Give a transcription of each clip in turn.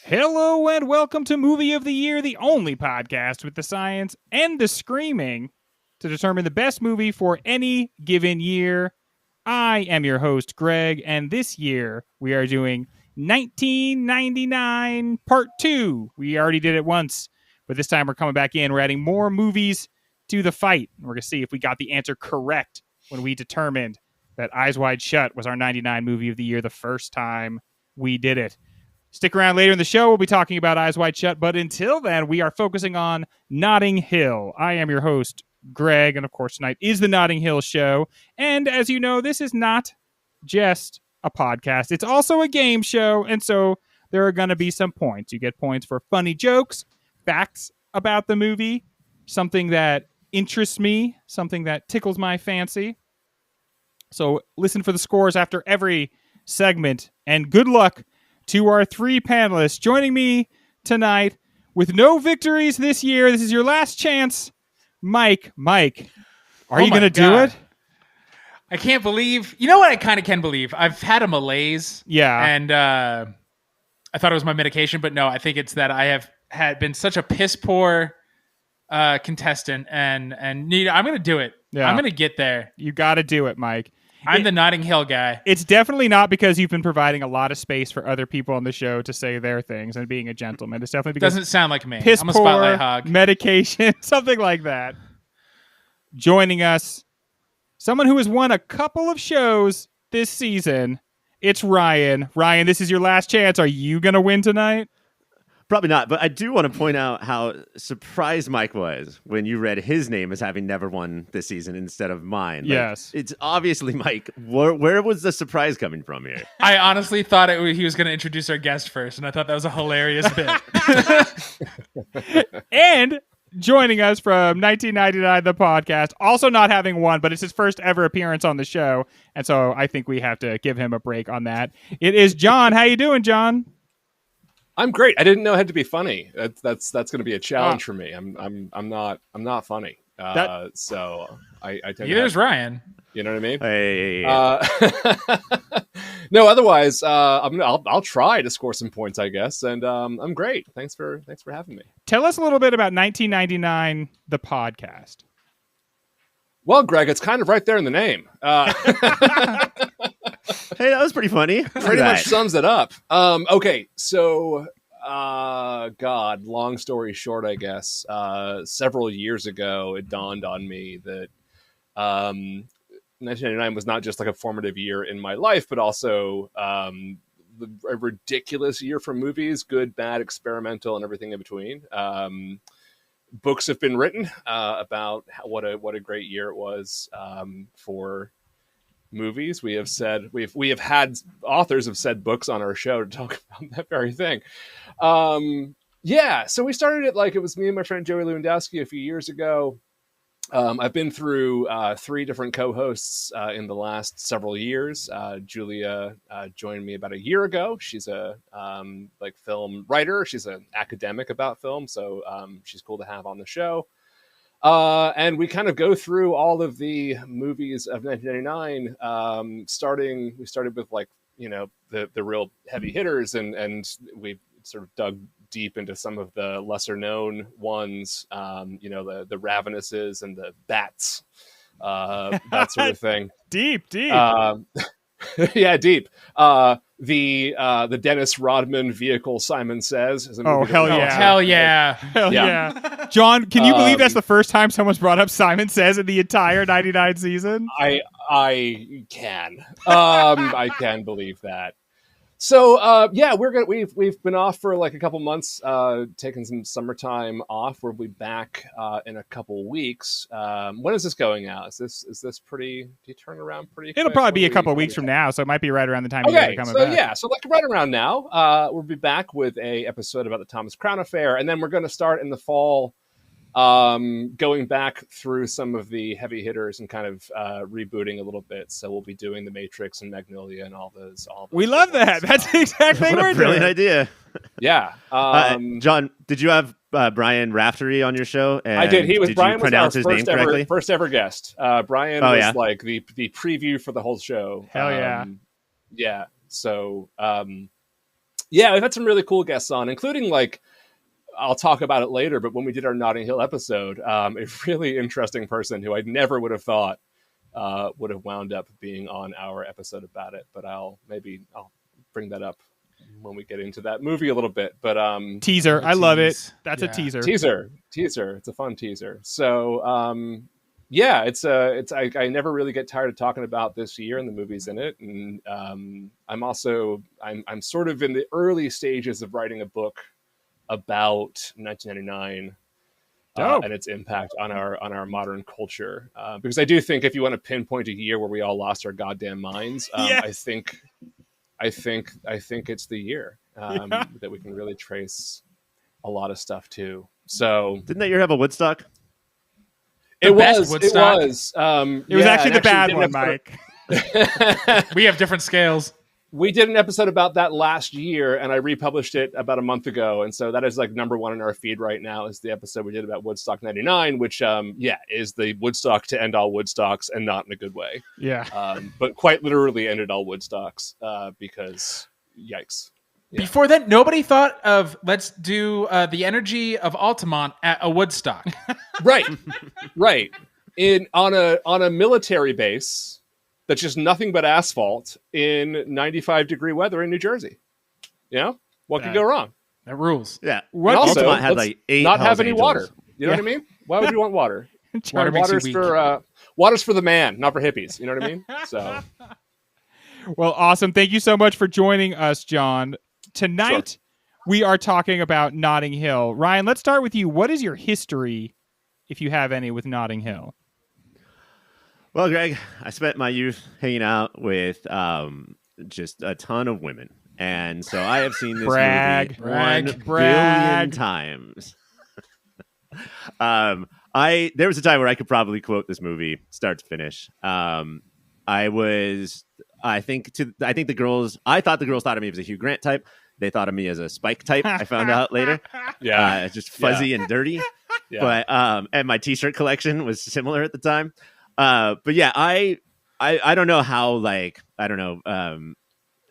Hello and welcome to Movie of the Year, the only podcast with the science and the screaming to determine the best movie for any given year. I am your host, Greg, and this year we are doing 1999 Part 2. We already did it once, but this time we're coming back in. We're adding more movies to the fight. We're going to see if we got the answer correct when we determined that Eyes Wide Shut was our 99 movie of the year the first time we did it. Stick around later in the show. We'll be talking about Eyes Wide Shut. But until then, we are focusing on Notting Hill. I am your host, Greg. And of course, tonight is the Notting Hill show. And as you know, this is not just a podcast. It's also a game show. And so there are going to be some points. You get points for funny jokes, facts about the movie, something that interests me, something that tickles my fancy. So listen for the scores after every segment. And good luck to our three panelists joining me tonight with no victories this year. This is your last chance. Mike, are you going to do it? I can't believe... You know what I kind of can believe? I've had a malaise. Yeah. And I thought it was my medication, but no, I think it's that I have had been such a piss poor contestant and I'm going to do it. Yeah. I'm going to get there. You got to do it, Mike. I'm the Notting Hill guy. It's definitely not because you've been providing a lot of space for other people on the show to say their things and being a gentleman. It's definitely because... Doesn't sound like me. Piss I'm a poor, spotlight hog. Medication, something like that. Joining us, someone who has won a couple of shows this season. It's Ryan. Ryan, this is your last chance. Are you going to win tonight? Probably not, but I do want to point out how surprised Mike was when you read his name as having never won this season instead of mine. Yes. It's obviously Mike. Where was the surprise coming from here? I honestly thought he was going to introduce our guest first, and I thought that was a hilarious bit. And joining us from 1999, the podcast, also not having won, but it's his first ever appearance on the show, and so I think we have to give him a break on that. It is John. How you doing, John? I'm great. I didn't know it had to be funny. That's going to be a challenge for me. I'm not funny. So I tend to Here's Ryan. You know what I mean? Hey. No, otherwise, I'll try to score some points, I guess. And I'm great. Thanks for having me. Tell us a little bit about 1999, the podcast. Well, Greg, it's kind of right there in the name. Hey, that was pretty funny. Pretty much sums it up. Okay, so, God, long story short, I guess. Several years ago, it dawned on me that 1999 was not just like a formative year in my life, but also a ridiculous year for movies, good, bad, experimental, and everything in between. Books have been written about what a great year it was for movies. We have had authors have said books on our show to talk about that very thing. So we started it like it was me and my friend Joey Lewandowski a few years ago. I've been through 3 different co-hosts in the last several years. Julia joined me about a year ago. She's a film writer. She's an academic about film, so she's cool to have on the show. And we kind of go through all of the movies of 1999. We started with the real heavy hitters, and we sort of dug deep into some of the lesser known ones, the Ravenuses and the Bats, that sort of thing. Deep. Yeah, deep. The Dennis Rodman vehicle, Simon Says. Is a movie hell yeah. Hell yeah. John, can you believe that's the first time someone's brought up Simon Says in the entire 99 season? I can. I can believe that. So we've been off for like a couple months, taking some summertime off. We'll be back in a couple weeks. When is this going out? Is this pretty? Do you turn around pretty? It'll probably be a couple of weeks from now, so it might be right around the time you guys are coming back. So like right around now, we'll be back with a episode about the Thomas Crown Affair, and then we're going to start in the fall going back through some of the heavy hitters and kind of rebooting a little bit. So we'll be doing The Matrix and Magnolia and all those. We love that. That's the exact thing we're doing. Brilliant idea. Yeah. John, did you have Brian Raftery on your show? And I did. Brian was our first ever guest. Brian was like the preview for the whole show. Hell yeah. Yeah. So, yeah, we've had some really cool guests on, including like, I'll talk about it later, but when we did our Notting Hill episode, a really interesting person who I never would have thought would have wound up being on our episode about it. But I'll bring that up when we get into that movie a little bit. But teaser, I love it. That's a teaser. Teaser. It's a fun teaser. So yeah, I never really get tired of talking about this year and the movies in it. And I'm sort of in the early stages of writing a book about 1999 and its impact on our modern culture. Because I do think if you want to pinpoint a year where we all lost our goddamn minds, I think it's the year that we can really trace a lot of stuff to. So didn't that year have a Woodstock? It was actually the bad one, Mike. We have different scales. We did an episode about that last year, and I republished it about a month ago. And so that is like number one in our feed right now is the episode we did about Woodstock 99, which, is the Woodstock to end all Woodstocks, and not in a good way. Yeah. But quite literally ended all Woodstocks because yikes. Yeah. Before that, nobody thought of let's do the energy of Altamont at a Woodstock. Right. On a military base that's just nothing but asphalt in 95-degree weather in New Jersey. You know? What could go wrong? That rules. Yeah. Also, Altamont had like 8 not have any Angels. water. You know what I mean? Why would you want water? Water's for the man, not for hippies. You know what I mean? So, well, awesome. Thank you so much for joining us, John. Tonight, we are talking about Notting Hill. Ryan, let's start with you. What is your history, if you have any, with Notting Hill? Well, Greg, I spent my youth hanging out with just a ton of women. And so I have seen this movie 1 billion times. There was a time where I could probably quote this movie start to finish. I thought the girls thought of me as a Hugh Grant type. They thought of me as a Spike type. I found out later. Yeah. Just fuzzy and dirty. Yeah. But and my t-shirt collection was similar at the time. But yeah, I don't know how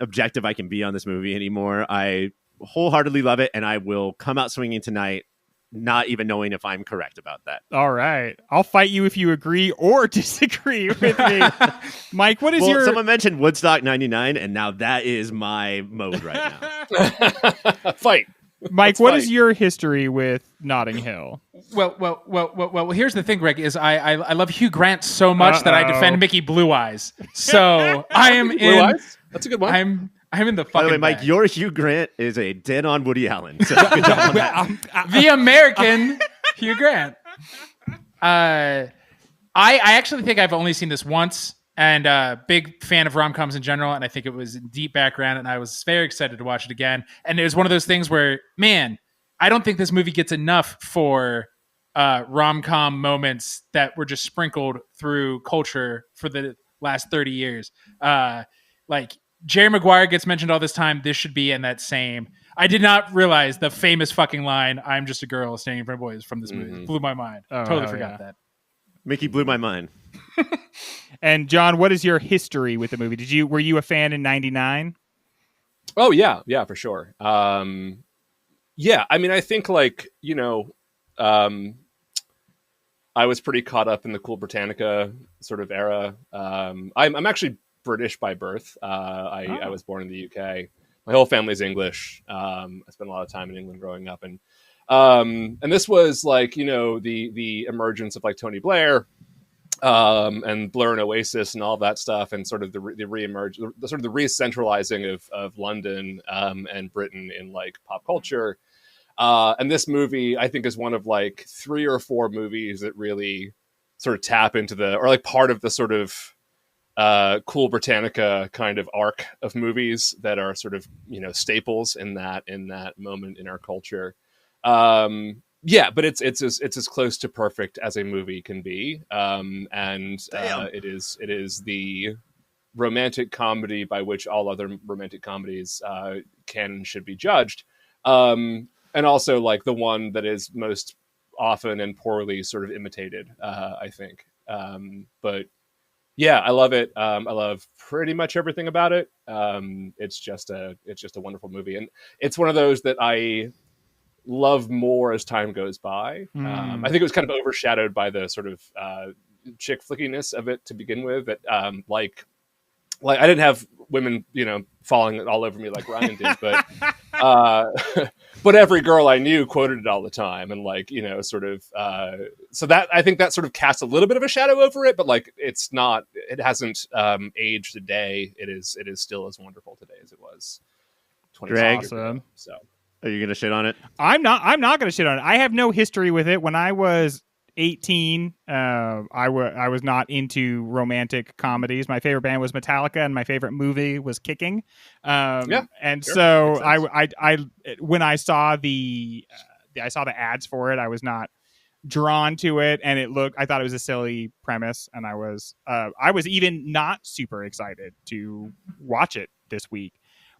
objective I can be on this movie anymore. I wholeheartedly love it, and I will come out swinging tonight, not even knowing if I'm correct about that. All right. I'll fight you if you agree or disagree with me. Mike, what is your... Someone mentioned Woodstock 99, and now that is my mode right now. Fight. Mike, what is your history with Notting Hill? Well, here's the thing, Greg, is I love Hugh Grant so much that I defend Mickey Blue Eyes. So I am in... Blue Eyes? That's a good one. I'm in the fucking By the way, Mike, bag. your Hugh Grant is a dead-on Woody Allen. So good job on that. The American Hugh Grant. I actually think I've only seen this once, and big fan of rom-coms in general, and I think it was in deep background, and I was very excited to watch it again. And it was one of those things where, man, I don't think this movie gets enough for rom-com moments that were just sprinkled through culture for the last 30 years. Like Jerry Maguire gets mentioned all this time. This should be in that same. I did not realize the famous fucking line, "I'm just a girl standing in front of boys" from this movie. It blew my mind. Totally forgot that. Mickey blew my mind. And John, what is your history with the movie? Were you a fan in 99? Oh yeah, for sure. Yeah, I mean, I think I was pretty caught up in the Cool Britannica sort of era. I'm actually British by birth. I was born in the UK. My whole family's English. I spent a lot of time in England growing up, and this was the emergence of Tony Blair, and Blur and Oasis and all that stuff, and sort of the re-centralizing of London and Britain in pop culture. And this movie, I think, is one of 3 or 4 movies that really sort of tap into part of the sort of Cool Britannica kind of arc of movies that are sort of staples in that moment in our culture. Yeah, but it's as close to perfect as a movie can be, it is the romantic comedy by which all other romantic comedies can and should be judged, and also like the one that is most often and poorly sort of imitated, I think. But yeah, I love it. I love pretty much everything about it. It's just a wonderful movie, and it's one of those that I love more as time goes by. I think it was kind of overshadowed by the sort of chick flickiness of it to begin with. That like I didn't have women, falling all over me like Ryan did, but but every girl I knew quoted it all the time, and so that I think that sort of casts a little bit of a shadow over it, but like it hasn't aged today. It is still as wonderful today as it was 20 years ago. So. Are you gonna shit on it? I'm not gonna shit on it. I have no history with it. When I was 18, I was not into romantic comedies. My favorite band was Metallica, and my favorite movie was Kicking. So I when I saw the ads for it, I was not drawn to it, and I thought it was a silly premise, and I was even not super excited to watch it this week,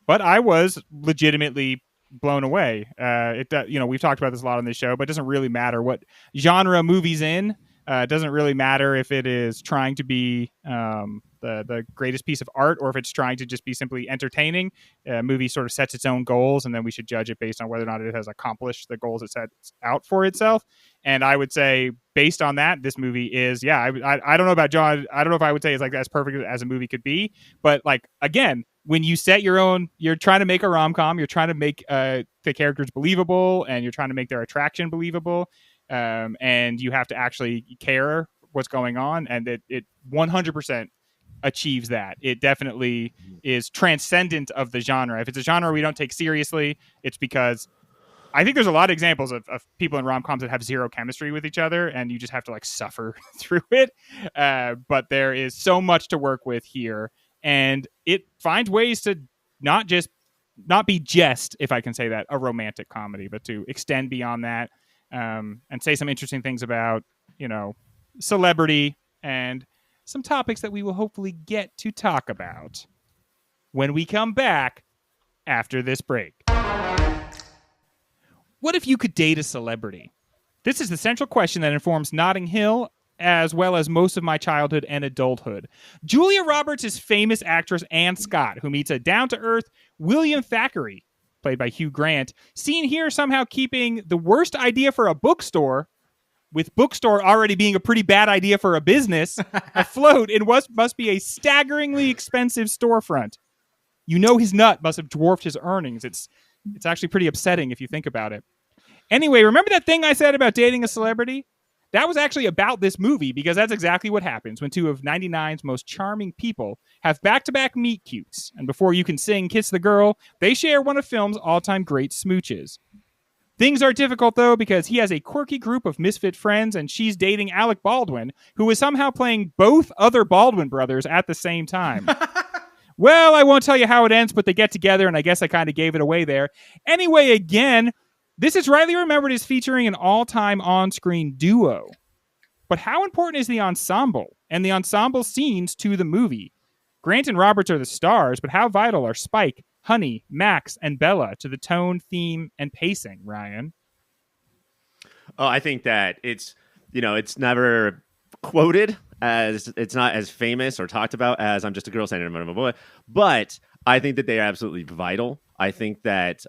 but I was legitimately blown away. We've talked about this a lot on this show, but it doesn't really matter what genre movie's in. It doesn't really matter if it is trying to be the greatest piece of art, or if it's trying to just be simply entertaining. A movie sort of sets its own goals, and then we should judge it based on whether or not it has accomplished the goals it sets out for itself. And I would say, based on that, this movie is, I don't know about John. I don't know if I would say it's like as perfect as a movie could be, but like, again, when you set your own, you're trying to make a rom-com, you're trying to make the characters believable, and you're trying to make their attraction believable, and you have to actually care what's going on, and it 100% achieves that. It definitely is transcendent of the genre. If it's a genre we don't take seriously, it's because I think there's a lot of examples of people in rom-coms that have zero chemistry with each other, and you just have to like suffer through it. But there is so much to work with here. And it finds ways to not be just, if I can say that, a romantic comedy, but to extend beyond that, and say some interesting things about, celebrity and some topics that we will hopefully get to talk about when we come back after this break. What if you could date a celebrity? This is the central question that informs Notting Hill, as well as most of my childhood and adulthood. Julia Roberts is famous actress Anne Scott, who meets a down-to-earth William Thackeray, played by Hugh Grant, seen here somehow keeping the worst idea for a bookstore, with bookstore already being a pretty bad idea for a business, afloat in what must be a staggeringly expensive storefront. His nut must have dwarfed his earnings. It's actually pretty upsetting if you think about it. Anyway, remember that thing I said about dating a celebrity? That was actually about this movie, because that's exactly what happens when two of 99's most charming people have back-to-back meet cutes. And before you can sing Kiss the Girl, they share one of film's all-time great smooches. Things are difficult, though, because he has a quirky group of misfit friends, and she's dating Alec Baldwin, who is somehow playing both other Baldwin brothers at the same time. Well, I won't tell you how it ends, but they get together, and I guess I kind of gave it away there. Anyway, again, this is rightly remembered as featuring an all-time on-screen duo. But how important is the ensemble and the ensemble scenes to the movie? Grant and Roberts are the stars, but how vital are Spike, Honey, Max, and Bella to the tone, theme, and pacing, Ryan? Oh, I think that it's never quoted, as it's not as famous or talked about as I'm Just a Girl Standing in Front of a Boy, but I think that they are absolutely vital. I think that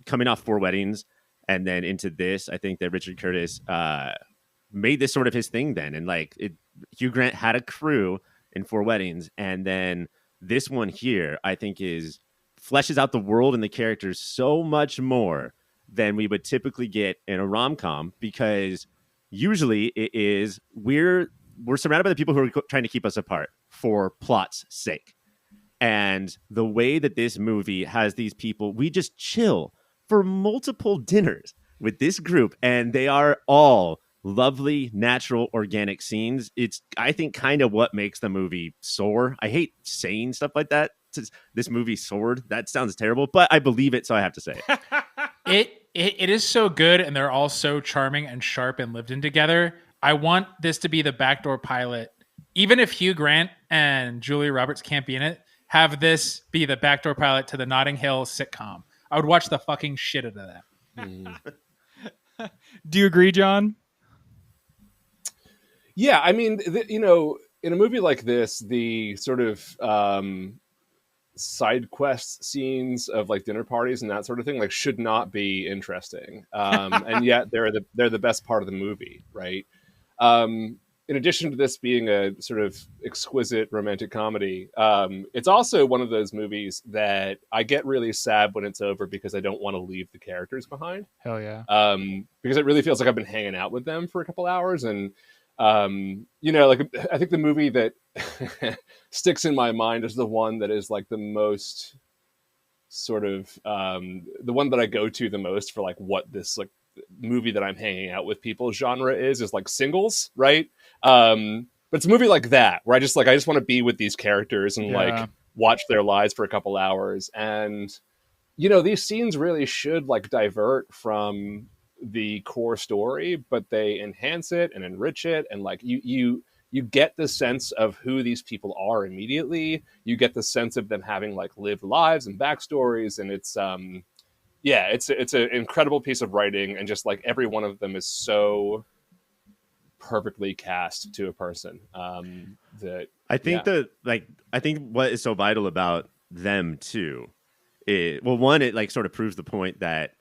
coming off Four Weddings and then into this, I think that Richard Curtis made this sort of his thing then. And Hugh Grant had a crew in Four Weddings, and then this one here, I think, fleshes out the world and the characters so much more than we would typically get in a rom-com, because usually it is we're surrounded by the people who are trying to keep us apart for plot's sake. And the way that this movie has these people, we just chill for multiple dinners with this group, and they are all lovely, natural, organic scenes. It's, I think, kind of what makes the movie soar. I hate saying stuff like that. This movie soared. That sounds terrible, but I believe it, so I have to say it. it is so good, and they're all so charming and sharp and lived in together. I want this to be the backdoor pilot. Even if Hugh Grant and Julia Roberts can't be in it, have this be the backdoor pilot to the Notting Hill sitcom. I would watch the fucking shit out of that. Do you agree, John? Yeah, I mean, in a movie like this, the sort of side quest scenes of like dinner parties and that sort of thing like should not be interesting, and yet they're the best part of the movie, right? In addition to this being a sort of exquisite romantic comedy, it's also one of those movies that I get really sad when it's over because I don't want to leave the characters behind. Hell yeah. Because it really feels like I've been hanging out with them for a couple hours. And, like I think the movie that sticks in my mind is the one that is like the most sort of, the one that I go to the most for like what this like movie that I'm hanging out with people genre is like Singles, right? But it's a movie like that where I just want to be with these characters and like watch their lives for a couple hours. And these scenes really should like divert from the core story, but they enhance it and enrich it, and like you get the sense of who these people are immediately. You get the sense of them having like lived lives and backstories, and it's it's an incredible piece of writing, and just like every one of them is so perfectly cast to a person. That I think I think what is so vital about them too is, well, one, it like sort of proves the point that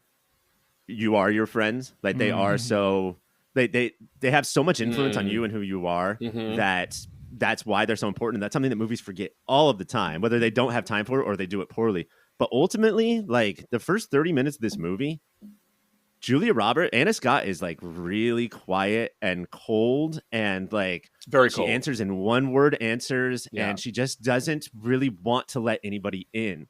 you are your friends. Like they are so they have so much influence on you and who you are that's why they're so important. And that's something that movies forget all of the time, whether they don't have time for it or they do it poorly. But ultimately, like the first 30 minutes of this movie, Julia Roberts, Anna Scott is like really quiet and cold, and like very she cold. answers in one word answers, and she just doesn't really want to let anybody in.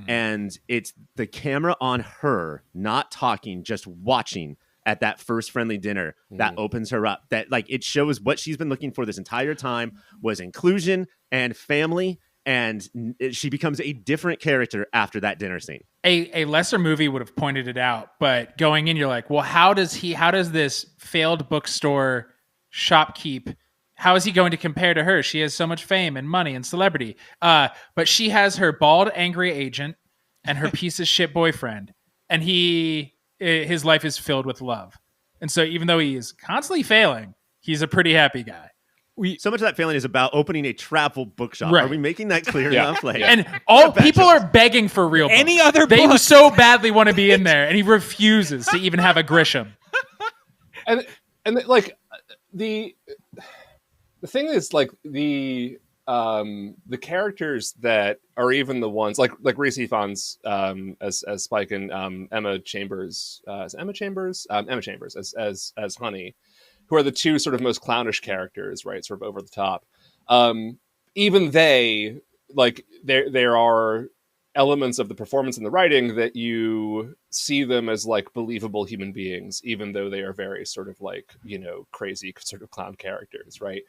And it's the camera on her, not talking, just watching at that first friendly dinner that opens her up. That like it shows what she's been looking for this entire time was inclusion and family. And she becomes a different character after that dinner scene. A lesser movie would have pointed it out, but going in, you're like, well, how does this failed bookstore shopkeep, how is he going to compare to her? She has so much fame and money and celebrity. But she has her bald, angry agent and her piece of shit boyfriend. And his life is filled with love. And so even though he is constantly failing, he's a pretty happy guy. So much of that failing is about opening a travel bookshop. Right. Are we making that clear enough? Like, and all people are begging for real books. Any other They book? so badly want to be in there, and he refuses to even have a Grisham. And like the thing is like the characters that are even the ones like Rhys Ifans as Spike and Emma Chambers as Honey, who are the two sort of most clownish characters, right? Sort of over the top. Even they, like, there are elements of the performance and the writing that you see them as like believable human beings, even though they are very sort of like, crazy sort of clown characters, right?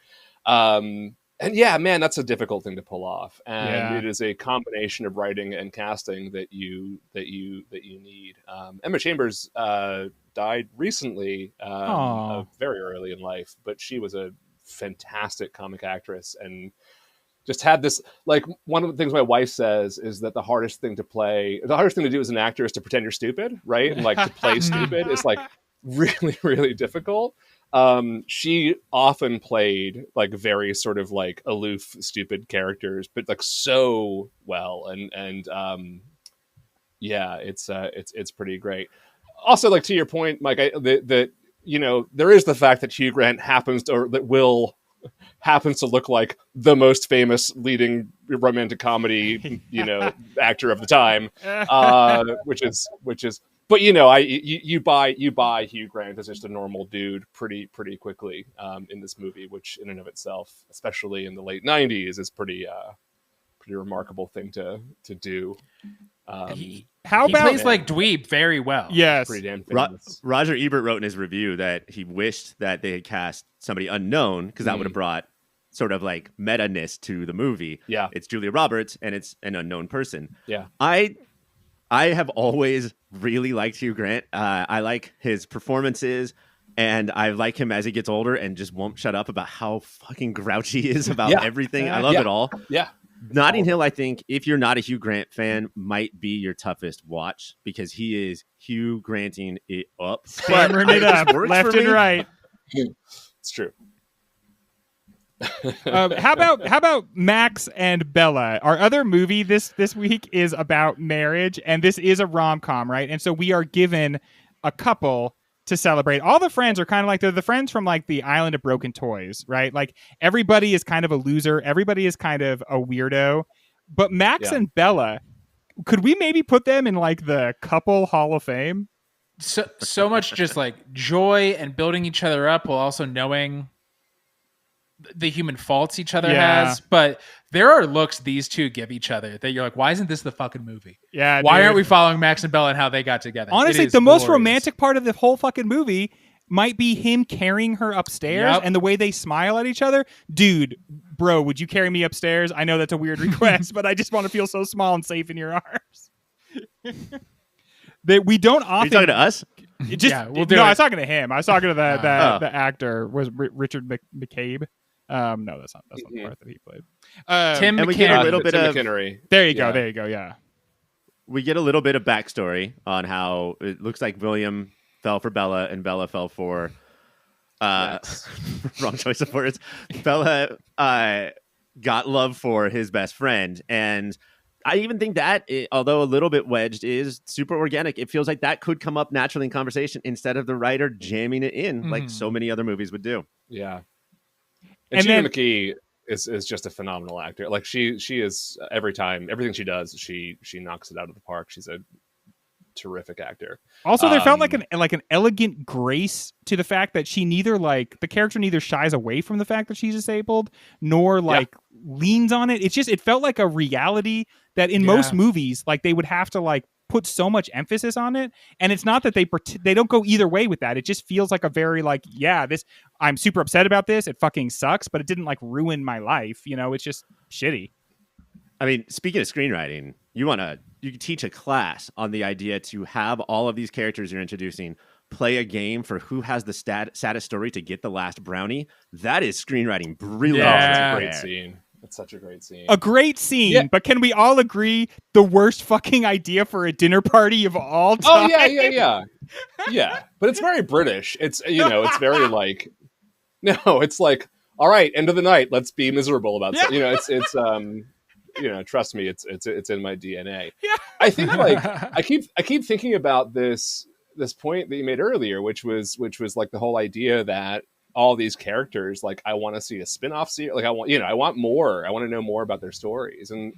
And yeah, man, that's a difficult thing to pull off. And it is a combination of writing and casting that you need. Emma Chambers died recently, very early in life, but she was a fantastic comic actress and just had this, like, one of the things my wife says is that the hardest thing to do as an actor is to pretend you're stupid, right? And like to play stupid is like really, really difficult. She often played like very sort of like aloof, stupid characters, but like so well. And it's pretty great. Also, like to your point, Mike, there is the fact that Hugh Grant happens to look like the most famous leading romantic comedy, actor of the time, which is. But you buy Hugh Grant as just a normal dude pretty quickly in this movie, which in and of itself, especially in the late '90s, is pretty remarkable thing to do. He plays like dweeb very well. Yes. Pretty damn famous. Roger Ebert wrote in his review that he wished that they had cast somebody unknown because that would have brought sort of like meta-ness to the movie. Yeah. It's Julia Roberts and it's an unknown person. Yeah. I I have always really liked Hugh Grant. I like his performances, and I like him as he gets older and just won't shut up about how fucking grouchy he is about everything. I love it all. Yeah. Notting Hill, I think, if you're not a Hugh Grant fan, might be your toughest watch because he is Hugh Granting it up. Hammering it up, left and right. It's true. How about Max and Bella? Our other movie this week is about marriage, and this is a rom-com, right? And so we are given a couple to celebrate. All the friends are kind of like they're the friends from like the Island of Broken Toys, right? Like everybody is kind of a loser, everybody is kind of a weirdo. But Max and Bella, could we maybe put them in like the couple Hall of Fame? So much just like joy and building each other up while also knowing the human faults each other has. But there are looks these two give each other that you're like, why isn't this the fucking movie? Yeah. Why aren't we following Max and Bella and how they got together? Honestly, the most romantic part of the whole fucking movie might be him carrying her upstairs and the way they smile at each other. Dude, bro, would you carry me upstairs? I know that's a weird request, but I just want to feel so small and safe in your arms. We don't often. Are you talking to us? We'll do it. I was talking to him. I was talking to the actor. Was Richard McCabe? No, that's not the part that he played. Tim and we get a McKinnon. little bit of McKinnery. There you go. There you go. Yeah. We get a little bit of backstory on how it looks like William fell for Bella and Bella fell for wrong choice of words. Bella got love for his best friend, and I even think that, although a little bit wedged, is super organic. It feels like that could come up naturally in conversation instead of the writer jamming it in like so many other movies would do. Yeah. And Gina McKee is just a phenomenal actor. Like she is everything she does, she knocks it out of the park. She's a terrific actor. Also, there felt like an elegant grace to the fact that she the character neither shies away from the fact that she's disabled nor leans on it. It felt like a reality that in most movies, like they would have to like put so much emphasis on it. And it's not that they don't go either way with that. It just feels like a very like, I'm super upset about this. It fucking sucks, but it didn't like ruin my life. You know, it's just shitty. I mean, speaking of screenwriting, you can teach a class on the idea to have all of these characters you're introducing play a game for who has the saddest story to get the last brownie. That is screenwriting brilliant. Yeah. That's a great scene. That's such a great scene. A great scene, but can we all agree the worst fucking idea for a dinner party of all time? Oh yeah. But it's very British. It's it's very like, no, it's like, all right, end of the night, let's be miserable about it's trust me, it's in my DNA. Yeah. I think like I keep thinking about this point that you made earlier, which was like the whole idea that all these characters, like I want to see a spin-off series. Like I want more. I want to know more about their stories. And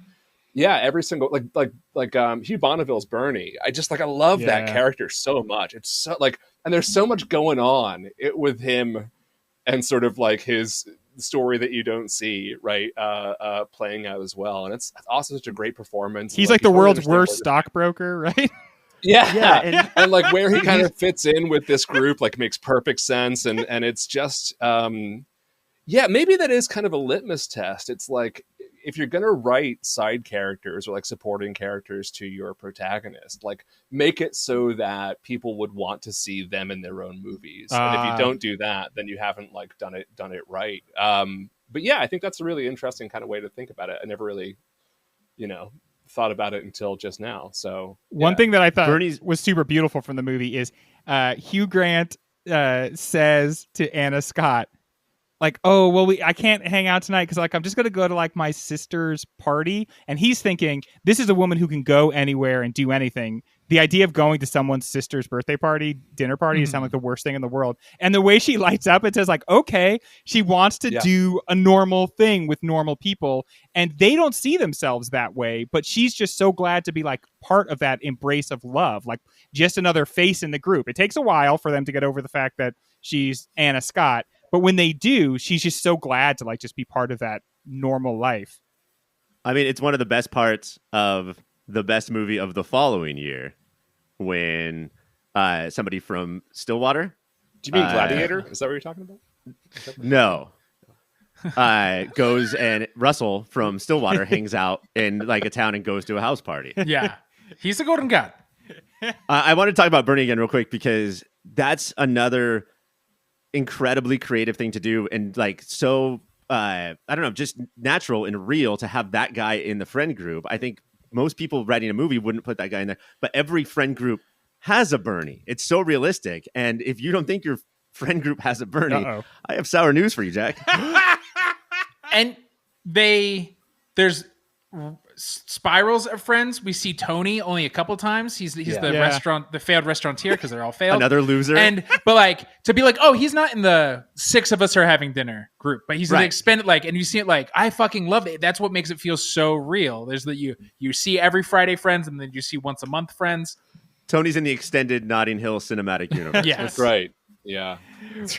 every single like Hugh Bonneville's Bernie. I love that character so much. It's so like, and there's so much going on with him and sort of like his story that you don't see playing out as well. And it's also such a great performance. He's like the world's worst stockbroker, right? Yeah. And like where he kind of fits in with this group like makes perfect sense. And it's just maybe that is kind of a litmus test. It's like if you're gonna write side characters or like supporting characters to your protagonist, like make it so that people would want to see them in their own movies. And if you don't do that, then you haven't like done it right. But I think that's a really interesting kind of way to think about it. I never really thought about it until just now. So one thing that I thought was super beautiful from the movie is Hugh Grant says to Anna Scott, like, oh, well, I can't hang out tonight because like I'm just going to go to like my sister's party. And he's thinking, this is a woman who can go anywhere and do anything. The idea of going to someone's sister's birthday party, dinner party, sound like the worst thing in the world. And the way she lights up, it says like, okay, she wants to do a normal thing with normal people. And they don't see themselves that way. But she's just so glad to be like part of that embrace of love, like just another face in the group. It takes a while for them to get over the fact that she's Anna Scott. But when they do, she's just so glad to like just be part of that normal life. I mean, it's one of the best parts of the best movie of the following year when somebody from Stillwater. Do you mean Gladiator? Is that what you're talking about? No. Goes and Russell from Stillwater hangs out in like a town and goes to a house party. Yeah. He's the golden god. I want to talk about Bernie again real quick because that's another incredibly creative thing to do, and like so I don't know, just natural and real to have that guy in the friend group. I think most people writing a movie wouldn't put that guy in there, but every friend group has a Bernie. It's so realistic, and if you don't think your friend group has a Bernie, I have sour news for you, Jack. And there's spirals of friends. We see Tony only a couple times. He's the the failed restaurateur because they're all failed. Another loser. But like to be like, oh, he's not in the 6 of us are having dinner group, but he's in the expanded and you see it like I fucking love it. That's what makes it feel so real. There's that you see every Friday friends, and then you see once a month friends. Tony's in the extended Notting Hill cinematic universe. Yes. That's right. Yeah.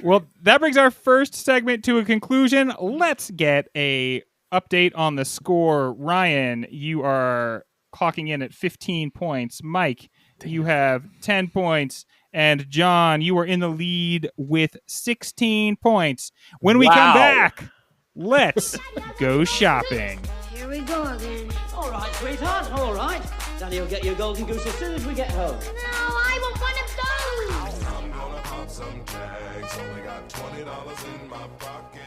Well, that brings our first segment to a conclusion. Let's get a update on the score. Ryan, you are clocking in at 15 points. Mike, you have 10 points. And John, you are in the lead with 16 points. When we come back, let's go shopping. Here we go again. All right, sweetheart, all right. Daddy will get you a golden goose as soon as we get home. No, I want one of those. I'm gonna pop some tags. Only got $20 in my pocket.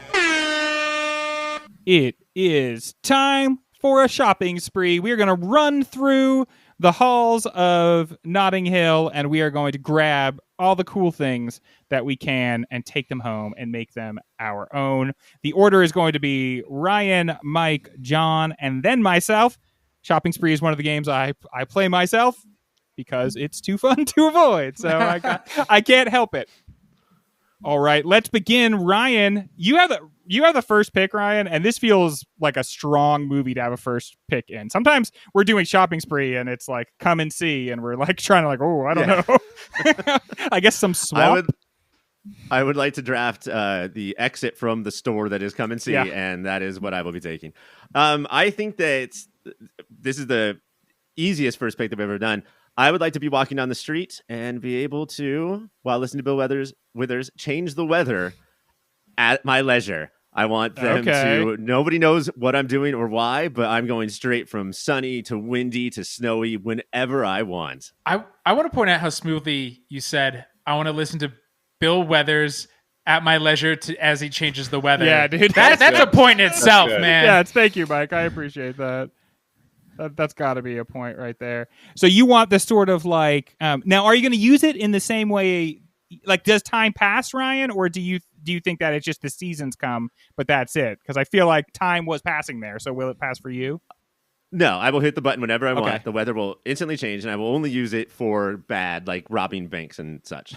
It is time for a shopping spree. We are going to run through the halls of Notting Hill, and we are going to grab all the cool things that we can and take them home and make them our own. The order is going to be Ryan, Mike, John, and then myself. Shopping spree is one of the games I play myself because it's too fun to avoid, so I can't help it. All right, let's begin. Ryan, you have the first pick, Ryan, and this feels like a strong movie to have a first pick in. Sometimes we're doing shopping spree, and it's like come and see, and we're like trying to I don't know. I guess some swap. I would like to draft the exit from the store that is come and see, and that is what I will be taking. I think that this is the easiest first pick that we've ever done. I would like to be walking down the street and be able to, while listening to Bill Withers, change the weather at my leisure. I want them to, nobody knows what I'm doing or why, but I'm going straight from sunny to windy to snowy whenever I want. I want to point out how smoothly you said, I want to listen to Bill Withers at my leisure as he changes the weather. Yeah, dude. That's a point in itself, man. Yeah, thank you, Mike. I appreciate that. That's got to be a point right there. So you want this sort of now, are you going to use it in the same way? Like, does time pass, Ryan, or do you think that it's just the seasons come, but that's it? Because I feel like time was passing there. So will it pass for you? No, I will hit the button whenever I want. The weather will instantly change, and I will only use it for bad, like robbing banks and such.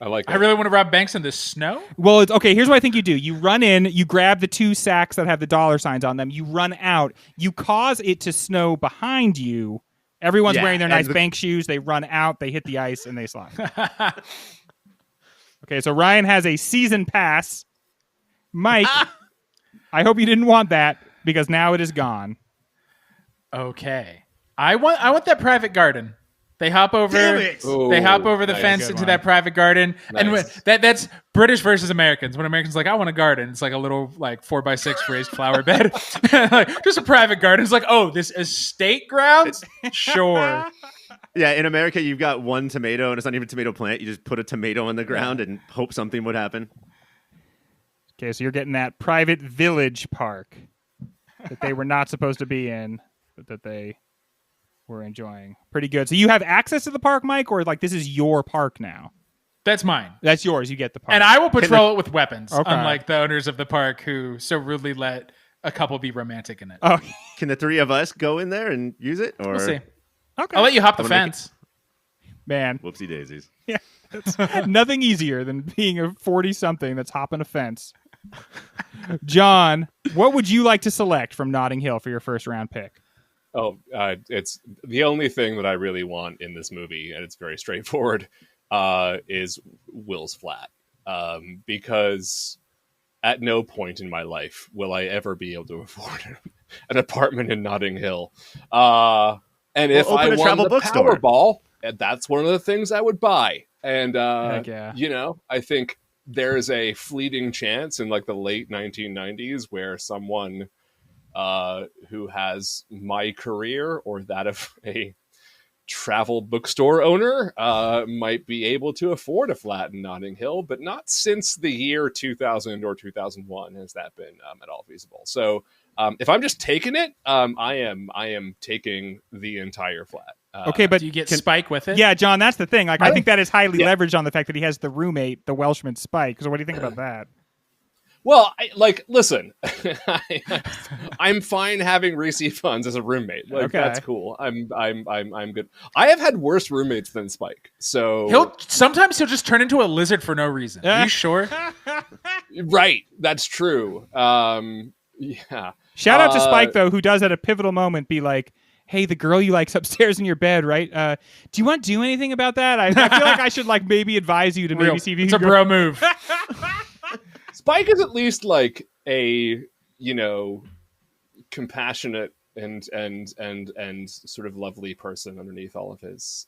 I like it. I really want to rob banks in the snow? Well, it's okay. Here's what I think you do. You run in, you grab the 2 sacks that have the dollar signs on them. You run out. You cause it to snow behind you. Everyone's wearing their nice bank shoes. They run out. They hit the ice, and they slide. Okay, so Ryan has a season pass. Mike, I hope you didn't want that because now it is gone. Okay. I want that private garden. They hop over. They hop over the fence into that private garden, and that's British versus Americans. When Americans are like, I want a garden, it's like a little 4x6 raised flower bed, just a private garden. It's like, oh, this estate grounds, sure. Yeah, in America, you've got one tomato, and it's not even a tomato plant. You just put a tomato in the ground and hope something would happen. Okay, so you're getting that private village park that they were not supposed to be in, but that they were enjoying. Pretty good. So you have access to the park, Mike, or this is your park now? That's mine. That's yours. You get the park. And I will patrol it with weapons, unlike the owners of the park who so rudely let a couple be romantic in it. Oh. Can the 3 of us go in there and use it? Or... We'll see. Okay. I'll let you hop the fence. Man. Whoopsie daisies. Yeah. It's nothing easier than being a 40-something that's hopping a fence. John, what would you like to select from Notting Hill for your first round pick? It's the only thing that I really want in this movie, and it's very straightforward, is Will's flat. Because at no point in my life will I ever be able to afford an apartment in Notting Hill. And if I won the Powerball, that's one of the things I would buy. And, I think there's a fleeting chance in the late 1990s where someone who has my career or that of a travel bookstore owner might be able to afford a flat in Notting Hill, but not since the year 2000 or 2001 has that been at all feasible. So if I'm just taking it, I am taking the entire flat. Okay, but do you get Spike with it? Yeah, John, that's the thing. Like, I think that is highly leveraged on the fact that he has the roommate, the Welshman Spike. So what do you think about that? Well, listen, I'm fine having Rhys Ifans as a roommate. Like, Okay. that's cool. I'm good. I have had worse roommates than Spike. So sometimes he'll just turn into a lizard for no reason. Are you sure? Right, that's true. Yeah. Shout out to Spike, though, who does at a pivotal moment be like, hey, the girl you like's upstairs in your bed, right? Do you want to do anything about that? I feel like I should like maybe advise you to maybe see if you It's can a bro move. Spike is at least like a, compassionate and sort of lovely person underneath all of his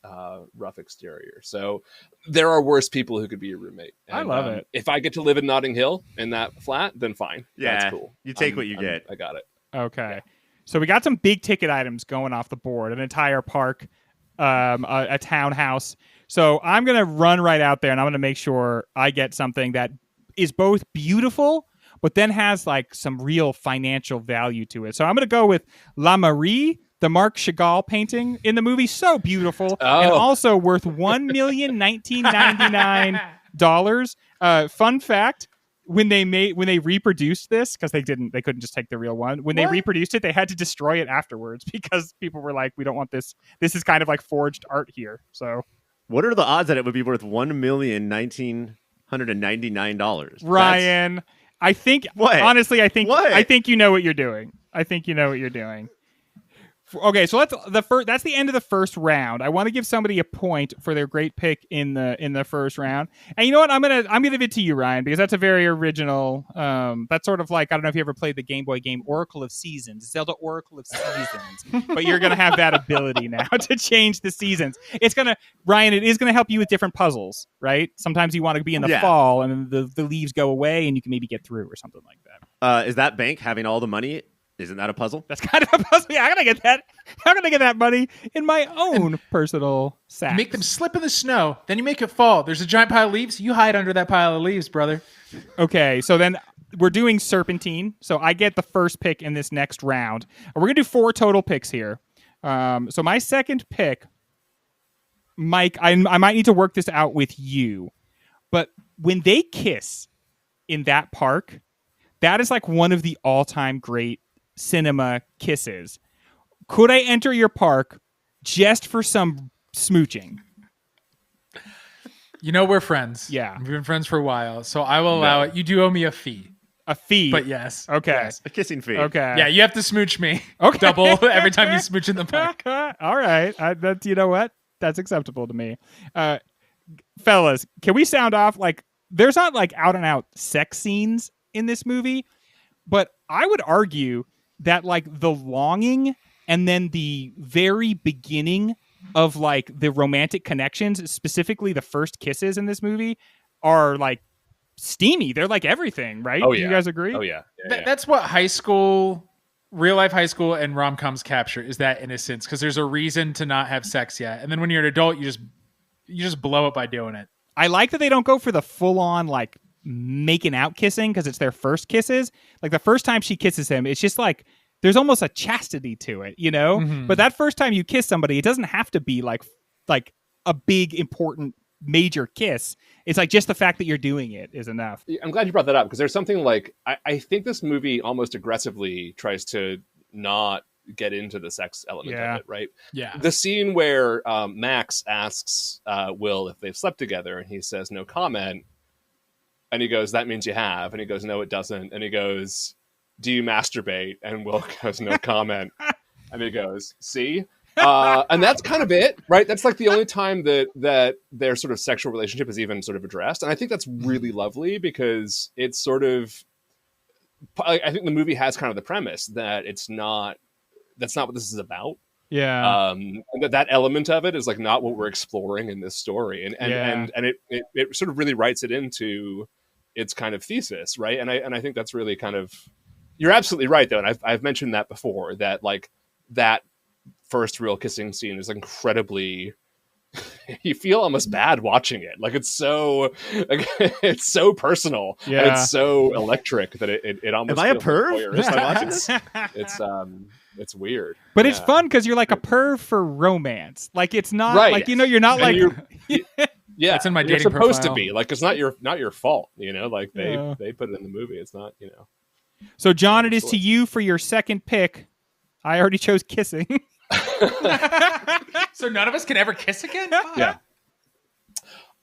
rough exterior. So there are worse people who could be your roommate. And, I love it. If I get to live in Notting Hill in that flat, then fine. Yeah, that's cool. you take what you get. I got it. Okay. So we got some big ticket items going off the board, an entire park, a townhouse. So I'm going to run right out there and I'm going to make sure I get something that is both beautiful, but then has like some real financial value to it. So I'm going to go with La Marie, the Marc Chagall painting in the movie. So beautiful and also worth $1,1999. Fun fact. When they reproduced this, because they couldn't just take the real one. When they reproduced it, they had to destroy it afterwards because people were like, "We don't want this. This is kind of like forged art here." So, what are the odds that it would be worth $1,1999? Ryan, I think honestly, I think you know what you're doing. I think you know what you're doing. Okay, so that's the end of the first round. I want to give somebody a point for their great pick in the first round. And you know what? I'm gonna give it to you, Ryan, because that's a very original. That's sort of like, I don't know if you ever played the Game Boy game Oracle of Seasons, Zelda Oracle of Seasons, but you're gonna have that ability now to change the seasons. Ryan, it is gonna help you with different puzzles, right? Sometimes you want to be in the fall and the leaves go away and you can maybe get through or something like that. Is that bank having all the money? Isn't that a puzzle? That's kind of a puzzle. Yeah, I'm gonna get that money in my own personal sack. You make them slip in the snow, then you make it fall. There's a giant pile of leaves. You hide under that pile of leaves, brother. Okay, so then we're doing Serpentine. So I get the first pick in this next round. We're gonna do 4 total picks here. So my second pick, Mike, I might need to work this out with you, but when they kiss in that park, that is like one of the all-time great cinema kisses. Could I enter your park just for some smooching? We're friends. Yeah. We've been friends for a while, so I will allow it. You do owe me a fee. A fee? But yes. Okay. Yes. A kissing fee. Okay. Yeah, you have to smooch me. Okay. Double every time you smooch in the park. All right. You know what? That's acceptable to me. Fellas, can we sound off? Like, there's not like out and out sex scenes in this movie, but I would argue that like the longing and then the very beginning of like the romantic connections, specifically the first kisses in this movie, are like steamy. They're like everything, right? Oh, Do you guys agree? Oh yeah. That's what real life high school and rom-coms capture, is that innocence, because there's a reason to not have sex yet. And then when you're an adult, you just blow it by doing it. I like that they don't go for the full on like making out kissing because it's their first kisses. Like the first time she kisses him, it's just like there's almost a chastity to it, Mm-hmm. But that first time you kiss somebody, it doesn't have to be like a big important major kiss. It's like just the fact that you're doing it is enough. I'm glad you brought that up, because there's something like I think this movie almost aggressively tries to not get into the sex element of it, right? Yeah. The scene where Max asks Will if they've slept together, and he says no comment. And he goes, that means you have. And he goes, no, it doesn't. And he goes, do you masturbate? And Will goes, no comment. And he goes, see? And that's kind of it, right? That's like the only time that their sort of sexual relationship is even sort of addressed. And I think that's really lovely, because it's sort of, I think the movie has kind of the premise that that's not what this is about. Yeah. And that element of it is like not what we're exploring in this story. And it sort of really writes it into its kind of thesis, right? And I think that's really kind of You're absolutely right, though, and I've mentioned that before. That like that first real kissing scene is incredibly. You feel almost bad watching it. Like it's so personal. Yeah. And it's so electric that it almost. Am I a feels perv? voyeuristic. Am I watching this? It's weird. But it's fun because you're like a perv for romance. Like it's not Right. like you're not like Yeah, That's in my you're dating supposed profile. to be like it's not your fault. Like they put it in the movie. It's not. So John, it is to you for your second pick. I already chose kissing. So none of us can ever kiss again? Yeah.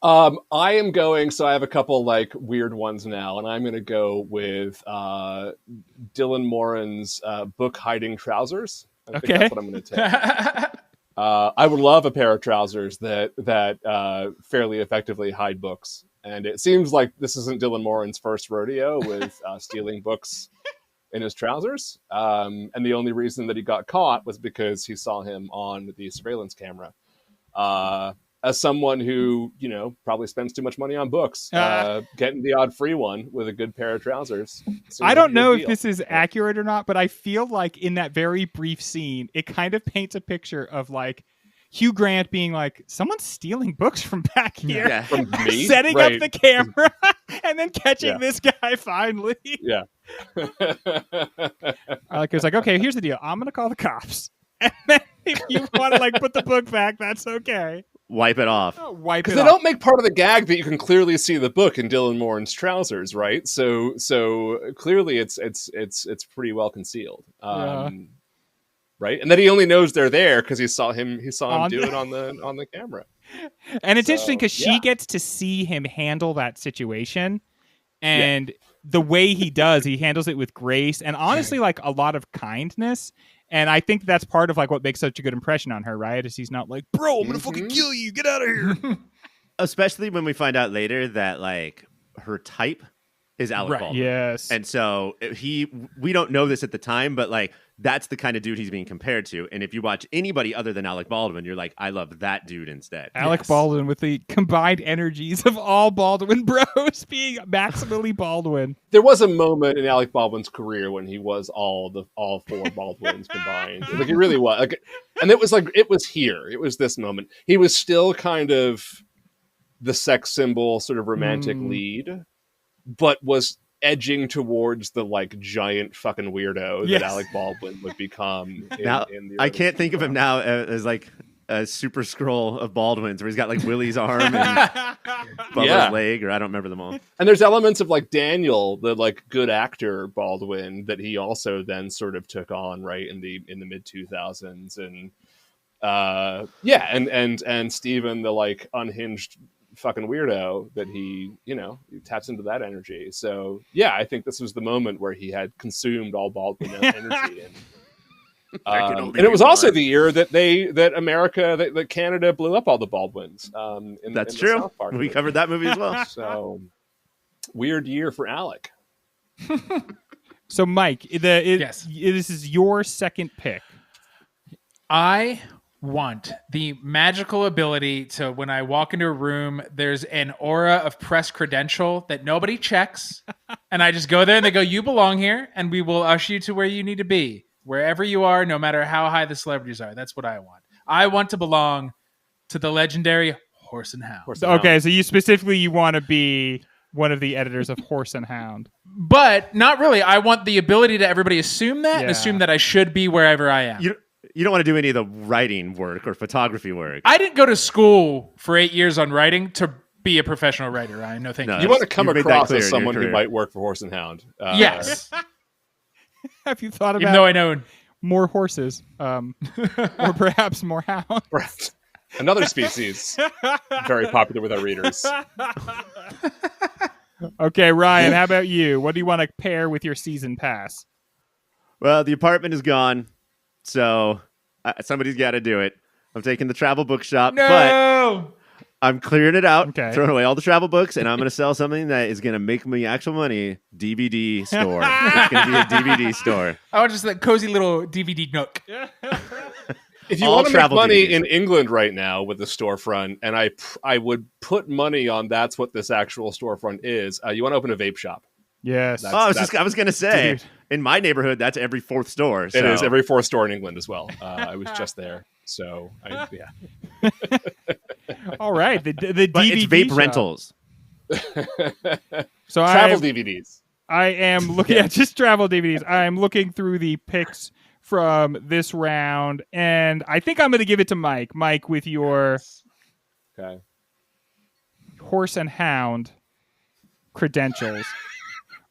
I am going. So I have a couple like weird ones now, and I'm going to go with Dylan Moran's book "Hiding Trousers." I think that's what I'm going to take. I would love a pair of trousers that fairly effectively hide books, and it seems like this isn't Dylan Moran's first rodeo with stealing books in his trousers. And the only reason that he got caught was because he saw him on the surveillance camera. As someone who, probably spends too much money on books, getting the odd free one with a good pair of trousers. I don't know if this is accurate or not, but I feel like in that very brief scene, it kind of paints a picture of like Hugh Grant being like, someone's stealing books from back here, Yeah. From me? setting Right. up the camera, and then catching this guy finally. Yeah. It's like, okay, here's the deal. I'm going to call the cops. And then if you want to like put the book back, that's okay. Wipe it off. Wipe it Because they off. don't make part of the gag that you can clearly see the book in Dylan Moran's trousers, right? So clearly it's pretty well concealed, right? And then he only knows they're there because he saw him do it on the camera. And it's interesting because she gets to see him handle that situation, and the way he does, he handles it with grace and honestly like a lot of kindness. And I think that's part of like what makes such a good impression on her, right? Is he's not like, bro, I'm gonna fucking kill you, get out of here. Especially when we find out later that like her type is Alec Baldwin. Yes. And so we don't know this at the time, but like that's the kind of dude he's being compared to. And if you watch anybody other than Alec Baldwin, you're like, I love that dude instead. Alec Baldwin with the combined energies of all Baldwin bros being maximally Baldwin. There was a moment in Alec Baldwin's career when he was all four Baldwins combined. Like he really was. Like, and it was here. It was this moment. He was still kind of the sex symbol, sort of romantic lead, but was edging towards the like giant fucking weirdo that Alec Baldwin would become. In the I can't think of him now as like a super scroll of Baldwin's where he's got like Willie's arm and Bubba's leg, or I don't remember them all. And there's elements of like Daniel, the like good actor Baldwin, that he also then sort of took on right in the mid 2000s, and Steven, the like unhinged fucking weirdo that he taps into that energy. So I think this was the moment where he had consumed all Baldwin energy, and it was also the year that Canada blew up all the Baldwins. That's in true. The South Park We covered that movie as well. So weird year for Alec. So Mike, this is your second pick. I want the magical ability to, when I walk into a room, there's an aura of press credential that nobody checks. And I just go there and they go, you belong here, and we will usher you to where you need to be. Wherever you are, no matter how high the celebrities are. That's what I want. I want to belong to the legendary Horse and Hound. Okay, so you want to be one of the editors of Horse and Hound. But not really. I want the ability to everybody assume that and assume that I should be wherever I am. You don't want to do any of the writing work or photography work. I didn't go to school for 8 years on writing to be a professional writer, Ryan. No, thank you. You want to come You've made that across clear as in someone your who career. might work for Horse and Hound. Yes. Have you thought Even about though I know. more horses, or perhaps more hounds? Right. Another species very popular with our readers. Okay, Ryan, how about you? What do you want to pair with your season pass? Well, the apartment is gone, so somebody's got to do it. I'm taking the travel bookshop, but I'm clearing it out, throwing away all the travel books, and I'm going to sell something that is going to make me actual money. DVD store. It's going to be a DVD store. I want just that cozy little DVD nook. If you All want to make travel money DVDs. in England right now with the storefront, and I would put money on that's what this actual storefront is. You want to open a vape shop? Yes. I was going to say, Dude. In my neighborhood, that's every fourth store. It is every fourth store in England as well. I was just there, so yeah. All right, the But DVD it's vape shop. rentals. So Travel DVDs. I am looking at just travel DVDs. I am looking through the picks from this round, and I think I'm going to give it to Mike. Mike, with your Horse and Hound credentials.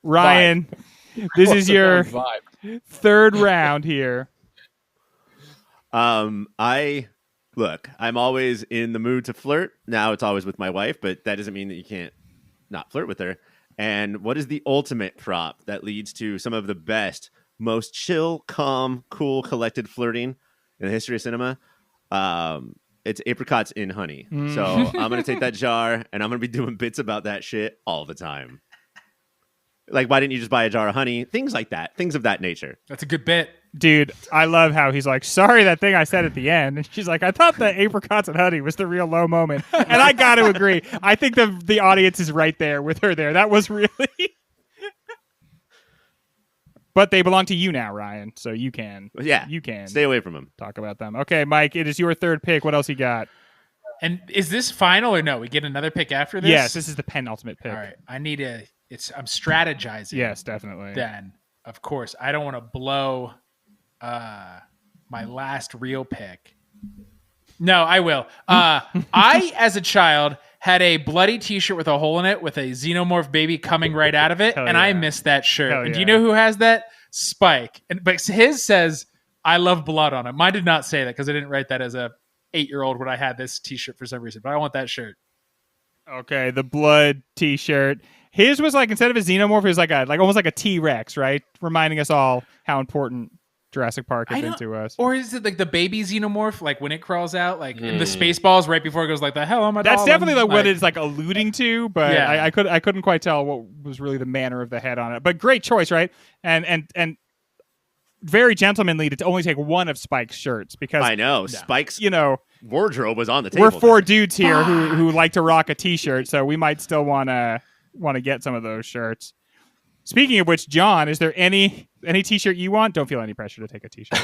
Ryan, this is your third round here. I'm always in the mood to flirt. Now it's always with my wife, but that doesn't mean that you can't not flirt with her. And what is the ultimate prop that leads to some of the best, most chill, calm, cool, collected flirting in the history of cinema? It's apricots in honey. So I'm going to take that jar and I'm going to be doing bits about that shit all the time. Like, why didn't you just buy a jar of honey? Things like that. Things of that nature. That's a good bit. Dude, I love how he's like, sorry, that thing I said at the end. And she's like, I thought the apricots and honey was the real low moment. And I got to agree. I think the audience is right there with her there. That was really... But they belong to you now, Ryan. So you can. Yeah. You can. Stay away from them. Talk about them. Okay, Mike, it is your third pick. What else you got? And is this final or no? We get another pick after this? Yes, this is the penultimate pick. All right. I'm strategizing. Yes, definitely. Then, of course, I don't want to blow my last real pick. No, I will. I, as a child, had a bloody T-shirt with a hole in it with a xenomorph baby coming right out of it, Hell and yeah. I missed that shirt. Hell And yeah. do you know who has that? Spike. But his says, I love blood on it. Mine did not say that because I didn't write that as a 8-year-old when I had this T-shirt for some reason, but I want that shirt. Okay, the blood T-shirt. His was like, instead of a xenomorph, it was like almost like a T-Rex, right? Reminding us all how important Jurassic Park has been to us. Or is it like the baby xenomorph, like when it crawls out, like in the Spaceballs right before it goes like the hell am I? That's definitely like what it's like alluding to, but Yeah. I couldn't quite tell what was really the manner of the head on it. But great choice, right? And very gentlemanly to only take one of Spike's shirts because I know. Spike's wardrobe was on the table. we're four dudes here who like to rock a T-shirt, so we might still want to get some of those shirts. Speaking of which, John, is there any T-shirt you want? Don't feel any pressure to take a T-shirt.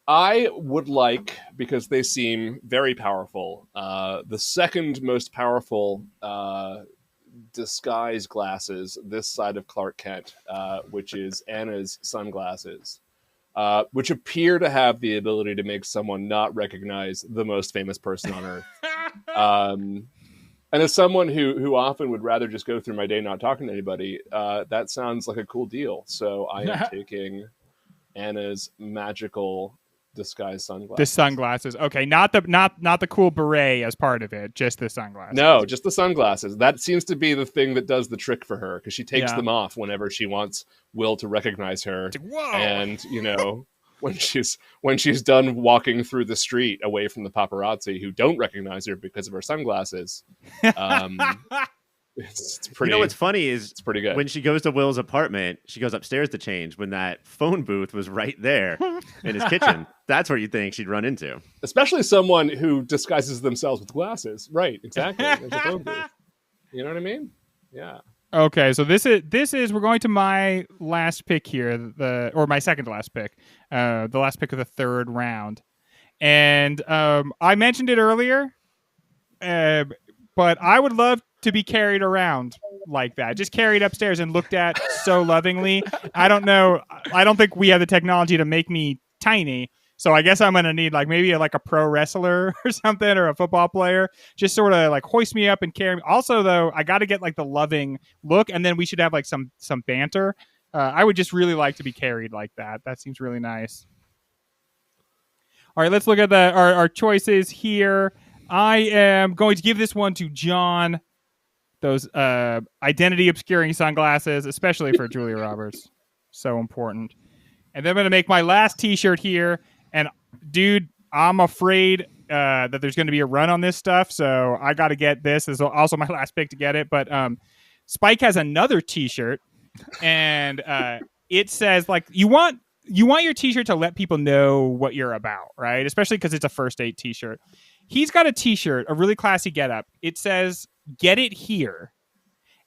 I would like, because they seem very powerful, the second most powerful disguise glasses this side of Clark Kent, which is Anna's sunglasses, which appear to have the ability to make someone not recognize the most famous person on Earth. And as someone who often would rather just go through my day not talking to anybody, that sounds like a cool deal. So I am taking Anna's magical disguise sunglasses. The sunglasses. Okay, not the cool beret as part of it, just the sunglasses. No, just the sunglasses. That seems to be the thing that does the trick for her, because she takes them off whenever she wants Will to recognize her. Whoa. And, when she's done walking through the street away from the paparazzi who don't recognize her because of her sunglasses, it's pretty. What's funny is it's pretty good. When she goes to Will's apartment, she goes upstairs to change when that phone booth was right there in his kitchen. That's where you think she'd run into. Especially someone who disguises themselves with glasses. Right, exactly. There's a phone booth. You know what I mean? Yeah. Okay, so this is we're going to my last pick here, or my second to last pick, the last pick of the third round, and I mentioned it earlier, but I would love to be carried around like that, just carried upstairs and looked at so lovingly. I don't know. I don't think we have the technology to make me tiny. So I guess I'm going to need maybe a pro wrestler or something, or a football player, just sort of hoist me up and carry me. Also, though, I got to get the loving look, and then we should have some banter. I would just really like to be carried like that. That seems really nice. All right, let's look at our choices here. I am going to give this one to John. Those identity obscuring sunglasses, especially for Julia Roberts. So important. And then I'm going to make my last T-shirt here. And, dude, I'm afraid that there's going to be a run on this stuff, so I got to get this. This is also my last pick to get it. But Spike has another T-shirt, and it says, you want your T-shirt to let people know what you're about, right? Especially because it's a first date T-shirt. He's got a T-shirt, a really classy getup. It says, "Get it here,"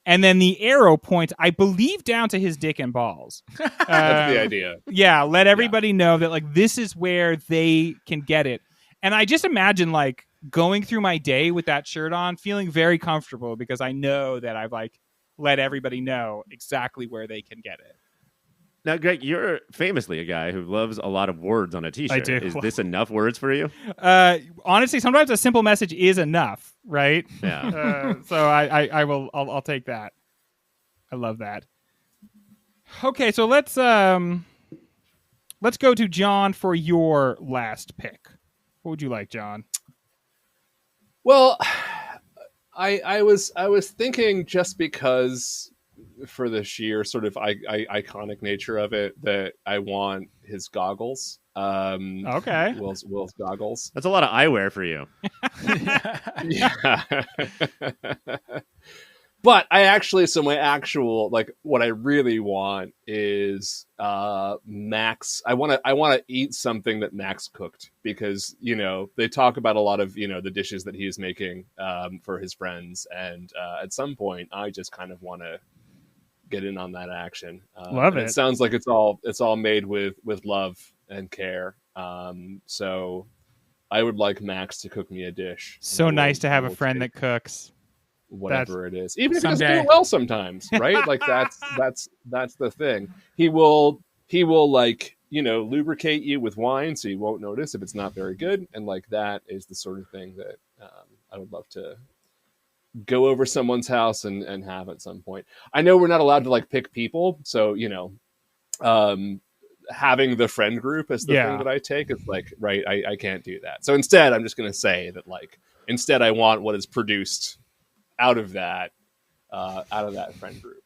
And then the arrow points, I believe, down to his dick and balls. That's the idea. Yeah, let everybody know that like this is where they can get it. And I just imagine like going through my day with that shirt on, feeling very comfortable because I know that I've like let everybody know exactly where they can get it. Now, Greg, you're famously a guy who loves a lot of words on a t-shirt. I do. Is this enough words for you? Honestly, sometimes a simple message is enough, right? Yeah. So I'll take that. I love that. Okay, so let's go to John for your last pick. What would you like, John? Well, I was thinking just because for the sheer sort of iconic nature of it that I want his goggles. Okay. Will's goggles. That's a lot of eyewear for you. Yeah. But I actually, so my actual, like, what I really want is Max. I want to eat something that Max cooked because, you know, they talk about a lot of, you know, the dishes that he is making for his friends. And at some point, I just kind of want to get in on that action. Love it. It sounds like it's all made with love and care. So I would like Max to cook me a dish. So nice to have a friend that cooks. Whatever it is, even if it doesn't do it well sometimes, right? Like that's the thing. He will like, you know, lubricate you with wine so you won't notice if it's not very good, and like that is the sort of thing that I would love to go over someone's house and have at some point. I know we're not allowed to like pick people, so you know, having the friend group as the thing that I take is like, right, I can't do that. So instead, I'm just going to say that like instead I want what is produced out of that friend group.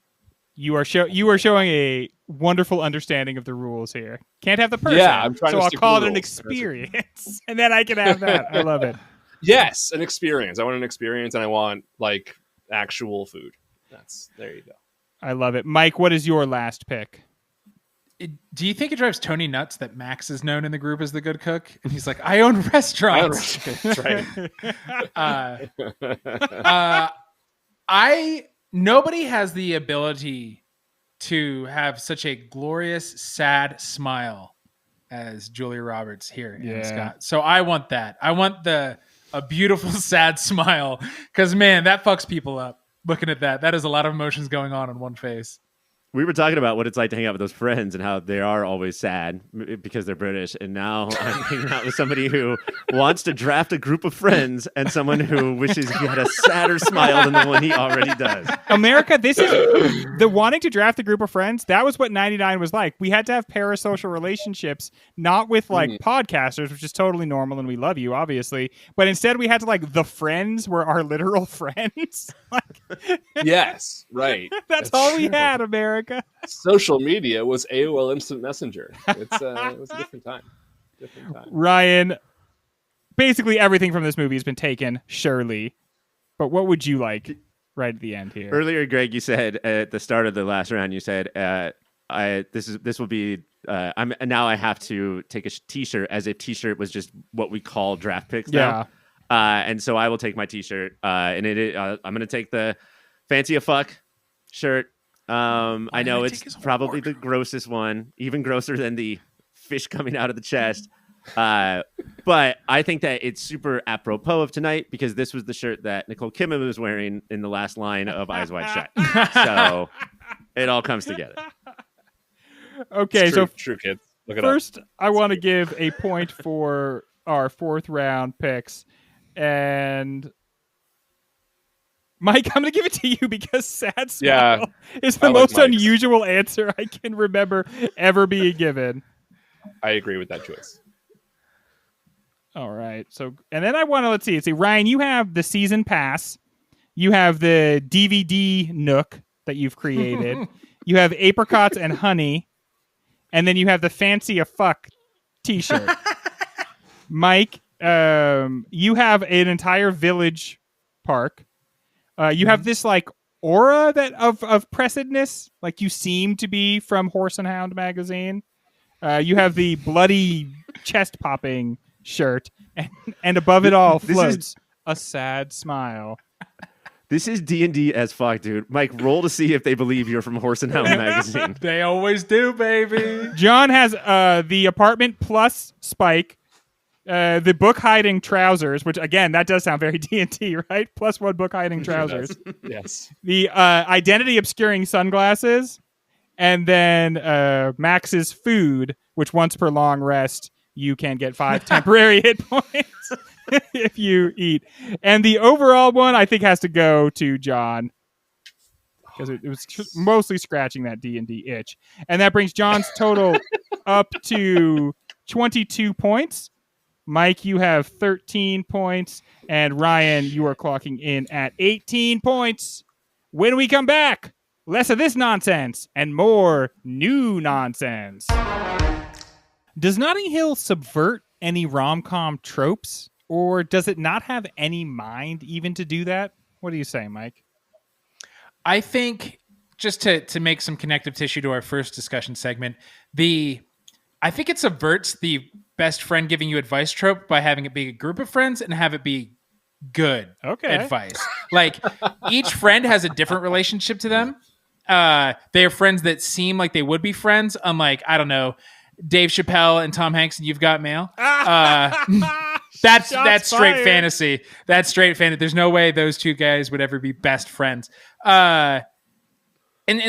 You are showing a wonderful understanding of the rules here. Can't have the person. Yeah, I'm trying so to I'll stick call to it the an rules. experience, and then I can have that. I love it. Yes, an experience. I want an experience, and I want like actual food. There you go. I love it. Mike, what is your last pick? Do you think it drives Tony nuts that Max is known in the group as the good cook? And he's like, I own restaurants. That's right. Nobody has the ability to have such a glorious, sad smile as Julia Roberts here in Scott. So I want that. I want a beautiful, sad smile. Because, man, that fucks people up. Looking at that. That is a lot of emotions going on in one face. We were talking about what it's like to hang out with those friends and how they are always sad because they're British. And now I'm hanging out with somebody who wants to draft a group of friends and someone who wishes he had a sadder smile than the one he already does. America, this is the wanting to draft a group of friends. That was what 99 was like. We had to have parasocial relationships, not with like podcasters, which is totally normal and we love you, obviously. But instead we had to like the friends were our literal friends. Yes, right. That's all we had, America. Social media was AOL Instant Messenger. It was a different time. Ryan, basically everything from this movie has been taken, surely. But what would you like right at the end here? Earlier, Greg, you said at the start of the last round, you said, this will be. Now I have to take a T-shirt as if T-shirt was just what we call draft picks now. And so I will take my T-shirt, and I'm going to take the fancy a fuck shirt. I know it's probably the grossest one, even grosser than the fish coming out of the chest. But I think that it's super apropos of tonight because this was the shirt that Nicole Kidman was wearing in the last line of Eyes Wide Shut. So it all comes together. Okay, true, kids. Look it first, up. I want to give a point for our fourth round picks. And Mike, I'm going to give it to you because sad smile is the most unusual answer I can remember ever being given. I agree with that choice. All right. So, and then I want to, let's see, Ryan, you have the season pass. You have the DVD nook that you've created. You have apricots and honey. And then you have the fancy a fuck t-shirt. Mike, you have an entire village park. You have this like aura that of pressedness, like you seem to be from Horse and Hound magazine. You have the bloody chest popping shirt, and above it all floats a sad smile. This is D&D as fuck, dude. Mike, roll to see if they believe you're from Horse and Hound magazine. They always do, baby. John has the apartment plus Spike, the book hiding trousers, which again, that does sound very D&D, right? Plus one book hiding trousers. Yes. The identity obscuring sunglasses, and then Max's food, which once per long rest, you can get 5 temporary hit points if you eat. And the overall one, I think, has to go to John, because it was mostly scratching that D&D itch. And that brings John's total up to 22 points. Mike, you have 13 points. And Ryan, you are clocking in at 18 points. When we come back, less of this nonsense and more new nonsense. Does Notting Hill subvert any rom-com tropes, or does it not have any mind even to do that? What do you say, Mike? I think, just to make some connective tissue to our first discussion segment, I think it subverts the best friend giving you advice trope by having it be a group of friends and have it be good advice. Like, each friend has a different relationship to them. They are friends that seem like they would be friends, unlike, I don't know, Dave Chappelle and Tom Hanks and You've Got Mail. That's straight fantasy. That's straight fantasy. There's no way those two guys would ever be best friends. And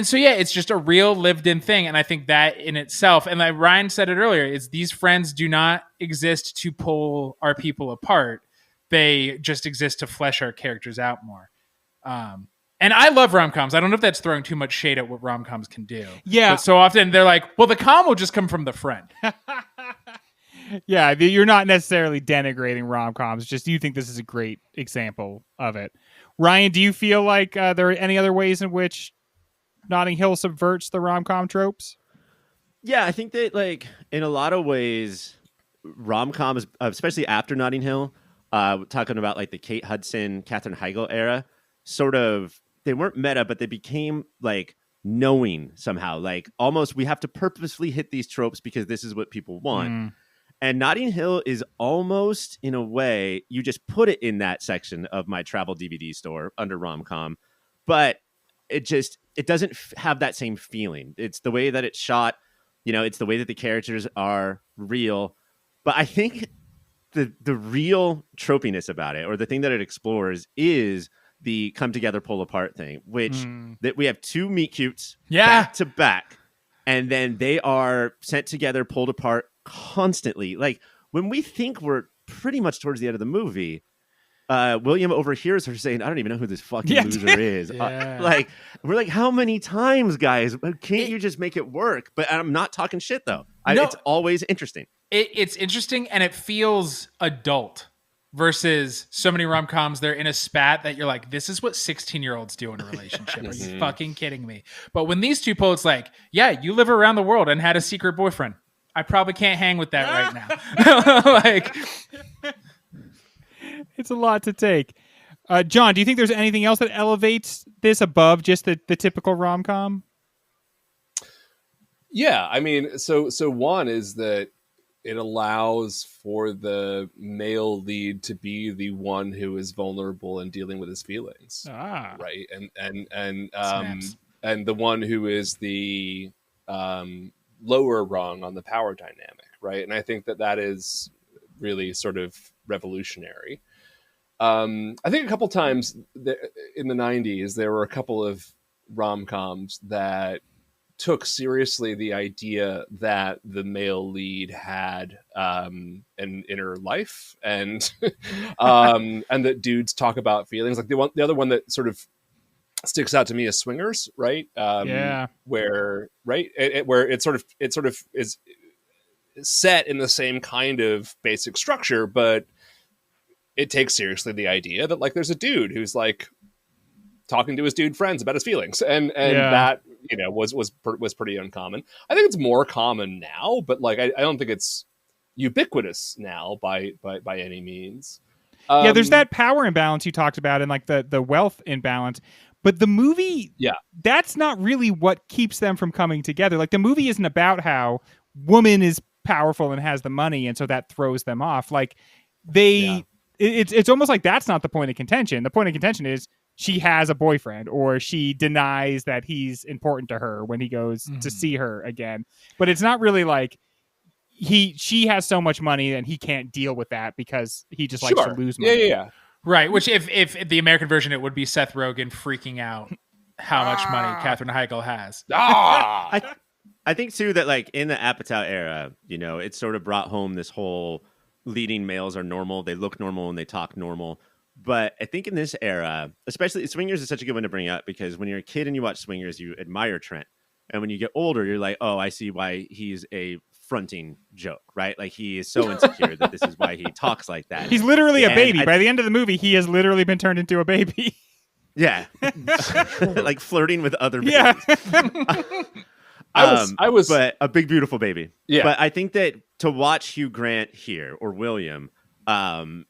so, yeah, it's just a real lived in thing. And I think that in itself, and like Ryan said it earlier, is these friends do not exist to pull our people apart. They just exist to flesh our characters out more. And I love rom-coms. I don't know if that's throwing too much shade at what rom-coms can do. Yeah. But so often they're like, well, the com will just come from the friend. Yeah, you're not necessarily denigrating rom-coms. Just you think this is a great example of it. Ryan, do you feel like there are any other ways in which Notting Hill subverts the rom-com tropes? Yeah, I think that, like, in a lot of ways, rom-coms, especially after Notting Hill, talking about like the Kate Hudson, Katherine Heigl era, sort of, they weren't meta, but they became like knowing somehow. Like, almost, we have to purposefully hit these tropes because this is what people want. And Notting Hill is almost, in a way, you just put it in that section of my travel DVD store under rom-com, but it doesn't have that same feeling. It's the way that it's shot, it's the way that the characters are real. But I think the real tropiness about it, or the thing that it explores, is the come together, pull apart thing, which that we have two meet cutes back to back, and then they are sent together, pulled apart constantly. Like, when we think we're pretty much towards the end of the movie, William overhears her saying, I don't even know who this fucking loser is. We're like, how many times, guys? Can't you just make it work? But I'm not talking shit, though. It's always interesting. It's interesting, and it feels adult versus so many rom-coms. They're in a spat that you're like, this is what 16-year-olds do in a relationship. Are you fucking kidding me? But when these two pull, it's like, yeah, you live around the world and had a secret boyfriend. I probably can't hang with that right now. Like, it's a lot to take. John, do you think there's anything else that elevates this above just the typical rom-com? Yeah, I mean, so one is that it allows for the male lead to be the one who is vulnerable and dealing with his feelings, right? And the one who is the lower rung on the power dynamic, right? And I think that is really sort of revolutionary. I think a couple times in the 90s, there were a couple of rom-coms that took seriously the idea that the male lead had an inner life and and that dudes talk about feelings. Like the other one that sort of sticks out to me is Swingers, right? Where it sort of is set in the same kind of basic structure, but it takes seriously the idea that, like, there's a dude who's like talking to his dude friends about his feelings, and that was pretty uncommon. I think it's more common now, but like I don't think it's ubiquitous now by any means. There's that power imbalance you talked about, and like the wealth imbalance. But the movie, that's not really what keeps them from coming together. Like, the movie isn't about how woman is powerful and has the money, and so that throws them off. Like, it's almost like that's not the point of contention. The point of contention is she has a boyfriend, or she denies that he's important to her when he goes to see her again. But it's not really like she has so much money and he can't deal with that because he just likes to lose money. Yeah. Right. Which if the American version, it would be Seth Rogen freaking out how much money Katherine Heigl has. I think too that like in the Apatow era, it sort of brought home this whole leading males are normal. They look normal and they talk normal. But I think in this era, especially Swingers is such a good one to bring up because when you're a kid and you watch Swingers, you admire Trent. And when you get older, you're like, oh, I see why he's a fronting joke, right? Like he is so insecure that this is why he talks like that. He's literally a baby. By the end of the movie, he has literally been turned into a baby. Yeah. Like flirting with other babies. Yeah. I was but a big beautiful baby. Yeah. But I think that to watch Hugh Grant here or William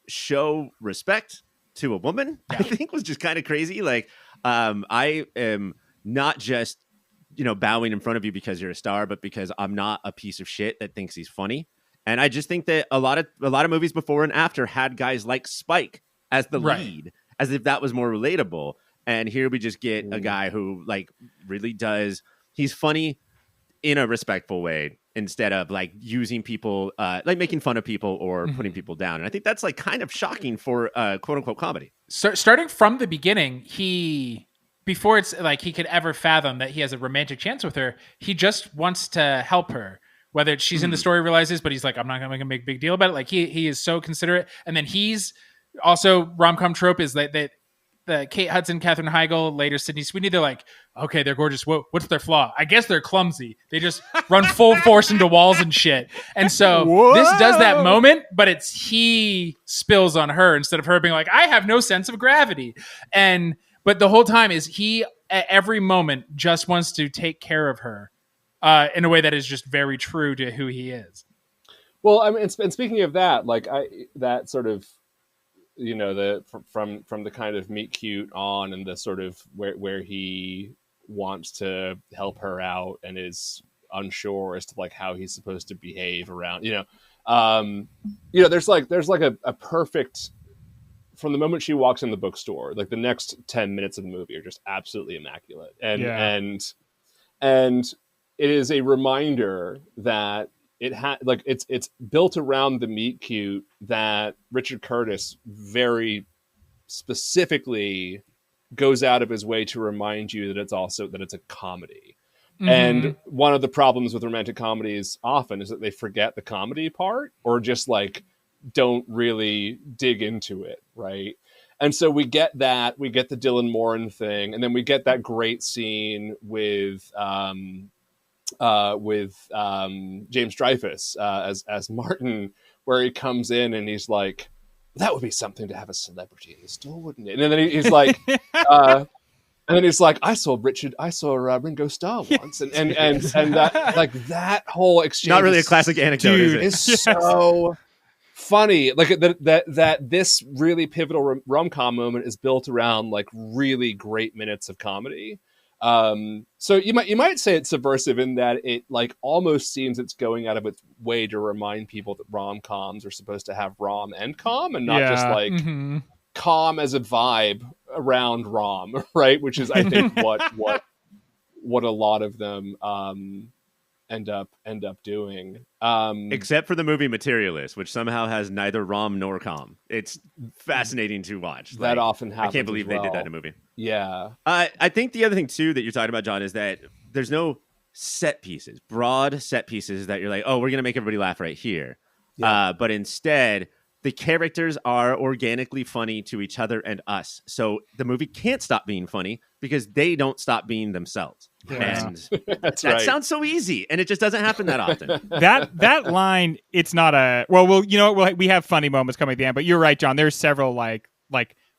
show respect to a woman, I think was just kind of crazy. Like I am not just bowing in front of you because you're a star, but because I'm not a piece of shit that thinks he's funny. And I just think that a lot of movies before and after had guys like Spike as the lead, as if that was more relatable. And here we just get a guy who like really does. He's funny in a respectful way instead of like using people, like making fun of people or putting people down. And I think that's like kind of shocking for quote unquote comedy. So starting from the beginning, before it's like he could ever fathom that he has a romantic chance with her, he just wants to help her. Whether she's in the story realizes, but he's like, I'm not going to make a big deal about it. Like he is so considerate. And then he's also rom-com trope is that the Kate Hudson, Katherine Heigl, later Sydney Sweeney, they're like, okay, they're gorgeous. What's their flaw? I guess they're clumsy. They just run full force into walls and shit. And so this does that moment, but he spills on her instead of her being like, I have no sense of gravity. But the whole time is he at every moment just wants to take care of her in a way that is just very true to who he is. Well, I mean, and speaking of that, like that sort of, from the kind of meet cute on and the sort of where he wants to help her out and is unsure as to like how he's supposed to behave around, there's like a perfect, from the moment she walks in the bookstore, like the next 10 minutes of the movie are just absolutely immaculate. And it is a reminder that it's built around the meet cute that Richard Curtis very specifically goes out of his way to remind you that it's a comedy. And one of the problems with romantic comedies often is that they forget the comedy part or just like don't really dig into it, right? And so we get the Dylan Moran thing, and then we get that great scene with James Dreyfuss as Martin, where he comes in and he's like, that would be something to have a celebrity in the store, wouldn't it? And then he's like, I saw Ringo Starr once, and that like that whole exchange, not really a classic anecdote, is so funny. Like that this really pivotal rom-com moment is built around like really great minutes of comedy. So you might say it's subversive in that it like almost seems it's going out of its way to remind people that rom-coms are supposed to have rom and com and not just like com as a vibe around rom, right? Which is I think what a lot of them end up doing. Except for the movie Materialist, which somehow has neither rom nor com. It's fascinating to watch. That often happens. I can't believe they did that in a movie. Yeah. I think the other thing too that you're talking about, John, is that there's no set pieces, broad set pieces that you're like, oh, we're gonna make everybody laugh right here. Yeah. But instead, the characters are organically funny to each other and us. So the movie can't stop being funny because they don't stop being themselves. Yeah. And that sounds so easy, and it just doesn't happen that often. that line, it's not a well, we have funny moments coming at the end, but you're right, John. There's several like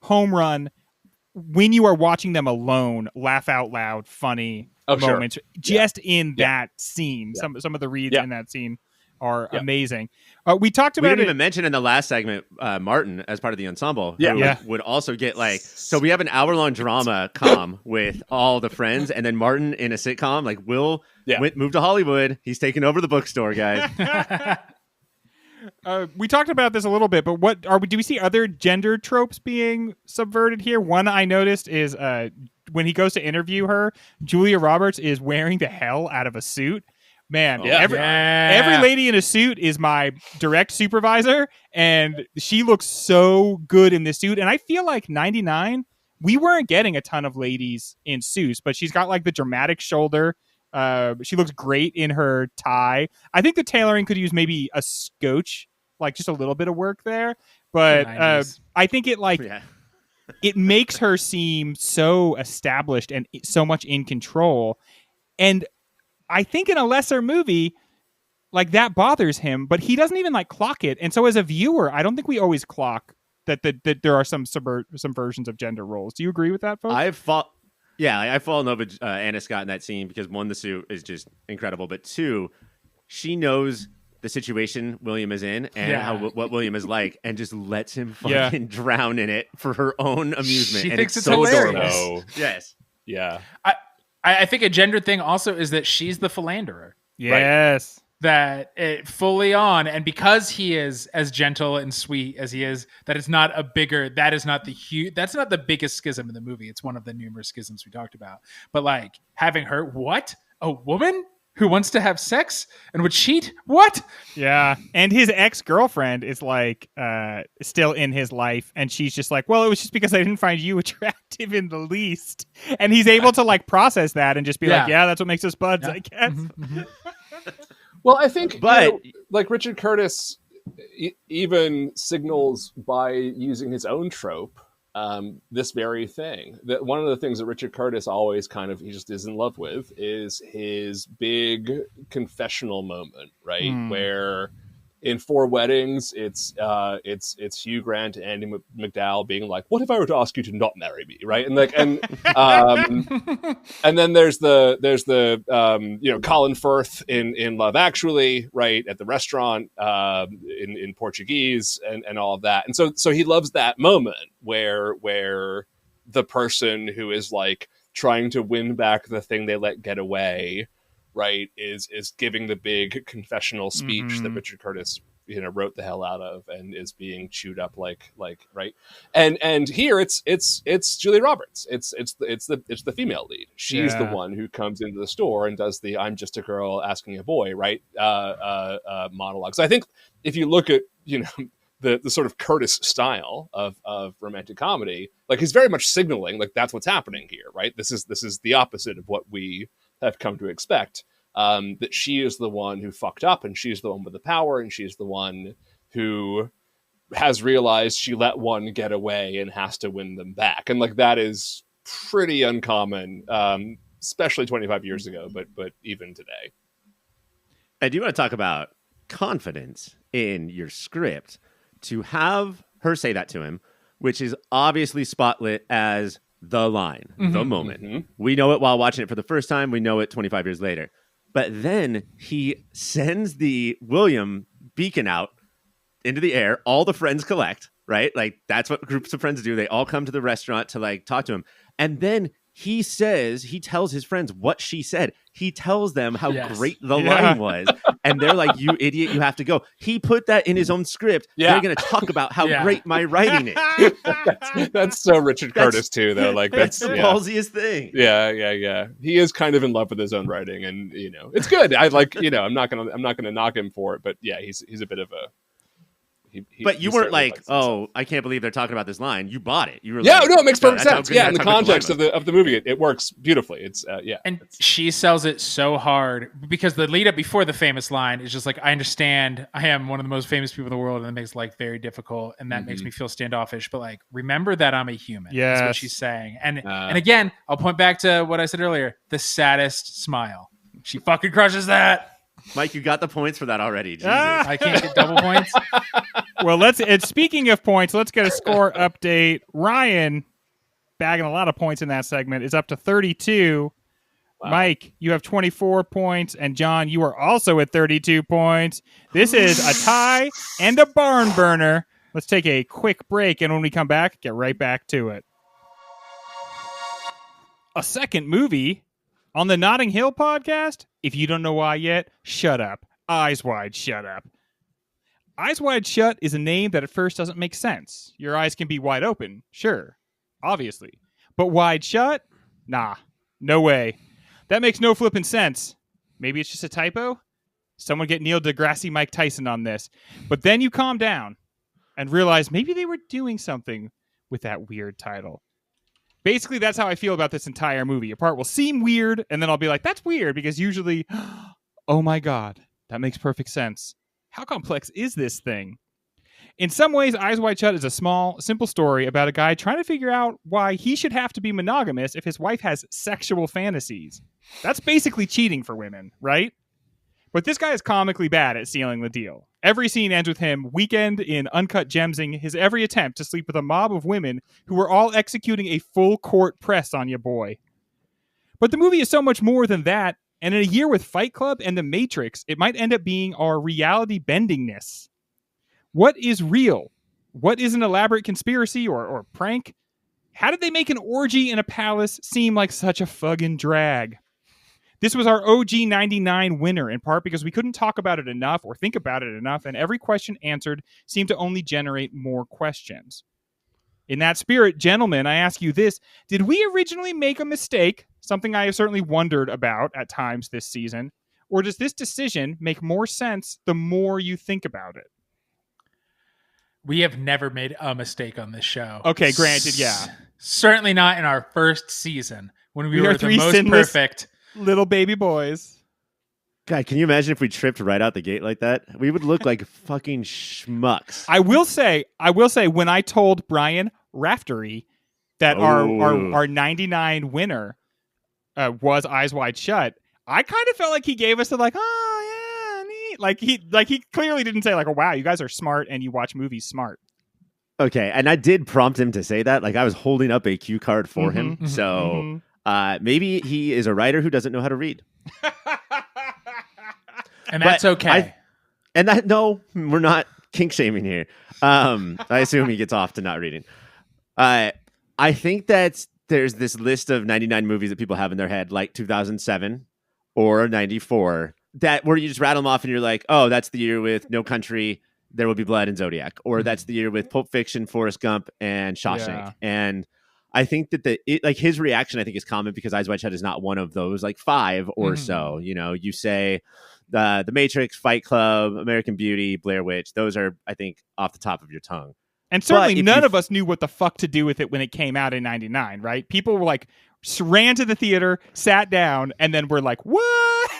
home run when you are watching them alone, laugh out loud, funny moments just in that scene. Yeah. Some of the reads in that scene are amazing. We talked about. We didn't even mention in the last segment Martin as part of the ensemble. Who would also get like. So we have an hour-long drama with all the friends, and then Martin in a sitcom. Like Will moved to Hollywood. He's taking over the bookstore, guys. We talked about this a little bit, but do we see other gender tropes being subverted here? One I noticed is when he goes to interview her, Julia Roberts is wearing the hell out of a suit. Man, every lady in a suit is my direct supervisor, and she looks so good in this suit. And I feel like 99, we weren't getting a ton of ladies in suits, but she's got like the dramatic shoulder. She looks great in her tie. I think the tailoring could use maybe a scotch, like just a little bit of work there. But I think it it makes her seem so established and so much in control. And I think in a lesser movie, like that bothers him, but he doesn't even like clock it. And so as a viewer, I don't think we always clock that there are some versions of gender roles. Do you agree with that, folks? I fall in love with Anna Scott in that scene because one, the suit is just incredible, but two, she knows the situation William is in and what William is like, and just lets him fucking drown in it for her own amusement. She and thinks it's so hilarious. adorable. Yes. Yeah. I think a gender thing also is that she's the philanderer. Yes. Right? That it fully on, and because he is as gentle and sweet as he is, that's not the biggest schism in the movie. It's one of the numerous schisms we talked about. But like having her, what? A woman who wants to have sex and would cheat? What? Yeah. And his ex-girlfriend is like still in his life, and she's just like, well, it was just because I didn't find you attractive in the least. And he's able to like process that and just be like, yeah, that's what makes us buds, I guess. Well, I think, like Richard Curtis even signals by using his own trope, this very thing. That one of the things that Richard Curtis always he just is in love with is his big confessional moment, right? Where in Four Weddings, it's Hugh Grant and Andy McDowell being like, "What if I were to ask you to not marry me?" Right? And like, and then there's the Colin Firth in Love Actually, right, at the restaurant in Portuguese and all of that. And so he loves that moment where the person who is like trying to win back the thing they let get away, right, is giving the big confessional speech that Richard Curtis wrote the hell out of and is being chewed up like right. And here it's Julia Roberts. It's the female lead. She's the one who comes into the store and does the "I'm just a girl asking a boy," right, monologue. So I think if you look at the sort of Curtis style of romantic comedy, like he's very much signaling like that's what's happening here, right? This is the opposite of what we have come to expect, that she is the one who fucked up, and she's the one with the power, and she's the one who has realized she let one get away and has to win them back. And like that is pretty uncommon, especially 25 years ago, but even today. I do want to talk about confidence in your script to have her say that to him, which is obviously spotlit as the line, the moment. We know it while watching it for the first time. We know it 25 years later. But then he sends the William beacon out into the air. All the friends collect, right? Like that's what groups of friends do. They all come to the restaurant to like talk to him. And then he tells his friends what she said. He tells them how great the line was. And they're like, "You idiot, you have to go." He put that in his own script. Yeah. They're going to talk about how great my writing is. That's so Richard Curtis too, though. Like that's the ballsiest thing. Yeah. He is kind of in love with his own writing, and it's good. I like, I'm not gonna knock him for it, but yeah, he's a bit of a. But you weren't like, "Oh, I can't believe they're talking about this line." You bought it. You were like, no, it makes perfect sense. Yeah, in the context of the movie, it works beautifully. It's and she sells it so hard because the lead up before the famous line is just like, "I understand, I am one of the most famous people in the world, and it makes life very difficult, and that makes me feel standoffish. But like, remember that I'm a human." Yeah, that's what she's saying. And again, I'll point back to what I said earlier: the saddest smile. She fucking crushes that. Mike, you got the points for that already. Jesus. I can't get double points. Well, speaking of points, let's get a score update. Ryan, bagging a lot of points in that segment, is up to 32. Wow. Mike, you have 24 points, and John, you are also at 32 points. This is a tie and a barn burner. Let's take a quick break, and when we come back, get right back to it. A second movie on the Notting Hill podcast? If you don't know why yet, shut up. Eyes wide, shut up. Eyes Wide Shut is a name that at first doesn't make sense. Your eyes can be wide open, sure, obviously. But wide shut? Nah, no way. That makes no flipping sense. Maybe it's just a typo? Someone get Neil deGrasse Mike Tyson on this. But then you calm down and realize maybe they were doing something with that weird title. Basically, that's how I feel about this entire movie. A part will seem weird, and then I'll be like, that's weird, because usually, oh my God, that makes perfect sense. How complex is this thing? In some ways, Eyes Wide Shut is a small, simple story about a guy trying to figure out why he should have to be monogamous if his wife has sexual fantasies. That's basically cheating for women, right? But this guy is comically bad at sealing the deal. Every scene ends with him weekend in uncut gemsing his every attempt to sleep with a mob of women who were all executing a full court press on your boy. But the movie is so much more than that, and in a year with Fight Club and The Matrix, it might end up being our reality bendingness. What is real? What is an elaborate conspiracy or prank? How did they make an orgy in a palace seem like such a fucking drag? This was our OG 99 winner, in part because we couldn't talk about it enough or think about it enough, and every question answered seemed to only generate more questions. In that spirit, gentlemen, I ask you this. Did we originally make a mistake, something I have certainly wondered about at times this season, or does this decision make more sense the more you think about it? We have never made a mistake on this show. Okay, granted, yeah. Certainly not in our first season when we were the three most sinless perfect little baby boys. God, can you imagine if we tripped right out the gate like that? We would look like fucking schmucks. I will say, when I told Brian Raftery that our 99 winner was Eyes Wide Shut, I kind of felt like he gave us the like, oh yeah, neat. Like he clearly didn't say like, oh wow, you guys are smart and you watch movies smart. Okay, and I did prompt him to say that. Like I was holding up a cue card for him. So maybe he is a writer who doesn't know how to read. And that's okay. No, we're not kink shaming here. I assume he gets off to not reading. I think that there's this list of 99 movies that people have in their head, like 2007 or 94, that where you just rattle them off and you're like, oh, that's the year with No Country, There Will Be Blood, and Zodiac. Or that's the year with Pulp Fiction, Forrest Gump, and Shawshank. Yeah. And I think that his reaction, I think, is common because Eyes Wide Shut is not one of those like five or so. You know, you say the Matrix, Fight Club, American Beauty, Blair Witch. Those are, I think, off the top of your tongue. And certainly none of us knew what the fuck to do with it when it came out in 99, right? People were like, ran to the theater, sat down, and then were like, what?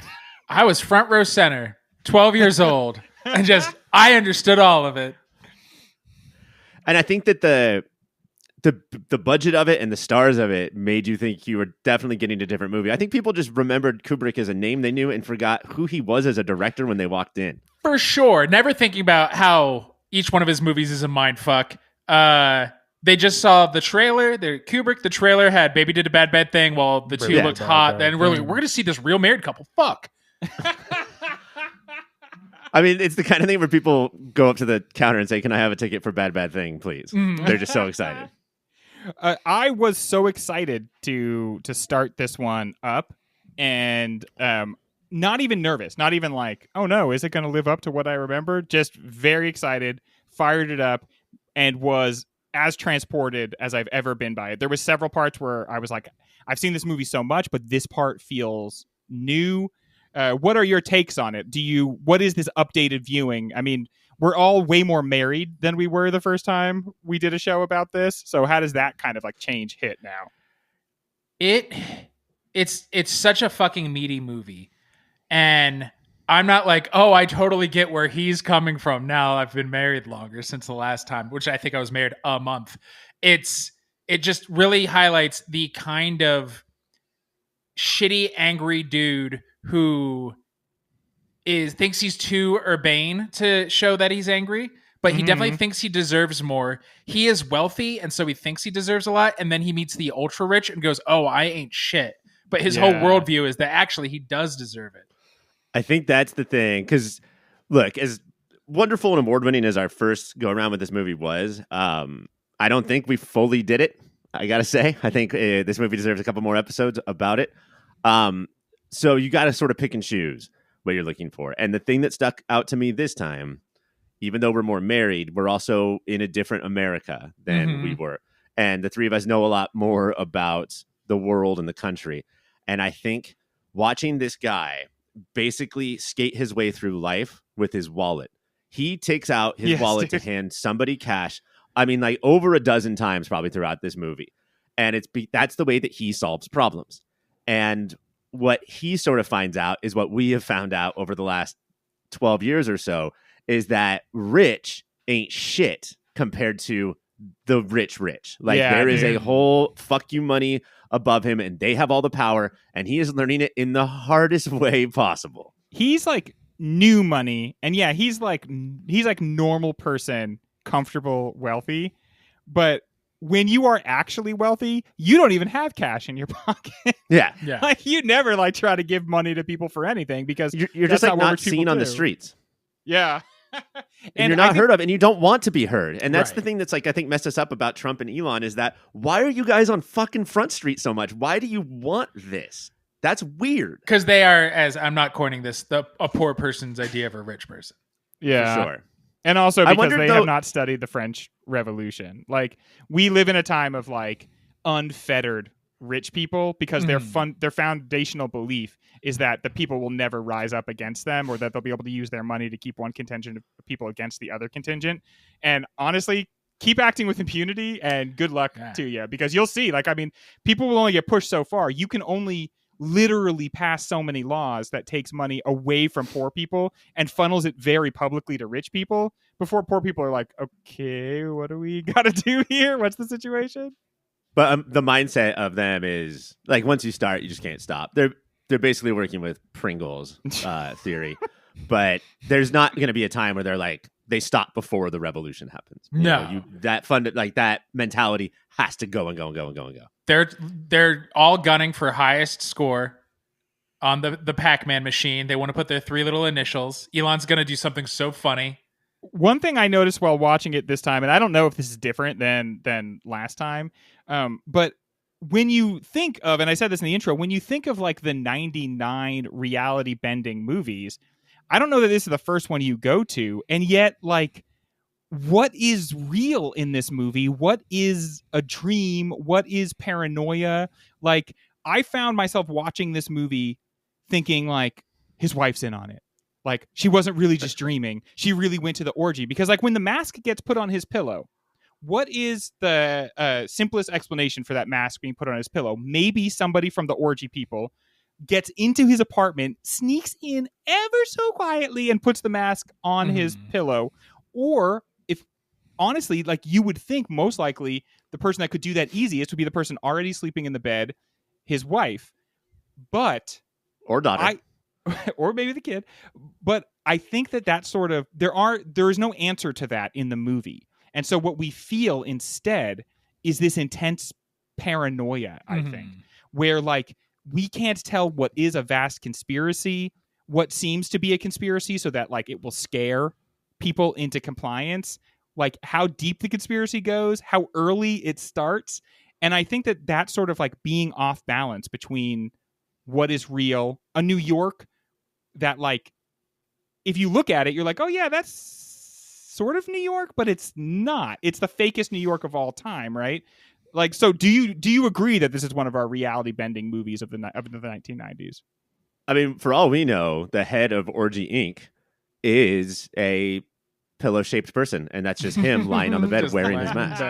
I was front row center, 12 years old, and I understood all of it. And I think that the budget of it and the stars of it made you think you were definitely getting a different movie. I think people just remembered Kubrick as a name they knew and forgot who he was as a director when they walked in. For sure. Never thinking about how each one of his movies is a mindfuck. They just saw the trailer. Kubrick, the trailer had Baby Did a Bad Bad Thing while the two looked hot. Then we're going to see this real married couple. Fuck. I mean, it's the kind of thing where people go up to the counter and say, can I have a ticket for Bad Bad Thing, please? They're just so excited. I was so excited to start this one up and not even nervous, not even like, oh no, is it going to live up to what I remember? Just very excited, fired it up, and was as transported as I've ever been by it. There was several parts where I was like, I've seen this movie so much, but this part feels new. What are your takes on it? What is this updated viewing? I mean, we're all way more married than we were the first time we did a show about this. So how does that kind of like change hit now? It's such a fucking meaty movie. And I'm not like, oh, I totally get where he's coming from. Now I've been married longer since the last time, which I think I was married a month. It just really highlights the kind of shitty, angry dude who thinks he's too urbane to show that he's angry, but he definitely thinks he deserves more. He is wealthy, and so he thinks he deserves a lot, and then he meets the ultra rich and goes, oh, I ain't shit. But his whole worldview is that actually he does deserve it. I think that's the thing, because look, as wonderful and award-winning as our first go-around with this movie was, I don't think we fully did it, I gotta say. I think this movie deserves a couple more episodes about it. So you gotta sort of pick and choose what you're looking for. And the thing that stuck out to me this time even though we're more married, we're also in a different America than we were. And the three of us know a lot more about the world and the country. And I think watching this guy basically skate his way through life with his wallet. He takes out his wallet to hand somebody cash. I mean, like over a dozen times probably throughout this movie. And that's the way that he solves problems. And what he sort of finds out is what we have found out over the last 12 years or so is that rich ain't shit compared to the rich. Like there is a whole fuck you money above him, and they have all the power, and he is learning it in the hardest way possible. He's like new money, and he's like normal person, comfortable, wealthy. But when you are actually wealthy, you don't even have cash in your pocket. Yeah. Like you never like try to give money to people for anything because you're just like not seen on the streets. Yeah. And you're not heard of, and you don't want to be heard. And that's the thing that's like, I think messed us up about Trump and Elon is that why are you guys on fucking Front Street so much? Why do you want this? That's weird. Because they are, as I'm not coining this, a poor person's idea of a rich person. Yeah. For sure. And also because they have not studied the French Revolution. Like we live in a time of like unfettered rich people because their foundational belief is that the people will never rise up against them or that they'll be able to use their money to keep one contingent of people against the other contingent. And honestly, keep acting with impunity and good luck to you because you'll see, like, I mean, people will only get pushed so far. You can only literally pass so many laws that takes money away from poor people and funnels it very publicly to rich people before poor people are like, okay, what do we got to do here? What's the situation? But the mindset of them is like once you start, you just can't stop. They're basically working with Pringles theory, but there's not going to be a time where they're like they stop before the revolution happens. That mentality has to go and go and go and go and go. They're all gunning for highest score on the Pac-Man machine. They want to put their three little initials. Elon's going to do something so funny. One thing I noticed while watching it this time, and I don't know if this is different than last time, but when you think of, and I said this in the intro, when you think of like the 99 reality bending movies, I don't know that this is the first one you go to, and yet like what is real in this movie? What is a dream? What is paranoia? Like I found myself watching this movie thinking like his wife's in on it. Like, she wasn't really just dreaming. She really went to the orgy. Because, like, when the mask gets put on his pillow, what is the simplest explanation for that mask being put on his pillow? Maybe somebody from the orgy people gets into his apartment, sneaks in ever so quietly, and puts the mask on his pillow. Or, if, honestly, like, you would think most likely the person that could do that easiest would be the person already sleeping in the bed, his wife. But... Or daughter. Or maybe the kid, but I think that sort of there is no answer to that in the movie, and so what we feel instead is this intense paranoia. I think where like we can't tell what is a vast conspiracy, what seems to be a conspiracy, so that like it will scare people into compliance, like how deep the conspiracy goes, how early it starts, and I think that sort of like being off balance between what is real, a New York that like if you look at it you're like, oh yeah, that's sort of New York, but it's not. It's the fakest New York of all time, right? Like, so do you agree that this is one of our reality bending movies of the 1990s? I mean, for all we know, the head of Orgy Inc. is a pillow-shaped person, and that's just him lying on the bed wearing his mask.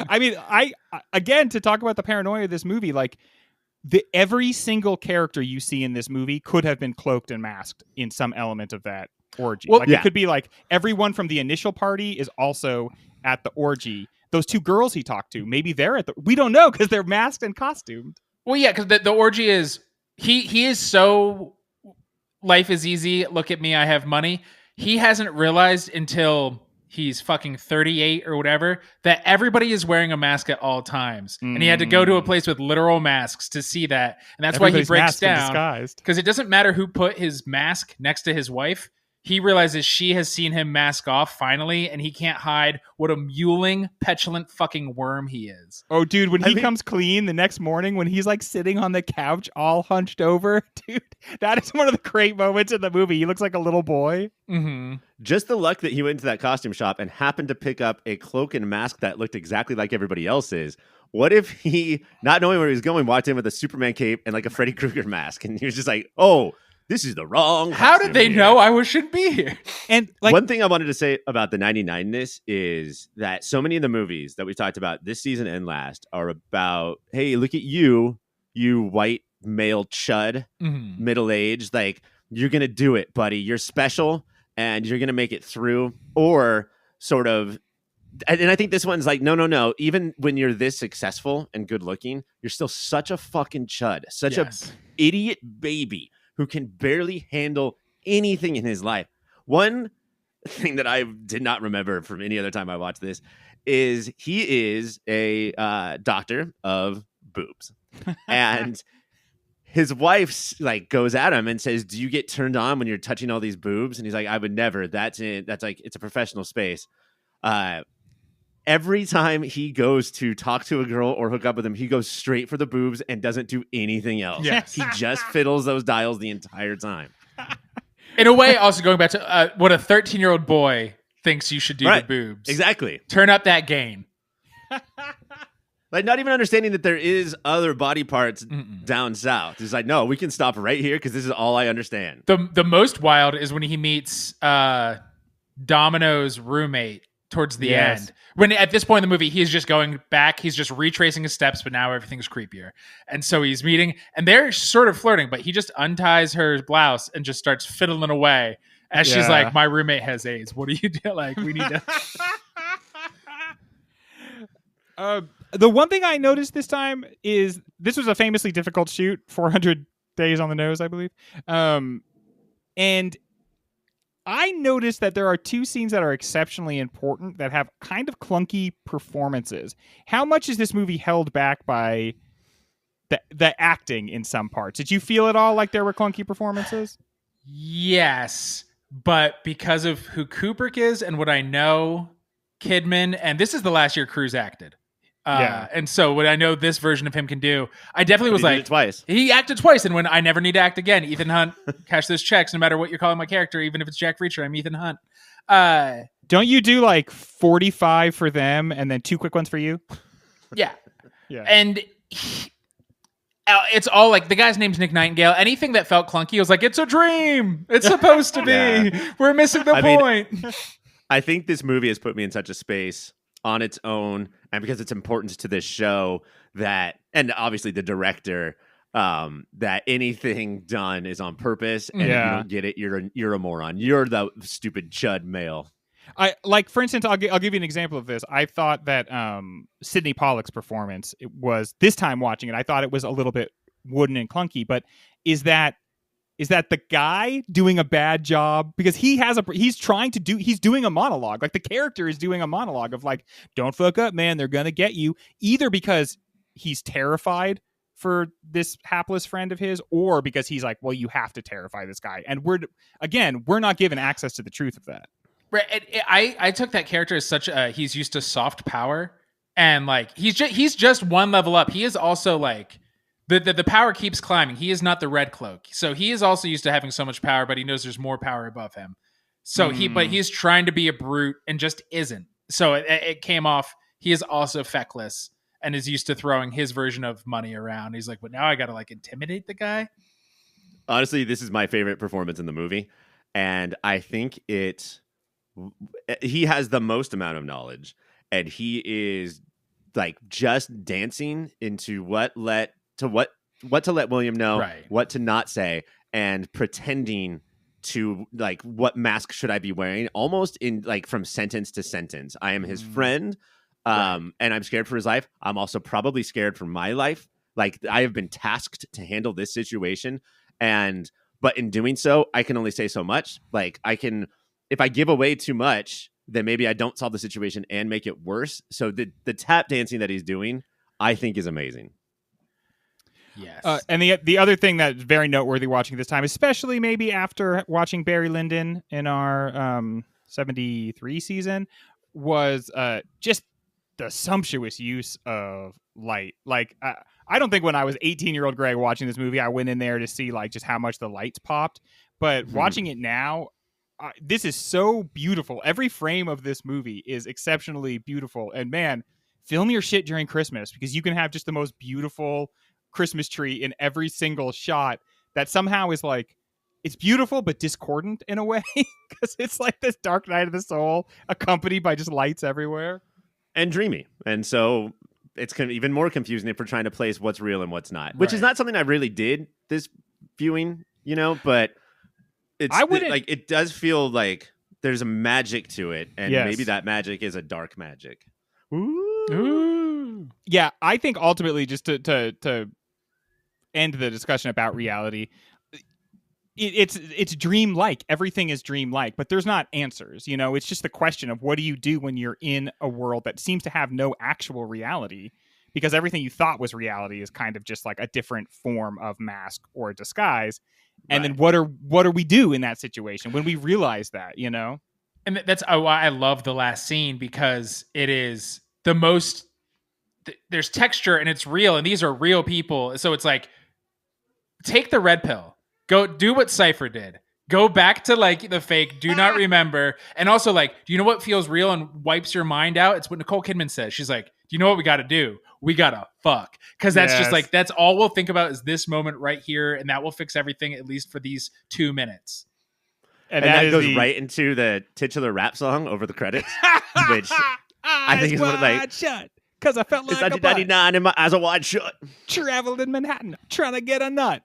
I mean, I again, to talk about the paranoia of this movie, like every single character you see in this movie could have been cloaked and masked in some element of that orgy. Well, it could be like everyone from the initial party is also at the orgy. Those two girls he talked to, maybe they're we don't know because they're masked and costumed. Well, yeah, because the orgy is he is so life is easy. Look at me, I have money. He hasn't realized until he's fucking 38 or whatever that everybody is wearing a mask at all times, and he had to go to a place with literal masks to see that, and that's why he breaks down because it doesn't matter who put his mask next to his wife. he realizes she has seen him mask off finally, and he can't hide what a mewling, petulant fucking worm he is. Oh, dude, when he comes clean the next morning, when he's like sitting on the couch all hunched over, dude, that is one of the great moments in the movie. He looks like a little boy. Mm-hmm. Just the luck that he went to that costume shop and happened to pick up a cloak and mask that looked exactly like everybody else's. What if he, not knowing where he was going, walked in with a Superman cape and like a Freddy Krueger mask, and he was just like, "Oh, this is the wrong." How did they know I shouldn't be here? And like, one thing I wanted to say about the 99ness is that so many of the movies that we talked about this season and last are about, hey, look at you white male chud, middle-aged, like, you're gonna do it, buddy. You're special and you're gonna make it through. Or sort of, and I think this one's like, no. Even when you're this successful and good looking, you're still such a fucking chud, such a idiot baby who can barely handle anything in his life. One thing that I did not remember from any other time I watched this is he is a doctor of boobs. And his wife like goes at him and says, "Do you get turned on when you're touching all these boobs?" And he's like, "I would never. That's like, it's a professional space." Every time he goes to talk to a girl or hook up with them, he goes straight for the boobs and doesn't do anything else. Yes. He just fiddles those dials the entire time. In a way, also going back to what a 13-year-old boy thinks you should do Right. the boobs. Exactly. Turn up that gain. Like, not even understanding that there is other body parts down south. He's like, no, we can stop right here because this is all I understand. The most wild is when he meets Domino's roommate towards the end. When at this point in the movie, he's just going back. He's just retracing his steps, but now everything's creepier. And so he's meeting, and they're sort of flirting, but he just unties her blouse and just starts fiddling away as she's like, "My roommate has AIDS. What do you do? Like, we need to..." The one thing I noticed this time is this was a famously difficult shoot, 400 days on the nose, I believe. And I noticed that there are two scenes that are exceptionally important that have kind of clunky performances. How much is this movie held back by the acting in some parts? Did you feel at all like there were clunky performances? Yes, but because of who Kubrick is and what I know, Kidman, and this is the last year Cruise acted. And so what I know this version of him can do, I definitely was like, twice. He acted twice, and when I never need to act again, Ethan Hunt, cash those checks, no matter what you're calling my character, even if it's Jack Reacher, I'm Ethan Hunt. Don't you do like 45 for them and then 2 quick ones for you? Yeah. And it's all like, the guy's name's Nick Nightingale. Anything that felt clunky, I was like, it's a dream. It's supposed to be. We're missing the point. I think this movie has put me in such a space on its own, and because it's important to this show that, and obviously the director, that anything done is on purpose, and if you don't get it, you're a moron. You're the stupid chud male. I like, for instance, I'll give you an example of this. I thought that Sidney Pollack's performance, it was, this time watching it, I thought it was a little bit wooden and clunky. But is that the guy doing a bad job? Because he's doing a monologue. Like, the character is doing a monologue of like, don't fuck up, man. They're gonna get you. Either because he's terrified for this hapless friend of his, or because he's like, well, you have to terrify this guy. And we're not given access to the truth of that. Right. I took that character as such a, he's used to soft power, and like he's just one level up. He is also like the power keeps climbing. He is not the Red Cloak, so he is also used to having so much power, but he knows there's more power above him. So he's trying to be a brute and just isn't. So it came off. He is also feckless and is used to throwing his version of money around. He's like, but now I got to like intimidate the guy. Honestly, this is my favorite performance in the movie, and I think he has the most amount of knowledge, and he is like just dancing into what to let William know, right, what to not say, and pretending to like, what mask should I be wearing, almost in like from sentence to sentence. I am his friend, and I'm scared for his life. I'm also probably scared for my life. Like, I have been tasked to handle this situation, but in doing so, I can only say so much. Like, if I give away too much, then maybe I don't solve the situation and make it worse. So the tap dancing that he's doing, I think, is amazing. Yes. And the other thing that's very noteworthy watching this time, especially maybe after watching Barry Lyndon in our 73 season, was just the sumptuous use of light. Like, I don't think when I was 18-year-old Greg watching this movie, I went in there to see like just how much the lights popped. But watching it now, this is so beautiful. Every frame of this movie is exceptionally beautiful. And man, film your shit during Christmas, because you can have just the most beautiful Christmas tree in every single shot that somehow is like, it's beautiful but discordant in a way, because it's like this dark night of the soul accompanied by just lights everywhere and dreamy. And so it's even more confusing if we're trying to place what's real and what's not, which is not something I really did this viewing, but it does feel like there's a magic to it, and maybe that magic is a dark magic. Ooh. Yeah, I think ultimately, just to end the discussion about reality, it's dreamlike. Everything is dreamlike, but there's not answers. It's just the question of what do you do when you're in a world that seems to have no actual reality, because everything you thought was reality is kind of just like a different form of mask or disguise. And then what do we do in that situation when we realize that, And that's why I love the last scene, because it is the most, there's texture and it's real, and these are real people. So it's like, take the red pill, go do what Cypher did, go back to like the fake, do not remember. And also, like, do you know what feels real and wipes your mind out? It's what Nicole Kidman says. She's like, do you know what we got to do? We got to fuck. Because that's just like, that's all we'll think about is this moment right here. And that will fix everything, at least for these 2 minutes. And that goes right into the titular rap song over the credits, which I think is one of like, shut, because I felt like it's 1999 and my eyes are wide shut. Traveled in Manhattan trying to get a nut.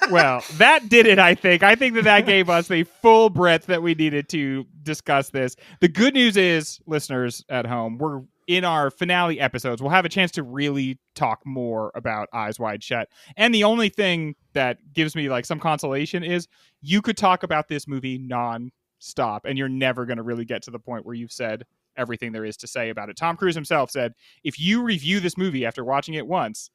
Well, that did it, I think. I think that gave us the full breadth that we needed to discuss this. The good news is, listeners at home, we're in our finale episodes. We'll have a chance to really talk more about Eyes Wide Shut. And the only thing that gives me like some consolation is you could talk about this movie non-stop, and you're never going to really get to the point where you've said everything there is to say about it. Tom Cruise himself said, if you review this movie after watching it once,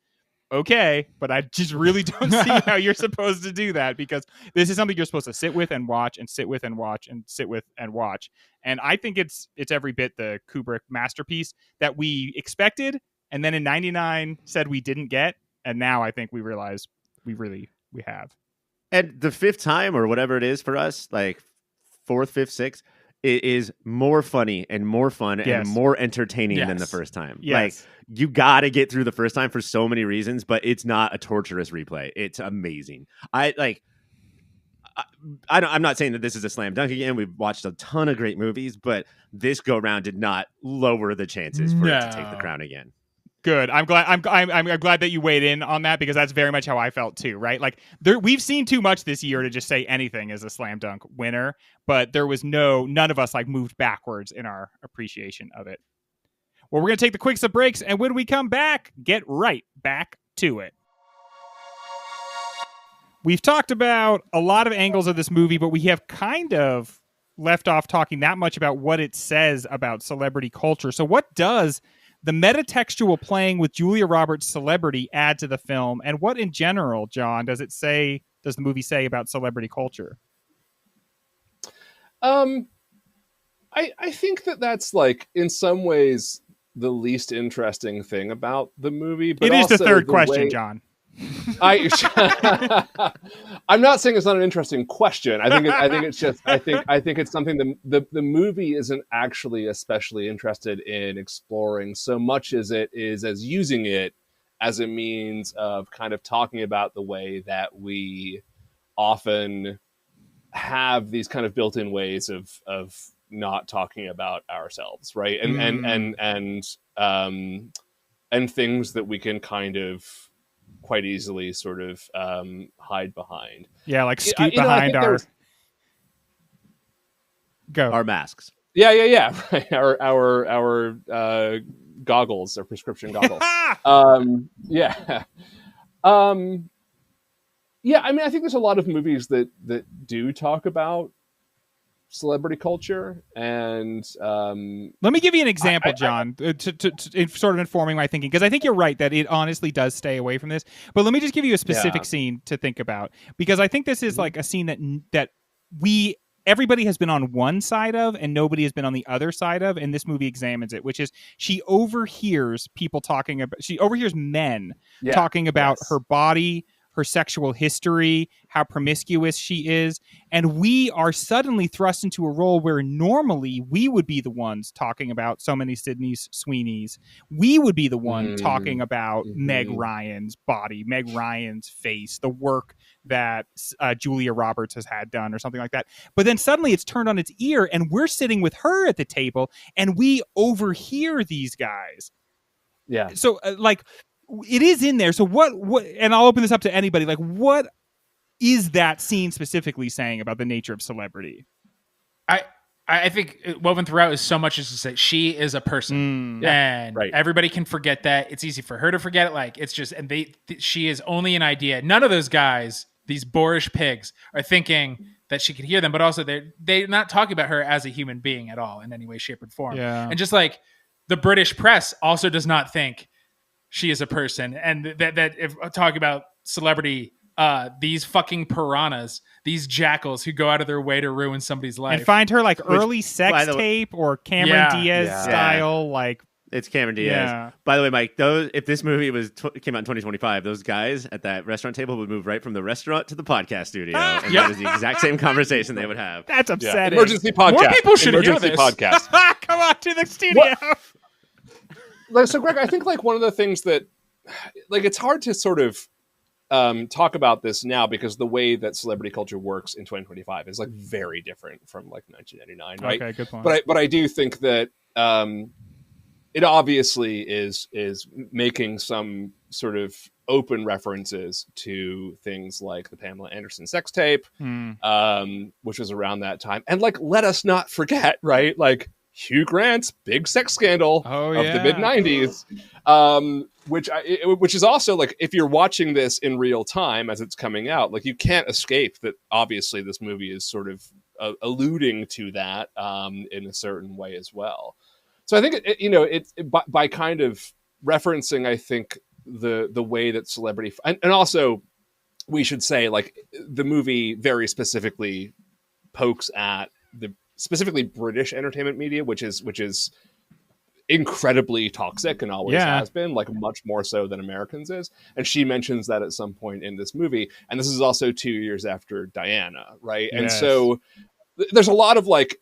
okay, but I just really don't see how you're supposed to do that, because this is something you're supposed to sit with and watch and sit with and watch and sit with and watch. And I think it's every bit the Kubrick masterpiece that we expected, and then in 99 said we didn't get, and now I think we realize we have. And the fifth time or whatever it is for us, like fourth, fifth, sixth, it is more funny and more fun and more entertaining than the first time. Like, you got to get through the first time for so many reasons, but it's not a torturous replay. It's amazing. I'm not saying that this is a slam dunk again. We've watched a ton of great movies, but this go round did not lower the chances for it to take the crown again. Good. I'm glad. I'm glad that you weighed in on that, because that's very much how I felt too. Right? Like, we've seen too much this year to just say anything is a slam dunk winner. But there was none of us like moved backwards in our appreciation of it. Well, we're gonna take the quick sub breaks, and when we come back, get right back to it. We've talked about a lot of angles of this movie, but we have kind of left off talking that much about what it says about celebrity culture. So, what does the metatextual playing with Julia Roberts' celebrity add to the film, and what in general, John, does the movie say about celebrity culture? I think that's like in some ways the least interesting thing about the movie. But it is also the third question, John. I'm not saying it's not an interesting question. I think it's something the movie isn't actually especially interested in exploring so much as it is as using it as a means of kind of talking about the way that we often have these kind of built-in ways of not talking about ourselves, right? And things that we can kind of quite easily sort of hide behind. Yeah, like scoot behind our masks. Yeah. Right. Our goggles, our prescription goggles. Yeah. Yeah, I mean, I think there's a lot of movies that do talk about celebrity culture. And let me give you an example, John, to sort of informing my thinking, because I think you're right that it honestly does stay away from this. But let me just give you a specific scene to think about, because I think this is like a scene that everybody has been on one side of and nobody has been on the other side of, and this movie examines it, which is she overhears men talking about her body, her sexual history, how promiscuous she is, and we are suddenly thrust into a role where normally we would be the ones talking about so many Sydney Sweeneys. We would be the one talking about Meg Ryan's body, Meg Ryan's face, the work that Julia Roberts has had done or something like that. But then suddenly it's turned on its ear and we're sitting with her at the table and we overhear these guys. Yeah. So it is in there. So what, and I'll open this up to anybody. Like, what is that scene specifically saying about the nature of celebrity? I think woven throughout is so much as to say she is a person, and everybody can forget that. It's easy for her to forget it. Like, it's just, and she is only an idea. None of those guys, these boorish pigs, are thinking that she could hear them, but also they're not talking about her as a human being at all in any way, shape, or form. Yeah. And just like the British press also does not think she is a person, and that if talking about celebrity, these fucking piranhas, these jackals who go out of their way to ruin somebody's life and find her like early sex tape or Cameron Diaz style, like it's Cameron Diaz. Yeah. By the way, Mike, if this movie came out in 2025, those guys at that restaurant table would move right from the restaurant to the podcast studio, and that is the exact same conversation they would have. That's upsetting. Emergency podcast. More people should hear this. Podcast. Come on to the studio. So, Greg, I think like one of the things that, like, it's hard to sort of talk about this now because the way that celebrity culture works in 2025 is like very different from like 1999, right? Okay, good point. But I do think that it obviously is making some sort of open references to things like the Pamela Anderson sex tape, which was around that time, and like let us not forget, right? Like Hugh Grant's big sex scandal of the mid 90s, which is also like, if you're watching this in real time as it's coming out, like you can't escape that. Obviously, this movie is sort of alluding to that in a certain way as well. So I think by kind of referencing, I think the way that celebrity and also we should say like the movie very specifically pokes at the specifically British entertainment media, which is incredibly toxic and always has been, like much more so than Americans is. And she mentions that at some point in this movie. And this is also 2 years after Diana, right? Yes. And so there's a lot of like,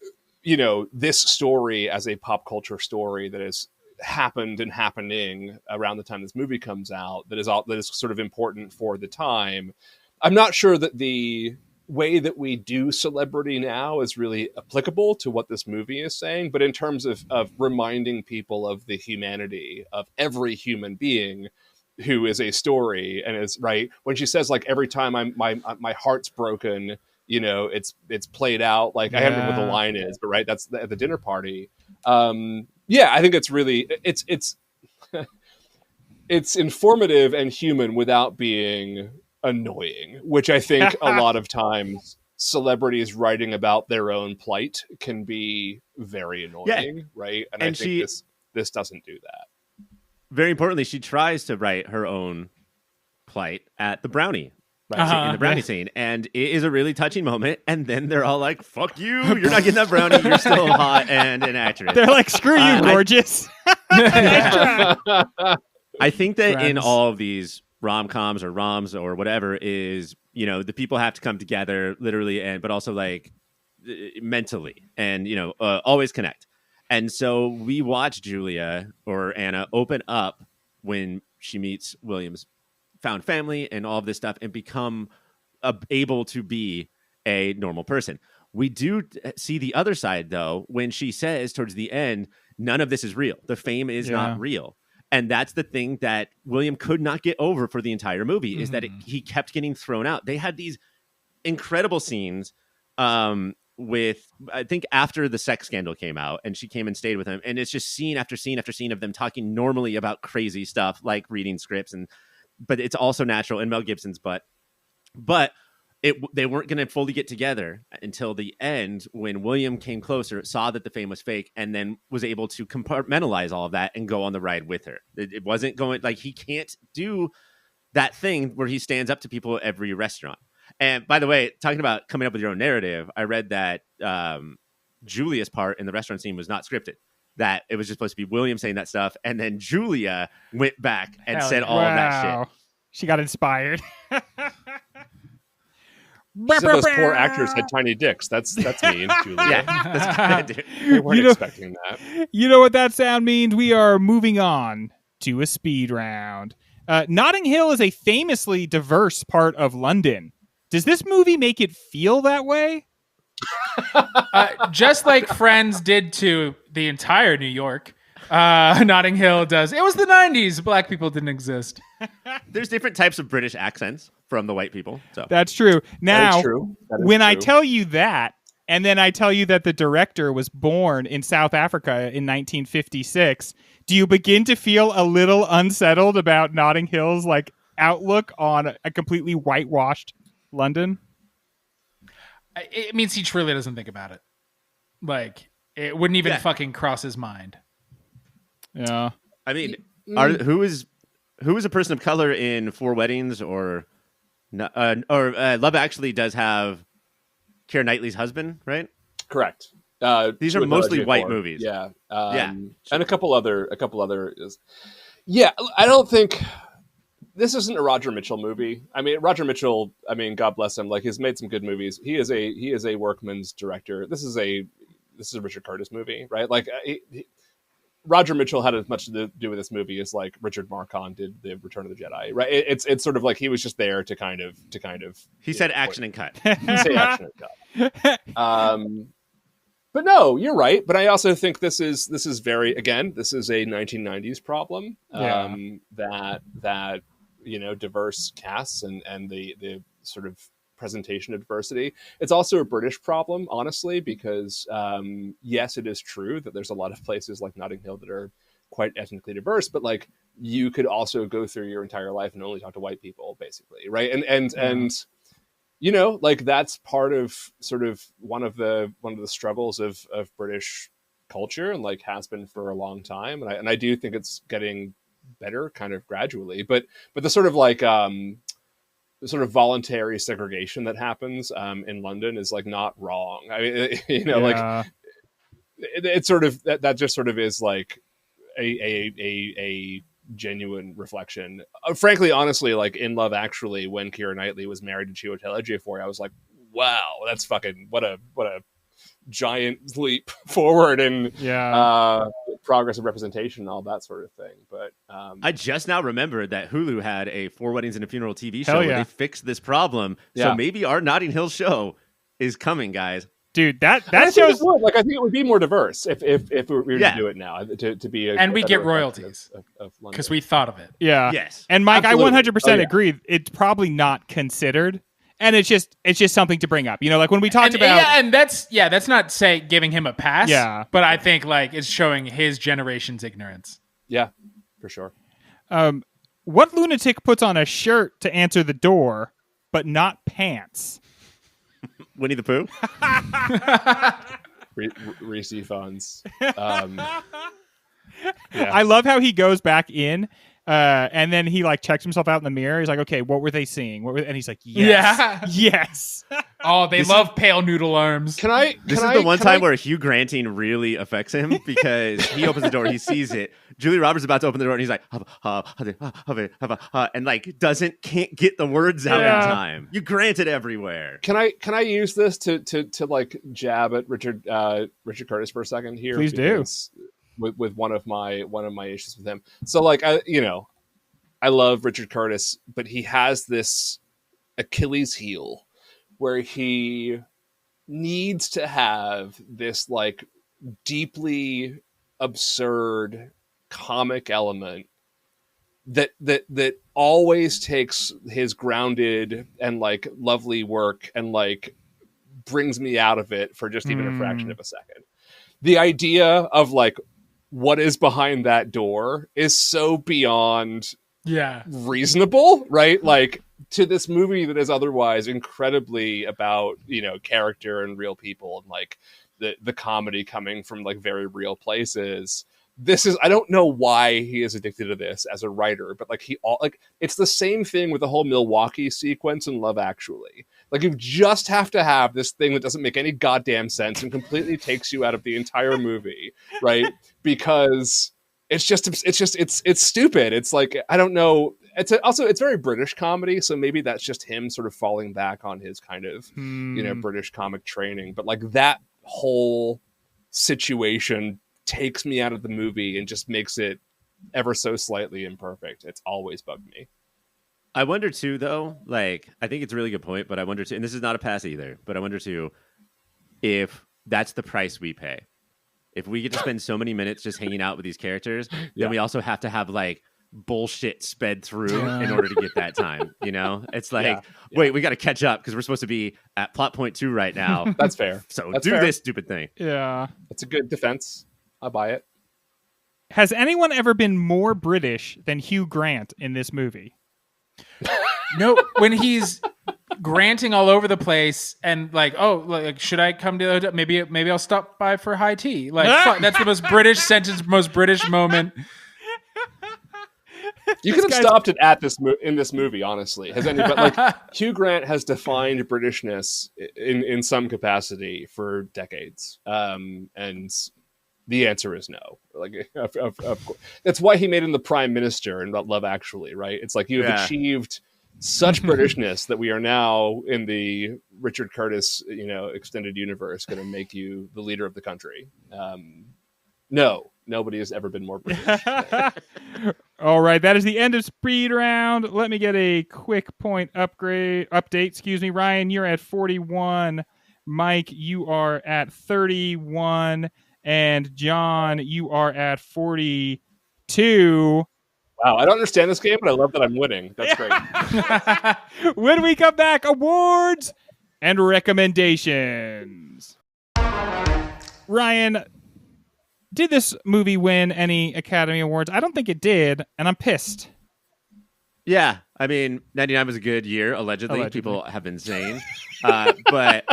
this story as a pop culture story that has happened and happening around the time this movie comes out that is sort of important for the time. I'm not sure that the way that we do celebrity now is really applicable to what this movie is saying, but in terms of reminding people of the humanity of every human being who is a story and is right when she says like every time my heart's broken, it's played out like I don't remember what the line is, but right, that's at the dinner party. I think it's really it's it's informative and human without being annoying, which I think a lot of times celebrities writing about their own plight can be very annoying, right? And I think this doesn't do that. Very importantly, she tries to write her own plight at the brownie, in the brownie scene, and it is a really touching moment. And then they're all like, "Fuck you! You're not getting that brownie. You're still hot and an actress." They're like, "Screw you, gorgeous." Nice try. I think that in all of these rom-coms or roms or whatever is, the people have to come together literally but also like mentally and, always connect. And so we watch Julia or Anna open up when she meets William's found family and all of this stuff and become able to be a normal person. We do see the other side though, when she says towards the end, none of this is real. The fame is not real. And that's the thing that William could not get over for the entire movie is that he kept getting thrown out. They had these incredible scenes with, I think, after the sex scandal came out and she came and stayed with him. And it's just scene after scene after scene of them talking normally about crazy stuff like reading scripts. But it's also natural in Mel Gibson's. But they weren't going to fully get together until the end when William came closer, saw that the fame was fake, and then was able to compartmentalize all of that and go on the ride with her. It wasn't going like he can't do that thing where he stands up to people at every restaurant. And by the way, talking about coming up with your own narrative, I read that Julia's part in the restaurant scene was not scripted. That it was just supposed to be William saying that stuff, and then Julia went back and said all of that shit. She got inspired. She said those poor actors had tiny dicks. That's mean, Julia. Yeah, that's bad, dude. They weren't expecting that. You know what that sound means? We are moving on to a speed round. Notting Hill is a famously diverse part of London. Does this movie make it feel that way? Just like Friends did to the entire New York, Notting Hill does. It was the 90s. Black people didn't exist. There's different types of British accents from the white people. So That's true. Now, when I true. tell you that, and then I tell you that the director was born in South Africa in 1956, do you begin to feel a little unsettled about Notting Hill's like outlook on a completely whitewashed London? It means he truly doesn't think about it. Like, it wouldn't even fucking cross his mind. Yeah. I mean, who is a person of color in Four Weddings or Love Actually does have Keira Knightley's husband, right? Correct. These are mostly white movies. Yeah. And a couple other. Yeah, I don't think this isn't a Roger Mitchell movie. I mean, Roger Mitchell. I mean, God bless him. Like, he's made some good movies. He is a workman's director. This is a Richard Curtis movie, right? Like, Roger Mitchell had as much to do with this movie as like Richard Marquand did the Return of the Jedi, right? It's sort of like he was just there to kind of. He said action and cut. Say action and cut. But no, you're right. But I also think this is a 1990s problem. That diverse casts and the sort of presentation of diversity. It's also a British problem, honestly, because yes, it is true that there's a lot of places like Notting Hill that are quite ethnically diverse, but like you could also go through your entire life and only talk to white people, basically, right? And like that's part of sort of one of the struggles of British culture, and like has been for a long time. And I do think it's getting better kind of gradually, but the sort of like the sort of voluntary segregation that happens in London is like not wrong. I mean, like it's sort of that just sort of is like a genuine reflection. Frankly, honestly, like in Love Actually, when Keira Knightley was married to Chiwetel Ejiofor, I was like, wow, that's fucking what a giant leap forward in progress of representation and all that sort of thing. But I just now remembered that Hulu had a Four Weddings and a Funeral TV show where they fixed this problem. So maybe our Notting Hill show is coming, guys. Dude, that shows like I think it would be more diverse if we were to do it now to be and we get royalties because we thought of it. Yeah. Yes. And Mike, absolutely. I 100% agree. It's probably not considered. And it's just something to bring up. Like when we talked about and that's not giving him a pass. Yeah. But I think like it's showing his generation's ignorance. Yeah, for sure. What lunatic puts on a shirt to answer the door, but not pants? Winnie the Pooh? Rhys Ifans. I love how he goes back in and then he like checks himself out in the mirror. He's like, okay, what were they seeing? And he's like, yes. Yes. Oh, they love pale noodle arms. This is the one time where Hugh Granting really affects him because he opens the door, he sees it. Julia Roberts is about to open the door and he's like, and like can't get the words out in time. You Granted everywhere. Can I use this to like jab at Richard Curtis for a second here? Please do. With one of my issues with him. So like I love Richard Curtis, but he has this Achilles heel where he needs to have this like deeply absurd comic element that always takes his grounded and like lovely work and like brings me out of it for just even a fraction of a second. The idea of like what is behind that door is so beyond reasonable, right? Like to this movie that is otherwise incredibly about, character and real people and like the comedy coming from like very real places. I don't know why he is addicted to this as a writer, but like it's the same thing with the whole Milwaukee sequence in Love Actually. Like, you just have to have this thing that doesn't make any goddamn sense and completely takes you out of the entire movie, right? Because it's stupid. It's like, I don't know. It's very British comedy, so maybe that's just him sort of falling back on his kind of British comic training. But like that whole situation takes me out of the movie and just makes it ever so slightly imperfect. It's always bugged me. I wonder too, though, like, I think it's a really good point, but I wonder too, and this is not a pass either, but I wonder too, if that's the price we pay. If we get to spend so many minutes just hanging out with these characters, then we also have to have like bullshit sped through in order to get that time. It's like, wait, we got to catch up because we're supposed to be at plot point 2 right now. That's fair. So that's do fair. this stupid thing. Yeah. That's a good defense. I buy it. Has anyone ever been more British than Hugh Grant in this movie? No, when he's granting all over the place and like, oh, like, should I come to the hotel? Maybe I'll stop by for high tea. Like, fuck, that's the most British sentence, most British moment. You could have stopped it at in this movie, honestly. But like, Hugh Grant has defined Britishness in some capacity for decades, and the answer is no. Like, of course, that's why he made him the prime minister in Love Actually, right? It's like, you have achieved such Britishness that we are now in the Richard Curtis, extended universe, going to make you the leader of the country. No, nobody has ever been more British. All right, that is the end of speed round. Let me get a quick point update. Excuse me, Ryan, you're at 41. Mike, you are at 31. And John, you are at 42. Wow, I don't understand this game, but I love that I'm winning. That's great. When we come back, awards and recommendations. Ryan, did this movie win any Academy Awards? I don't think it did, and I'm pissed. Yeah, I mean, 99 was a good year, allegedly. People have been saying. But,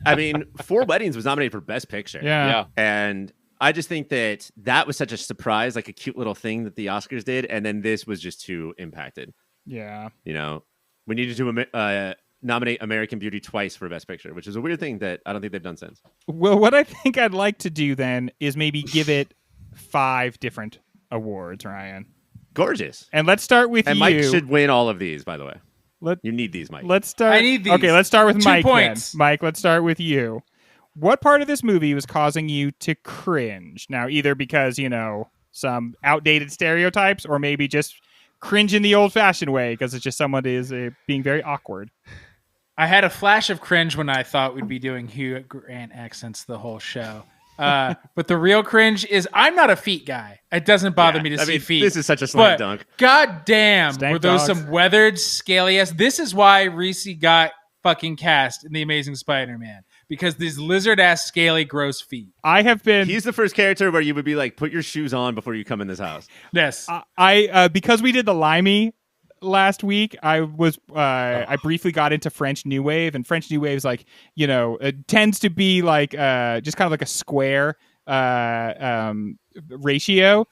I mean, Four Weddings was nominated for Best Picture. Yeah. And I just think that was such a surprise, like a cute little thing that the Oscars did, and then this was just too impacted. Yeah. We needed to nominate American Beauty twice for Best Picture, which is a weird thing that I don't think they've done since. Well, what I think I'd like to do then is maybe give it 5 different awards, Ryan. Gorgeous. And let's start with you. And Mike should win all of these, by the way. You need these, Mike. Let's start. I need these. Okay, let's start with 2 Mike points. then. Mike, let's start with you. What part of this movie was causing you to cringe? Now, either because, some outdated stereotypes, or maybe just cringe in the old-fashioned way because it's just someone is being very awkward. I had a flash of cringe when I thought we'd be doing Hugh Grant accents the whole show. But the real cringe is I'm not a feet guy. It doesn't bother me to see feet. This is such a slam dunk. God damn, Stank were those dogs. some weathered, scaly ass. This is why Rhys got fucking cast in The Amazing Spider-Man. Because these lizard ass, scaly, gross feet. I have been. He's the first character where you would be like, put your shoes on before you come in this house. Yes. I because we did the Limey last week, I briefly got into French New Wave, and French New Wave is like, it tends to be like just kind of like a square ratio.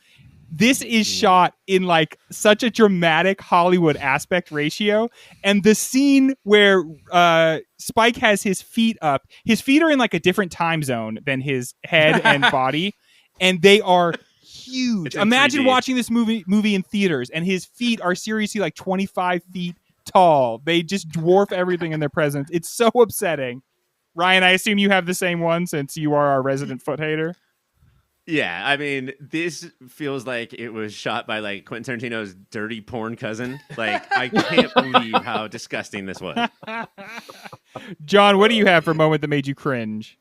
This is shot in like such a dramatic Hollywood aspect ratio, and the scene where Spike has his feet up, his feet are in like a different time zone than his head and body, and they are huge. Imagine 3D. watching this movie in theaters, and his feet are seriously like 25 feet tall. They just dwarf everything in their presence. It's so upsetting. Ryan, I assume you have the same one since you are our resident foot hater. Yeah, I mean, this feels like it was shot by like Quentin Tarantino's dirty porn cousin. Like, I can't believe how disgusting this was. John, what do you have for a moment that made you cringe?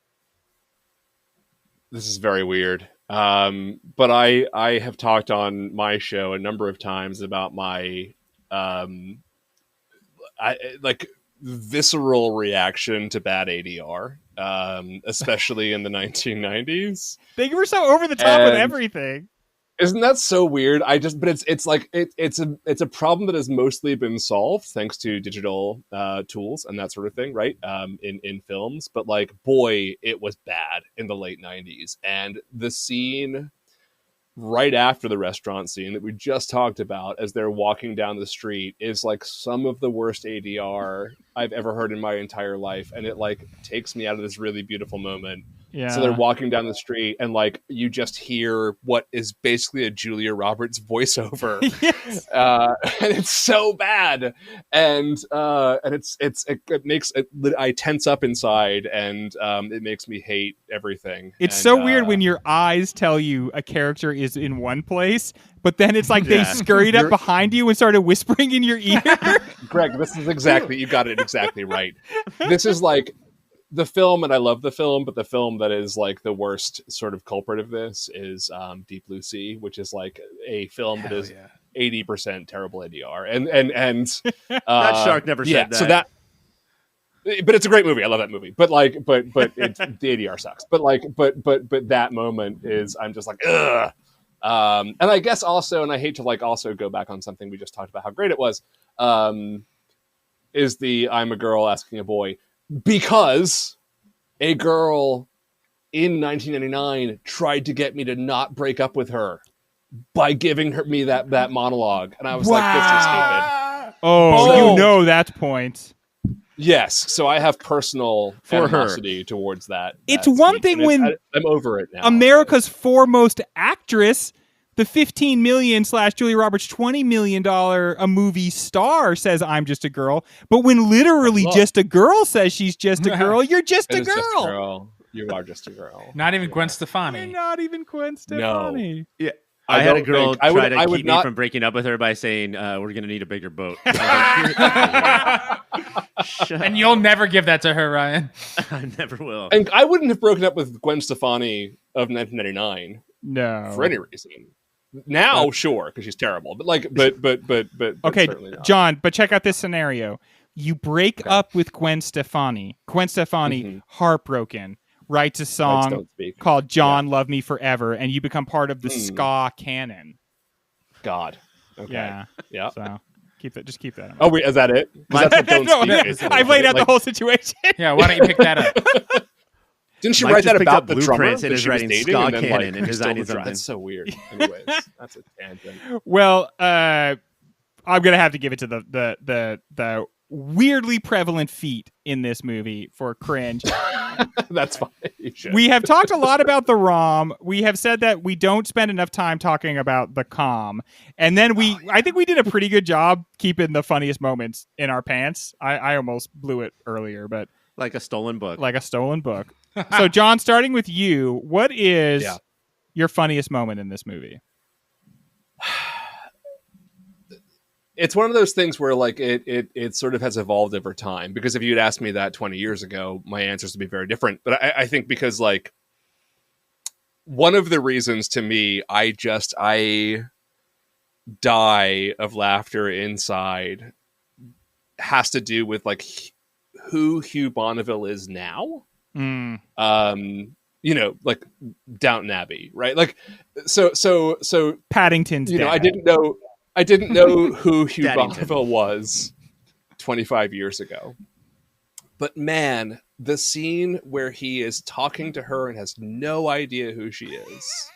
This is very weird. But I have talked on my show a number of times about my visceral reaction to bad ADR, especially in the 1990s. They were so over the top with everything. Isn't that so weird? But it's a problem that has mostly been solved thanks to digital tools and that sort of thing, right? In films, but like, boy, it was bad in the late '90s, and the scene right after the restaurant scene that we just talked about, as they're walking down the street, is like some of the worst ADR I've ever heard in my entire life, and it like takes me out of this really beautiful moment. Yeah. So they're walking down the street, and like you just hear what is basically a Julia Roberts voiceover, Yes. and it's so bad, and it makes it, I tense up inside, and it makes me hate everything. It's And, so weird when your eyes tell you a character is in one place, but then it's like they scurried up behind you and started whispering in your ear. Greg, this is exactly, you got it exactly right. This is like the film, and I love the film, but the film that is like the worst sort of culprit of this is Deep Blue Sea, which is like a film that is 80% terrible ADR, and That shark never said that. So that, but it's a great movie. I love that movie. But like, but it's, the ADR sucks. But like, but that moment is, I'm just like, ugh. And I guess also, and I hate to like also go back on something we just talked about how great it was, is the I'm a girl asking a boy, because a girl in 1999 tried to get me to not break up with her by giving me that monologue, and I was like, this is stupid. Oh, you know that's points. Yes, so I have personal For animosity towards that. It's that one speech, thing and when I'm over it now. America's foremost actress, the $15 million / Julia Roberts $20 million a movie star, says I'm just a girl. But when literally just a girl says she's just a girl, you're just a It is just a girl. girl. You are just a girl. Not even Gwen You're Stefani. not even Gwen Stefani. Yeah. I I had a don't girl think- I would- try to I would keep not- me from breaking up with her by saying, we're going to need a bigger boat. And you'll never give that to her, Ryan. I never will. And I wouldn't have broken up with Gwen Stefani of 1999 No. for any reason. Now, sure, because she's terrible. But like, but Okay, certainly not. John, but check out this scenario. You break up with Gwen Stefani. Gwen Stefani, heartbroken, writes a Lights song don't speak. called John Love Me Forever, and you become part of the ska canon. God. Okay. Yeah. Yeah. So just keep that in mind. Oh wait, is that it? 'Cause that's what don't No, speak no, is. I've laid out the Like, whole situation. Yeah, why don't you pick that up? Didn't she Mike write just that picked about up the drummer blueprints that and is she was writing dating, ska and then canon like and stole designing the drum? something. That's so weird. Anyways, that's a tangent. Well, I'm gonna have to give it to the weirdly prevalent feat in this movie for cringe. That's fine. You should. We have talked a lot about the rom. We have said that we don't spend enough time talking about the com. And then I think we did a pretty good job keeping the funniest moments in our pants. I almost blew it earlier, but Like a stolen book. like a stolen book. So, John, starting with you, what is your funniest moment in this movie? It's one of those things where like it sort of has evolved over time, because if you'd asked me that 20 years ago, my answers would be very different. But I think because like one of the reasons to me, I die of laughter inside has to do with like who Hugh Bonneville is now. You know, like Downton Abbey, right? Like so Paddington's you know, dad. I didn't know who Hugh Daddington. Bonneville was 25 years ago. But man, the scene where he is talking to her and has no idea who she is.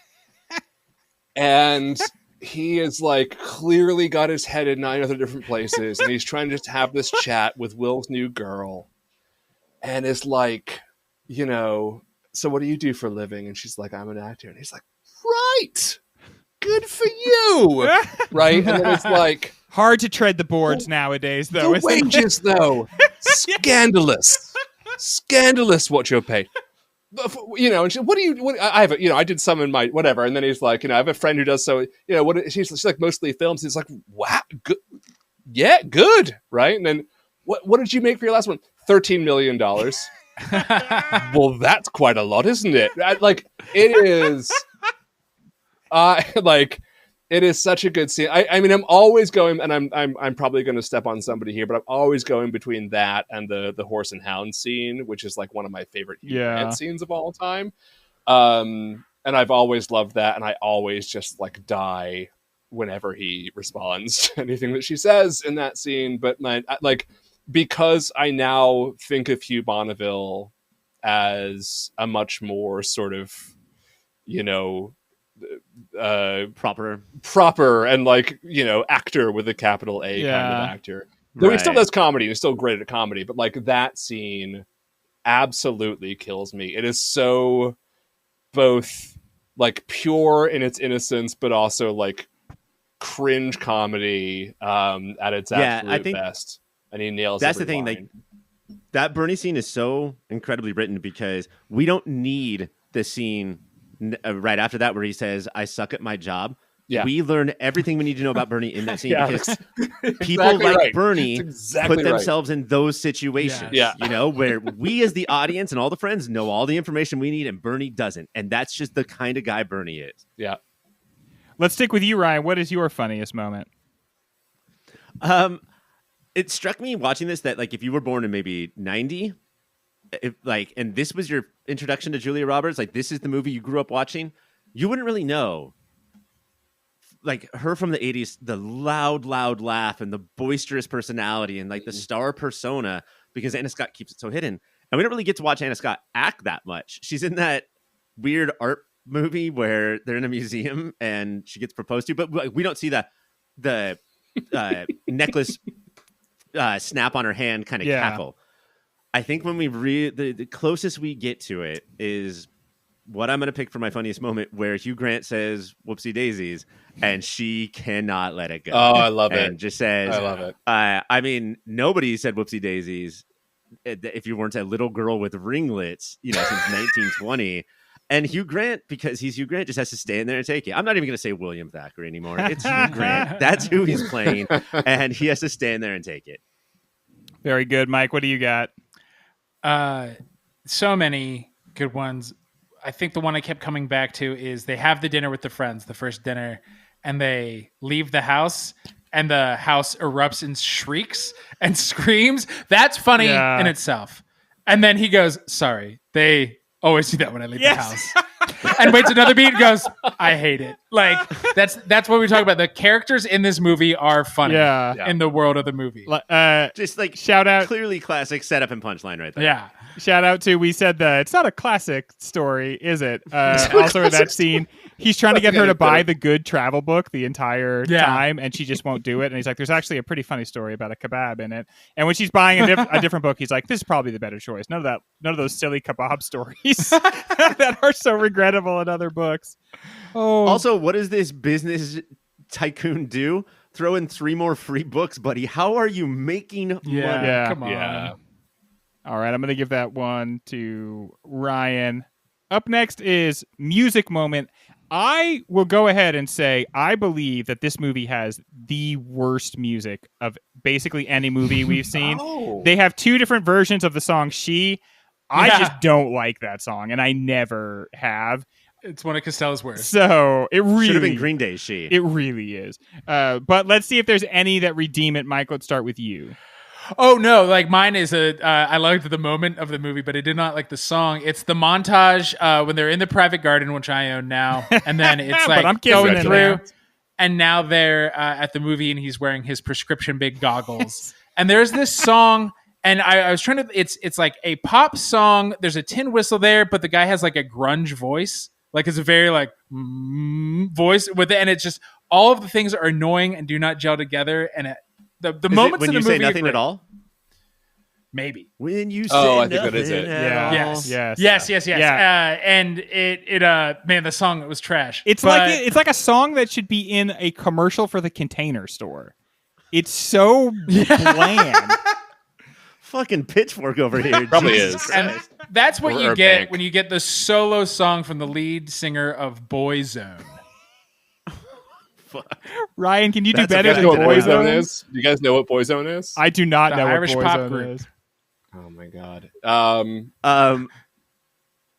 And he is like clearly got his head in 9 other different places, and he's trying to just have this chat with Will's new girl. And is like, you know, so what do you do for a living? And she's like, I'm an actor. And he's like, right. Good for you. Right? And then it's like, Hard to tread the boards nowadays, though. the isn't it? wages, though, scandalous. Scandalous what you're paid. You know, and what do you? I have, I did some in my whatever, and then he's like, I have a friend who does so. She's like mostly films. He's like, wow, good, yeah, good, right? And then what did you make for your last one? $13 million. Well, that's quite a lot, isn't it? Like it is. It is such a good scene. I mean, I'm always going, and I'm probably going to step on somebody here, but I'm always going between that and the horse and hound scene, which is like one of my favorite Hugh Grant scenes of all time. And I've always loved that, and I always just like die whenever he responds to anything that she says in that scene. But because I now think of Hugh Bonneville as a much more sort of, proper and actor with a capital A kind of actor. Though he still does comedy, he's still great at comedy, but like that scene absolutely kills me. It is so both like pure in its innocence, but also like cringe comedy at its absolute best. And he nails that's every the thing. line. Like that Bernie scene is so incredibly written because we don't need the scene right after that where he says, "I suck at my job." Yeah. We learn everything we need to know about Bernie in that scene because people like Bernie put themselves in those situations. Yeah. Where we as the audience and all the friends know all the information we need and Bernie doesn't. And that's just the kind of guy Bernie is. Yeah. Let's stick with you, Ryan. What is your funniest moment? It struck me watching this that like if you were born in maybe 90, and this was your introduction to Julia Roberts, like this is the movie you grew up watching, you wouldn't really know like her from the 80s, the loud laugh and the boisterous personality and like the star persona, because Anna Scott keeps it so hidden. And we don't really get to watch Anna Scott act that much. She's in that weird art movie where they're in a museum and she gets proposed to, but we don't see the necklace snap on her hand kind of cackle. I think when we the closest we get to it is what I'm going to pick for my funniest moment, where Hugh Grant says "whoopsie daisies" and she cannot let it go. Oh, I love and it. Just says, I love it. I mean, nobody said "whoopsie daisies" if you weren't a little girl with ringlets, since 1920. And Hugh Grant, because he's Hugh Grant, just has to stand there and take it. I'm not even going to say William Thackeray anymore. It's Hugh Grant. That's who he's playing, and he has to stand there and take it. Very good, Mike. What do you got? So many good ones. I think the one I kept coming back to is they have the dinner with the friends, the first dinner, and they leave the house and the house erupts in shrieks and screams. That's funny in itself. And then he goes, "Sorry, they always do that when I leave the house." And waits another beat and goes, "I hate it." Like that's what we talk about. The characters in this movie are funny in the world of the movie. Just like shout out, clearly classic setup and punchline right there. Yeah. Shout out to, we said it's not a classic story, is it? Also in that scene, he's trying to get her to buy the Good Travel book the entire time, and she just won't do it. And he's like, "There's actually a pretty funny story about a kebab in it." And when she's buying a different book, he's like, "This is probably the better choice. None of those silly kebab stories that are so regrettable in other books." Oh. Also, what does this business tycoon do? Throw in 3 more free books, buddy. How are you making money? Yeah. Come on. Yeah. All right, I'm going to give that one to Ryan. Up next is music moment. I will go ahead and say I believe that this movie has the worst music of basically any movie we've seen. They have 2 different versions of the song She. I just don't like that song, and I never have. It's one of Costello's worst. So it really should have been Green Day's She. It really is. But let's see if there's any that redeem it. Mike, let's start with you. Oh no! Like mine is I liked the moment of the movie, but I did not like the song. It's the montage when they're in the private garden, which I own now, and then it's like I'm going kissing through, now. and now they're at the movie, and he's wearing his prescription big goggles, and there's this song, and I was trying to. It's like a pop song. There's a tin whistle there, but the guy has like a grunge voice, like it's a very like voice with it, and it's just all of the things are annoying and do not gel together, and the moments in the movie when you say nothing at all. Maybe when you say I think nothing that is it. Yes. And it man, the song was trash. It's like a song that should be in a commercial for the Container Store. It's so bland. Fucking Pitchfork over here. Probably Jesus is. Christ. And that's what Or you a get bank. when you get the solo song from the lead singer of Boyzone. Ryan, can you do That's better a than good what Boyzone? Boyzone is? Do you guys know what Boyzone is? I do not The know Irish what pop Boyzone group. is. Oh my god.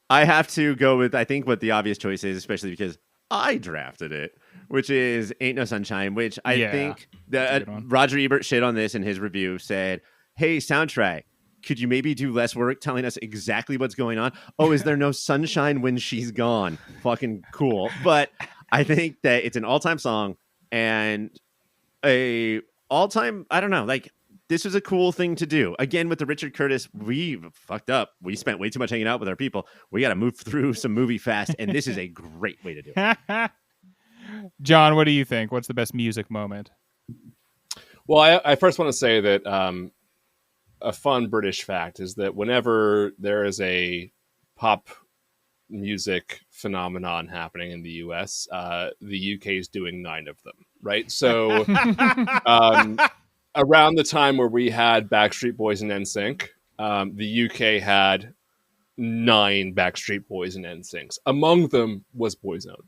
I have to go with I think what the obvious choice is, especially because I drafted it, which is "Ain't No Sunshine," which I think That's a good one. Roger Ebert shit on this in his review. Said, "Hey, soundtrack, could you maybe do less work telling us exactly what's going on? Oh, is there no sunshine when she's gone? Fucking cool. But I think that it's an all-time song and a all-time, I don't know, like this was a cool thing to do. Again, with the Richard Curtis, we fucked up. We spent way too much hanging out with our people. We got to move through some movie fast, and this is a great way to do it. John, what do you think? What's the best music moment? Well, I first want to say that a fun British fact is that whenever there is a pop music phenomenon happening in the US, the UK is doing 9 of them, right? So around the time where we had Backstreet Boys and NSYNC, the UK had 9 Backstreet Boys and NSYNCs. Among them was Boyzone.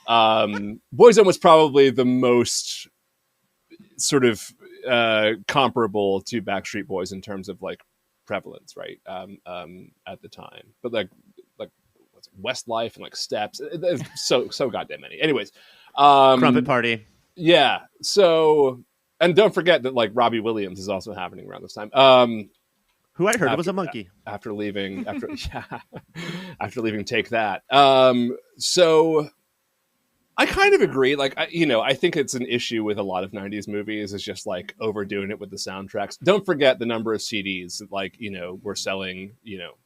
Boyzone was probably the most sort of comparable to Backstreet Boys in terms of like prevalence, right? At the time, but like Westlife and like Steps, so goddamn many. Anyways, Crumpet Party, yeah. So, and don't forget that like Robbie Williams is also happening around this time. Who I heard was a monkey after leaving Take That. So I kind of agree. Like, I think it's an issue with a lot of 90s movies is just like overdoing it with the soundtracks. Don't forget the number of CDs that like, we're selling,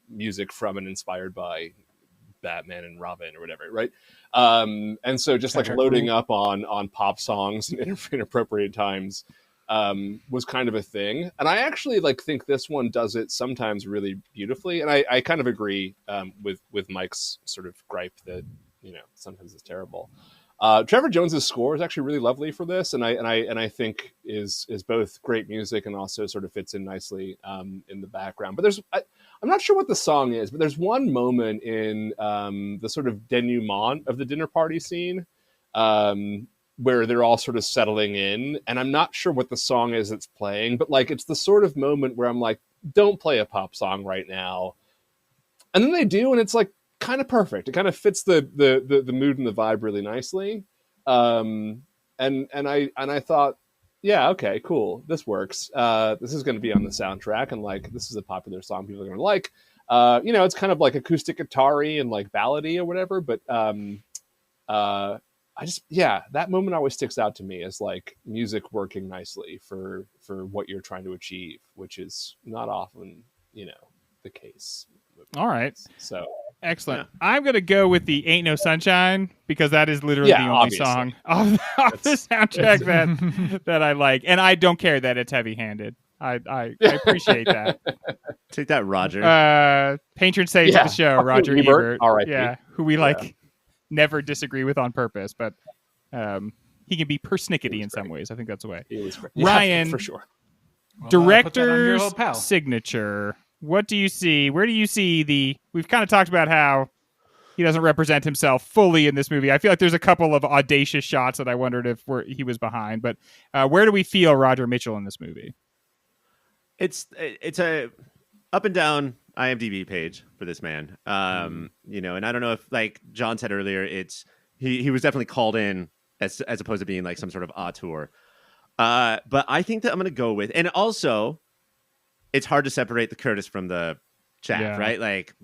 music from and inspired by Batman and Robin or whatever. Right. And so just like loading up on pop songs in inappropriate times was kind of a thing. And I actually like think this one does it sometimes really beautifully. And I kind of agree with Mike's sort of gripe that, sometimes it's terrible. Trevor Jones's score is actually really lovely for this, and I think is both great music and also sort of fits in nicely in the background. But I'm not sure what the song is, but there's one moment in the sort of denouement of the dinner party scene where they're all sort of settling in, and I'm not sure what the song is that's playing, but like it's the sort of moment where I'm like, don't play a pop song right now, and then they do, and it's like kind of perfect. It kind of fits the mood and the vibe really nicely. And I thought, yeah, okay, cool. This works. This is going to be on the soundtrack. And like, this is a popular song people are going to like, it's kind of like acoustic guitar-y and like ballady or whatever. But that moment always sticks out to me as like music working nicely for what you're trying to achieve, which is not often, the case. All right. So excellent. Yeah. I'm going to go with the Ain't No Sunshine because that is literally the only song off the soundtrack that I like. And I don't care that it's heavy-handed. I appreciate that. Take that, Roger. Patron saint of the show, Roger Ebert. All right. Yeah, who we never disagree with on purpose, but he can be persnickety in some ways. I think that's the way. Ryan, for sure. Director's signature. What do you see? Where do you see we've kind of talked about how he doesn't represent himself fully in this movie. I feel like there's a couple of audacious shots that I wondered if he was behind, but where do we feel Roger Mitchell in this movie? It's a up and down IMDb page for this man. And I don't know if, like John said earlier, he was definitely called in as opposed to being like some sort of auteur. But I think that I'm going to go with, and also it's hard to separate the Curtis from the chaff, right? Like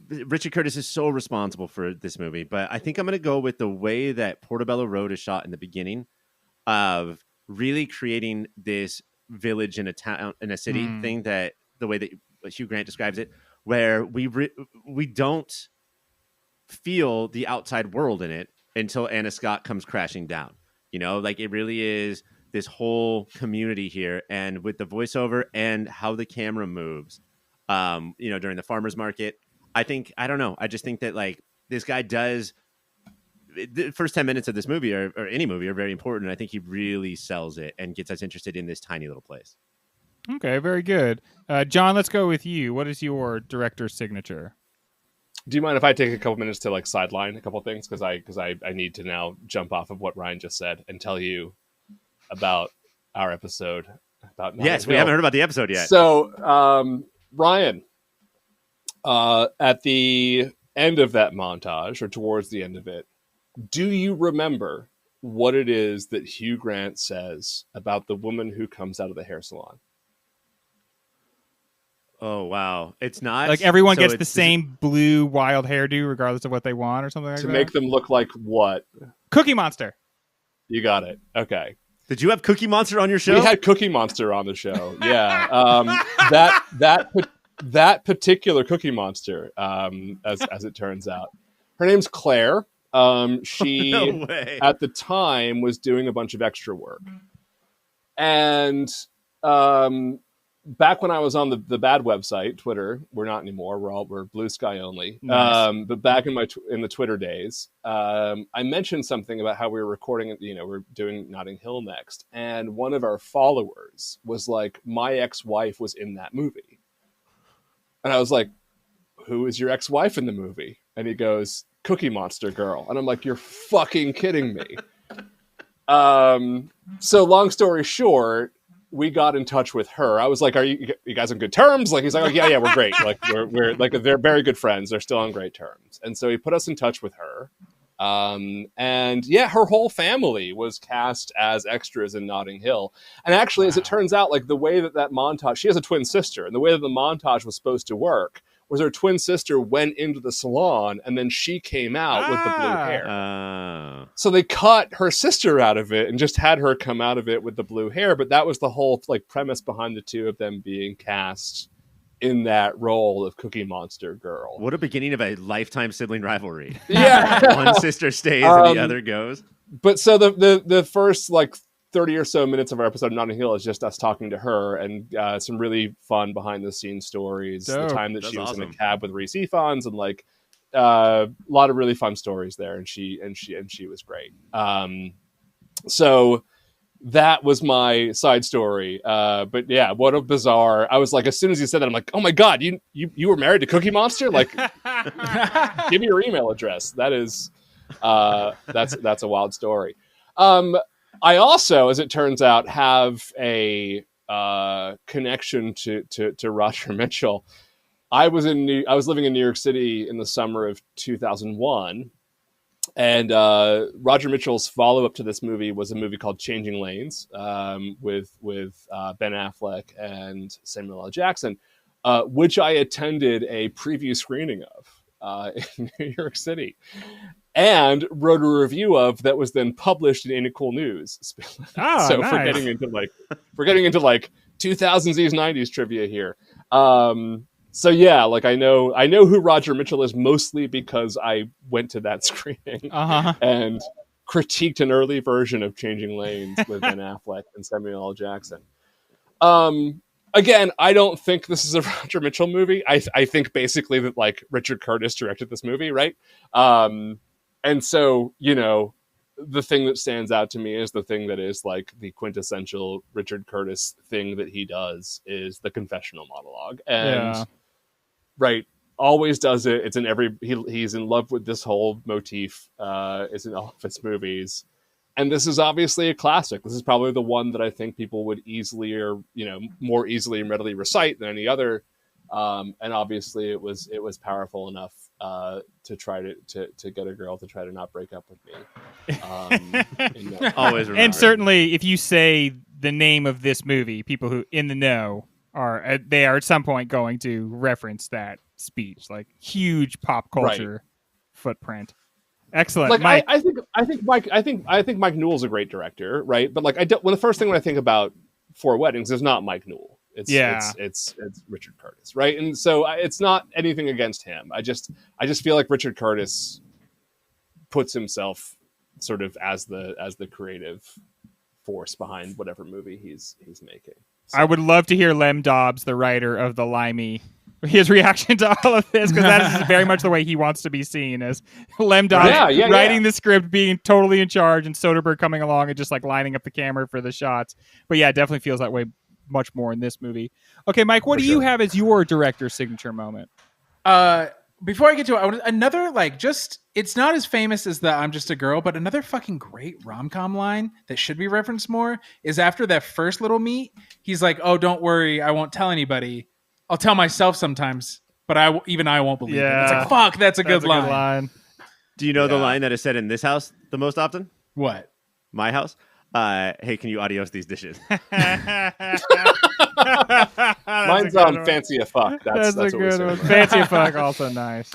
Richard Curtis is so responsible for this movie, but I think I'm going to go with the way that Portobello Road is shot in the beginning of really creating this village in a town, in a city thing, that the way that Hugh Grant describes it, where we don't feel the outside world in it until Anna Scott comes crashing down. Like it really is this whole community here, and with the voiceover and how the camera moves, during the farmer's market, I don't know. I just think that like this guy does, the first 10 minutes of this movie or any movie are very important. I think he really sells it and gets us interested in this tiny little place. Okay, very good. John, let's go with you. What is your director's signature? Do you mind if I take a couple minutes to like sideline a couple things? Because I need to now jump off of what Ryan just said and tell you about our episode. Yes, we haven't heard about the episode yet. So, Ryan, at the end of that montage, or towards the end of it, do you remember what it is that Hugh Grant says about the woman who comes out of the hair salon? Oh wow, it's not Like everyone so gets the it's- same blue wild hairdo regardless of what they want or something like To that. make them look like what? Cookie Monster. You got it. Okay. Did you have Cookie Monster on your show? We had Cookie Monster on the show. Yeah. That particular Cookie Monster, as it turns out, her name's Claire. She No way. at the time was doing a bunch of extra work, and back when I was on the bad website, Twitter, we're not anymore. We're Blue Sky only. Nice. But back in in the Twitter days, I mentioned something about how we were recording. We're doing Notting Hill next, and one of our followers was like, "My ex-wife was in that movie," and I was like, "Who is your ex-wife in the movie?" And he goes, "Cookie Monster girl," and I'm like, "You're fucking kidding me." So long story short, we got in touch with her. I was like, "Are you guys on good terms?" Like, he's like, "Oh yeah, we're great. Like, we're like, they're very good friends. They're still on great terms." And so he put us in touch with her. And yeah, her whole family was cast as extras in Notting Hill. And actually, as it turns out, like the way that montage, she has a twin sister, and the way that the montage was supposed to work was her twin sister went into the salon and then she came out with the blue hair. So they cut her sister out of it and just had her come out of it with the blue hair. But that was the whole like premise behind the two of them being cast in that role of Cookie Monster girl. What a beginning of a lifetime sibling rivalry. Yeah. One sister stays and the other goes. But so the first like 30 or so minutes of our episode of Notting Hill is just us talking to her and some really fun behind the scenes stories. Dope. The time that That's she was in awesome. a cab with Rhys Ifans and like a lot of really fun stories there. And she was great. So that was my side story. But yeah, what a bizarre. I was like, as soon as you said that, I'm like, oh my God, you were married to Cookie Monster? Like, give me your email address. That is, that's a wild story. I also, as it turns out, have a connection to Roger Mitchell. I was living in New York City in the summer of 2001, and Roger Mitchell's follow-up to this movie was a movie called Changing Lanes with Ben Affleck and Samuel L. Jackson, which I attended a preview screening of in New York City. And wrote a review of that was then published in Ain't It Cool News. Oh, So nice. we're getting into like 2000s 90s trivia here. So yeah, like I know who Roger Mitchell is mostly because I went to that screening and critiqued an early version of Changing Lanes with Ben Affleck and Samuel L. Jackson. Again, I don't think this is a Roger Mitchell movie. I think basically that like Richard Curtis directed this movie, right? And so, the thing that stands out to me is the thing that is like the quintessential Richard Curtis thing that he does is the confessional monologue. And right, always does it. It's in he's in love with this whole motif. It's in all of his movies. And this is obviously a classic. This is probably the one that I think people would easily or, more easily and readily recite than any other. And obviously it was powerful enough to try to get a girl to try to not break up with me. Always remember. And certainly, if you say the name of this movie, people who in the know are at some point going to reference that speech, like huge pop culture footprint. Excellent, like Mike. I think Mike Newell's a great director, right? But like the first thing when I think about Four Weddings is not Mike Newell. It's Richard Curtis, right? And so it's not anything against him. I just feel like Richard Curtis puts himself sort of as the creative force behind whatever movie he's making. So. I would love to hear Lem Dobbs, the writer of The Limey, his reaction to all of this, because that is very much the way he wants to be seen, as Lem Dobbs writing the script, being totally in charge, and Soderbergh coming along and just like lining up the camera for the shots. But yeah, it definitely feels that way much more in this movie. Okay, Mike, what do you have as your director's signature moment? Before I get to it, another it's not as famous as the "I'm Just a Girl," but another fucking great rom-com line that should be referenced more is after that first little meet. He's like, "Oh, don't worry, I won't tell anybody. I'll tell myself sometimes, but I won't believe it." It's like, fuck, that's a good line. Do you know the line that is said in this house the most often? What? My house? hey, can you adios these dishes? Mine's on fancy a fuck. That's a what we good say. one. Fancy a fuck, also nice.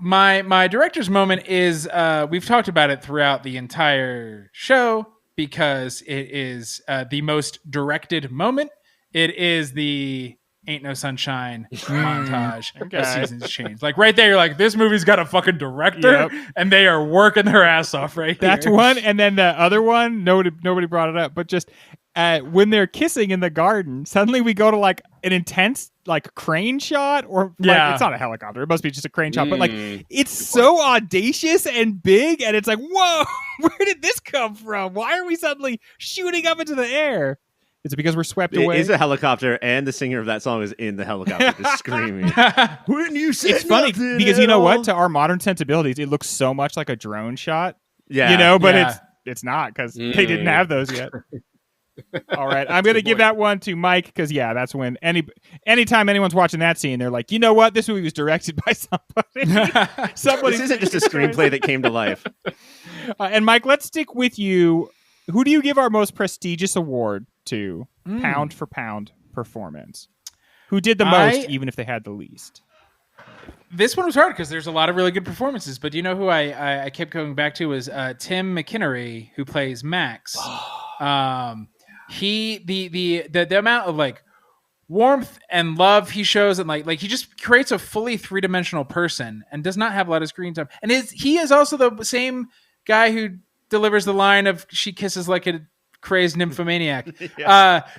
My director's moment is we've talked about it throughout the entire show because it is the most directed moment. It is the Ain't No Sunshine montage of Seasons Change. Like right there, you're like, this movie's got a fucking director, and they are working their ass off right here. That's one, and then the other one, nobody brought it up, but just when they're kissing in the garden, suddenly we go to like an intense like crane shot, or like, it's not a helicopter, it must be just a crane shot, but like it's so audacious and big, and it's like, whoa, where did this come from? Why are we suddenly shooting up into the air? Is it because we're swept away? It is a helicopter, and the singer of that song is in the helicopter just screaming. When you say it's funny because you know what? To our modern sensibilities, it looks so much like a drone shot. Yeah, you know, but it's not because they didn't have those yet. All right, I'm gonna give that one to Mike because that's when anytime anyone's watching that scene, they're like, you know what? This movie was directed by somebody. Somebody. This isn't just a screenplay that came to life. And Mike, let's stick with you. Who do you give our most prestigious award to? Pound for pound performance. Who did the most, even if they had the least? This one was hard because there's a lot of really good performances, but do you know who I kept going back to was Tim McInnery, who plays Max. The amount of like warmth and love he shows, and like he just creates a fully 3-dimensional person and does not have a lot of screen time. And he is also the same guy who delivers the line of "she kisses like a crazed nymphomaniac."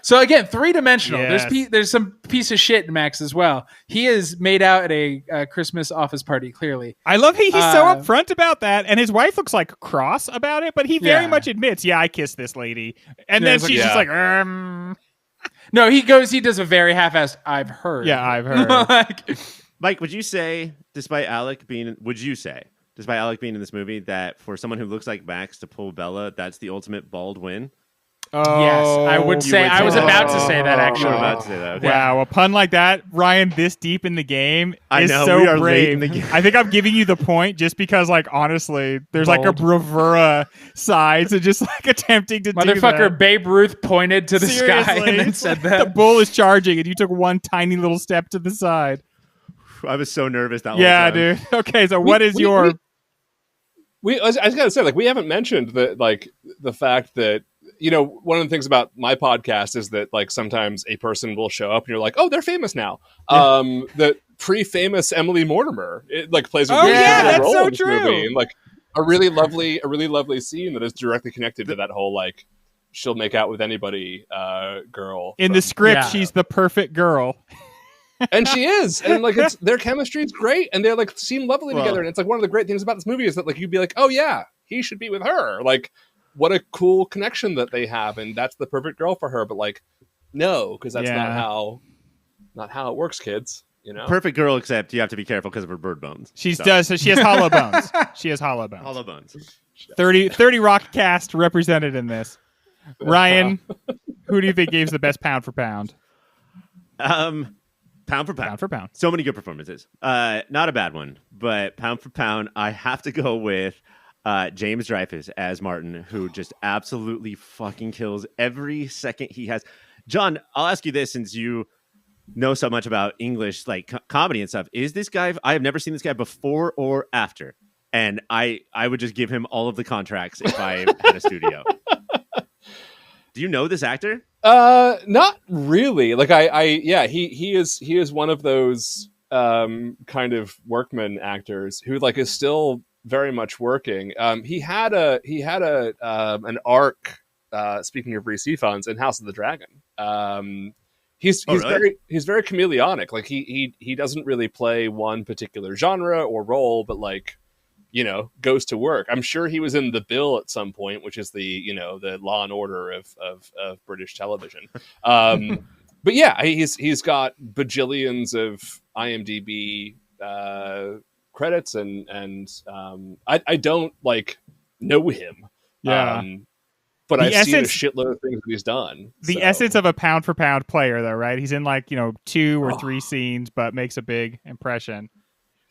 So again, 3-dimensional. Yes. There's some piece of shit in Max as well. He is made out at a Christmas office party. Clearly, I love he's so upfront about that, and his wife looks like cross about it, but he very much admits, I kissed this lady, and then she's just like, No, he does a very half-assed, I've heard. Yeah, I've heard. Mike, would you say, despite Alec being in this movie, that for someone who looks like Max to pull Bella, that's the ultimate bald win? Oh, yes, I would say. I was about to say that, actually. You were about to say that. Okay. Wow, a pun like that, Ryan, this deep in the game is so we are brave. late in the game. I think I'm giving you the point just because, like, honestly, there's like a bravura side to just like attempting to do that. Motherfucker Babe Ruth pointed to the sky and then said that. The bull is charging and you took one tiny little step to the side. I was so nervous that whole time. Yeah, dude. Okay, so what is your... I was gonna say, like, we haven't mentioned the fact that, you know, one of the things about my podcast is that, like, sometimes a person will show up and you're like, oh, they're famous now. The pre-famous Emily Mortimer, plays a really role in this movie, and like a really lovely scene that is directly connected to that whole like she'll make out with anybody girl. In the script, she's the perfect girl. And she is, and like their chemistry is great, and they like seem lovely together. And it's like one of the great things about this movie is that like you'd be like, oh yeah, he should be with her. Like, what a cool connection that they have, and that's the perfect girl for her. But like, no, because that's not how it works, kids. You know, perfect girl, except you have to be careful because of her bird bones. So she has hollow bones. She has hollow bones. Hollow bones. 30 Rock cast represented in this. Ryan, who do you think gives the best pound for pound? Pound for pound. Pound for pound. So many good performances. Not a bad one, but pound for pound, I have to go with James Dreyfuss as Martin, who just absolutely fucking kills every second he has. John, I'll ask you this since you know so much about English, like comedy and stuff. Is this guy, I have never seen this guy before or after. And I would just give him all of the contracts if I had a studio. Do you know this actor? Not really. Like he is one of those kind of workman actors who like is still very much working. He had an arc. Speaking of Rhys Ifans in House of the Dragon. He's really? very chameleonic. Like he doesn't really play one particular genre or role, but like, you know, goes to work. I'm sure he was in The Bill at some point, which is the, you know, the Law and Order of British television. But yeah, he's got bajillions of IMDb credits, and I don't like know him. Yeah. But I've seen a shitload of things that he's done. The essence of a pound for pound player, though, right? He's in like, you know, 2 or 3 scenes, but makes a big impression.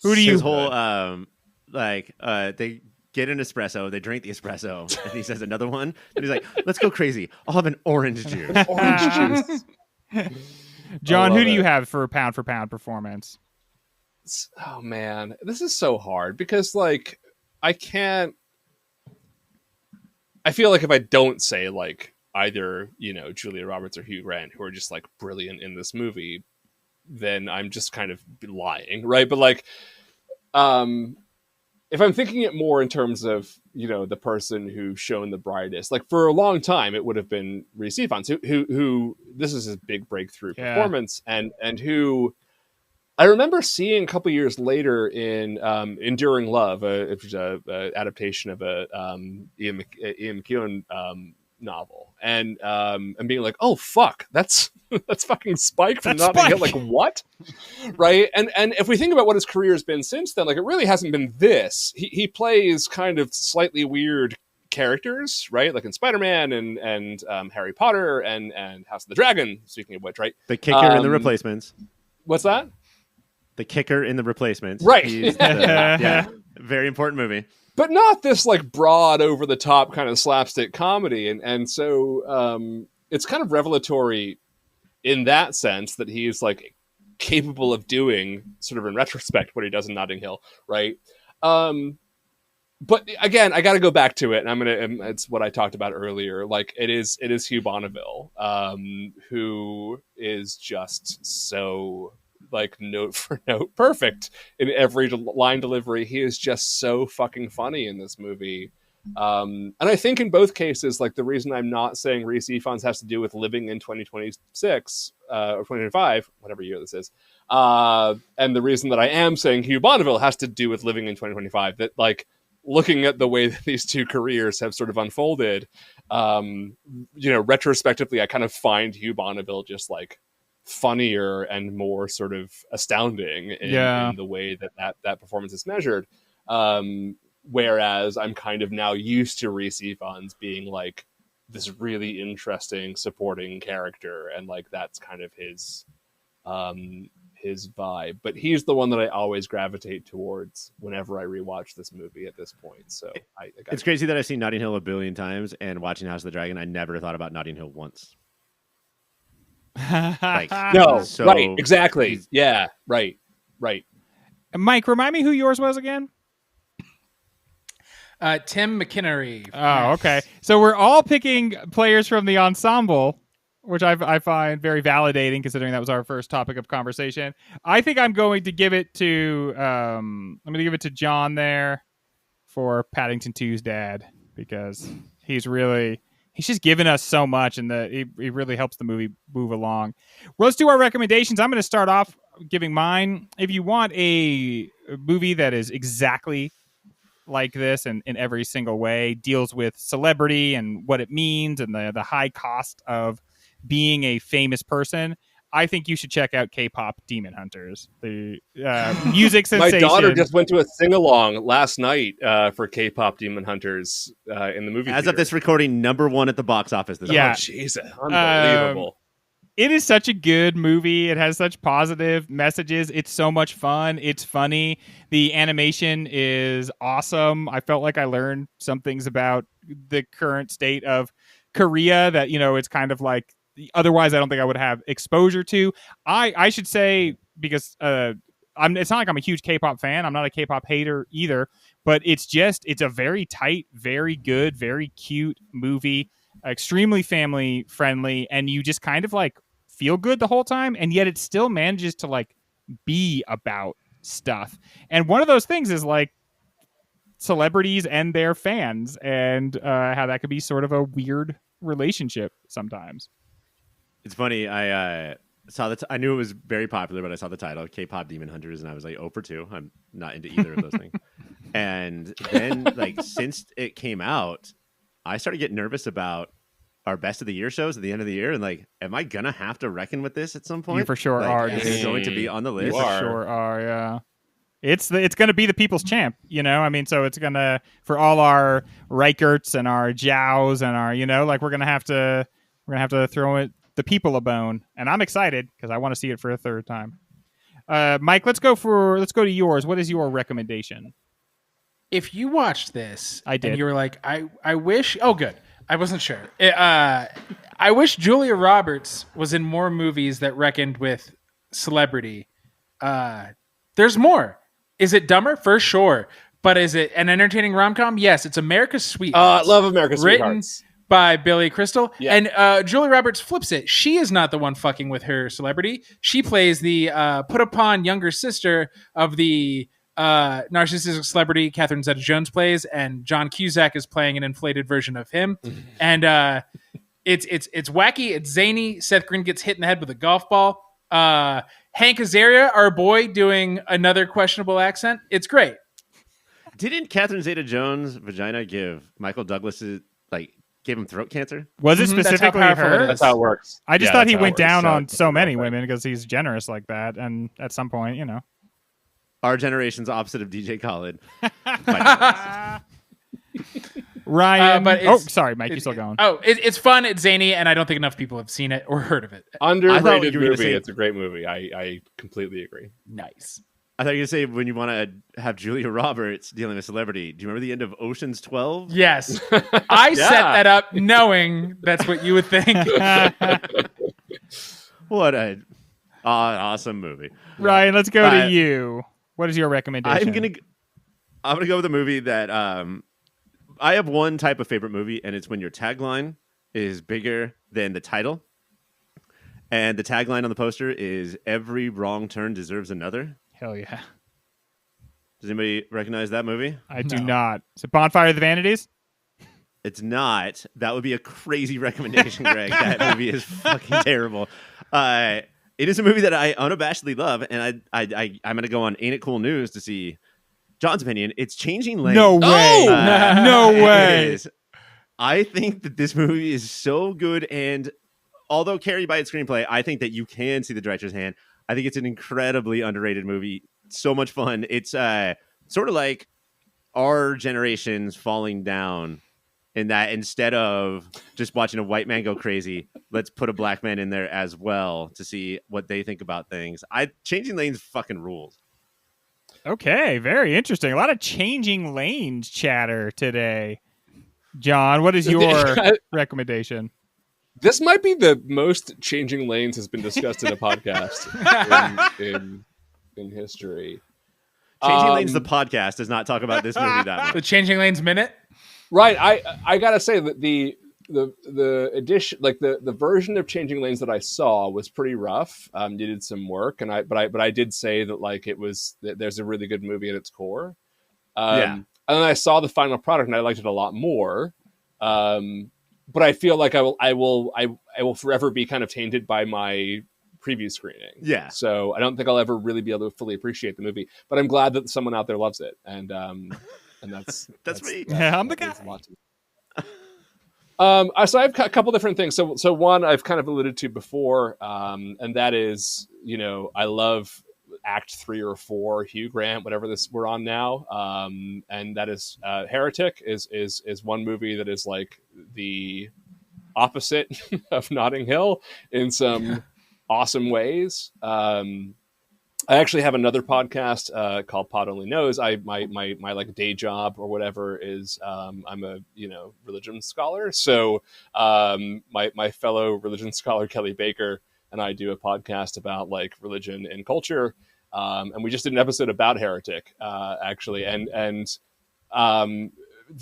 Who do you? His whole they get an espresso. They drink the espresso, and he says another one. And he's like, "Let's go crazy. I'll have an orange juice." Orange juice. John, who do you it. have for pound performance? Oh man, this is so hard because like I can't. I feel like if I don't say like either, you know, Julia Roberts or Hugh Grant, who are just like brilliant in this movie, then I'm just kind of lying, right? But like, if I'm thinking it more in terms of, you know, the person who shone the brightest, like for a long time, it would have been Rhys Ifans, who this is his big breakthrough performance, and who I remember seeing a couple years later in Enduring Love, which is a adaptation of a Ian McEwan novel, and being like, oh fuck, that's fucking Spike from Notting Hill. Like what, right? And if we think about what his career has been since then, like it really hasn't been this. He plays kind of slightly weird characters, right? Like in Spider-Man and Harry Potter and House of the Dragon. Speaking of which, right? The kicker in The Replacements. What's that? The kicker in The Replacements. Right. Yeah. Very important movie. But not this like broad over the top kind of slapstick comedy. And so it's kind of revelatory in that sense that he's like capable of doing sort of in retrospect what he does in Notting Hill. Right. But again, I got to go back to it, and it's what I talked about earlier. Like it is Hugh Bonneville, who is just so like note for note perfect in every line delivery. He is just so fucking funny in this movie. And I think in both cases, like the reason I'm not saying Rhys Ifans has to do with living in 2026 or 2025, whatever year this is. And the reason that I am saying Hugh Bonneville has to do with living in 2025, that like looking at the way that these two careers have sort of unfolded, you know, retrospectively, I kind of find Hugh Bonneville just like funnier and more sort of astounding in the way that performance is measured. Whereas I'm kind of now used to Rhys Ifans being like this really interesting supporting character, and like that's kind of his vibe. But he's the one that I always gravitate towards whenever I rewatch this movie at this point. So it's crazy that I've seen Notting Hill a billion times, and watching House of the Dragon, I never thought about Notting Hill once. Like, no, so right, exactly. Yeah, right. Mike, remind me who yours was again? Tim McInnery. Oh, okay. So we're all picking players from the ensemble, which I find very validating, considering that was our first topic of conversation. I think I'm going to give it to John there for Paddington 2's dad, because he's just given us so much, and it really helps the movie move along. Well, let's do our recommendations. I'm going to start off giving mine. If you want a movie that is exactly like this and in every single way, deals with celebrity and what it means and the high cost of being a famous person, I think you should check out K-pop Demon Hunters, the music sensation. My daughter just went to a sing-along last night for K-pop Demon Hunters in the movie theater. Of this recording, #1 at the box office this yeah. Oh, Jesus. Unbelievable. It is such a good movie. It has such positive messages. It's so much fun. It's funny. The animation is awesome. I felt like I learned some things about the current state of Korea that, you know, it's kind of like, otherwise I don't think I would have exposure to. I should say, because it's not like I'm a huge K-pop fan. I'm not a K-pop hater either, but it's a very tight, very good, very cute movie, extremely family friendly, and you just kind of like feel good the whole time, and yet it still manages to like be about stuff. And one of those things is like celebrities and their fans, and how that could be sort of a weird relationship sometimes. It's funny. I saw that. I knew it was very popular, but I saw the title, K-pop Demon Hunters, and I was like, 0 for 2. I'm not into either of those things. And then, like, since it came out, I started getting nervous about our best of the year shows at the end of the year, and like, am I gonna have to reckon with this at some point? You for sure like, are. Is it going to be on the list? You for sure are. Yeah. It's going to be the people's champ, you know? I mean, so it's going to, for all our Reicherts and our Zhaos and our, you know, like we're going to have to throw the people a bone. And I'm excited because I want to see it for a third time. Mike, let's go to yours. What is your recommendation? if you watched this, I did. and you were like, I wish. Oh, good. I wasn't sure. I wish Julia Roberts was in more movies that reckoned with celebrity. There's more. Is it dumber? For sure. But is it an entertaining rom-com? Yes, it's America's Sweethearts. Love America's written Sweethearts. by Billy Crystal. Yeah. And Julia Roberts flips it. She is not the one fucking with her celebrity. She plays the put upon younger sister of the narcissistic celebrity Catherine Zeta-Jones plays, and John Cusack is playing an inflated version of him. And it's wacky, it's zany. Seth Green gets hit in the head with a golf ball. Hank Azaria, our boy, doing another questionable accent. It's great. Didn't Catherine Zeta-Jones' vagina give Michael Douglas's gave him throat cancer? Was it Mhm, that's how specifically powerful it her? is. That's how it works. I just Yeah, thought that's he how it went works. down So- on so many women because he's generous like that. And at some point, Our generation's opposite of DJ Khaled. Ryan. But it's- sorry, Mike, you're still going. It's fun, it's zany, and I don't think enough people have seen it or heard of it. I thought Underrated you were gonna movie. say- It's a great movie. I completely agree. Nice. I thought you were going to say when you want to have Julia Roberts dealing with celebrity. Do you remember the end of Ocean's 12? Yes. I set that up knowing that's what you would think. What a awesome movie. Ryan, let's go to you. What is your recommendation? I'm gonna go with a movie that I have one type of favorite movie, and it's when your tagline is bigger than the title. And the tagline on the poster is "Every wrong turn deserves another." Hell yeah. Does anybody recognize that movie? I do not. Is it Bonfire of the Vanities? It's not. That would be a crazy recommendation, Greg. That movie is fucking terrible. It is a movie that I unabashedly love, and I'm going to go on Ain't It Cool News to see John's opinion. It's Changing Lanes. No way. No way. It is. I think that this movie is so good, and although carried by its screenplay, I think that you can see the director's hand. I think it's an incredibly underrated movie. So much fun. It's sort of like our generation's Falling Down, in that instead of just watching a white man go crazy, let's put a black man in there as well to see what they think about things. Changing Lanes fucking rules. Okay, very interesting. A lot of Changing Lanes chatter today. John, what is your recommendation? This might be the most Changing Lanes has been discussed in a podcast in history. Changing Lanes, the podcast, does not talk about this movie that much. The Changing Lanes Minute? Right. I gotta say that the edition, like the version of Changing Lanes that I saw was pretty rough. Needed some work, and I did say that that there's a really good movie at its core. And then I saw the final product and I liked it a lot more. But I feel like I will forever be kind of tainted by my preview screening. Yeah. So I don't think I'll ever really be able to fully appreciate the movie. But I'm glad that someone out there loves it, and that's me. Yeah, I'm the guy. So I've got a couple different things. So one I've kind of alluded to before, and that is, I love Act 3 or 4 Hugh Grant, whatever this we're on now, and that is Heretic is one movie that is like the opposite of Notting Hill in some awesome ways. I actually have another podcast called Pod Only Knows. My like day job or whatever is I'm a religion scholar. So my fellow religion scholar Kelly Baker and I do a podcast about like religion and culture. And we just did an episode about Heretic, actually. And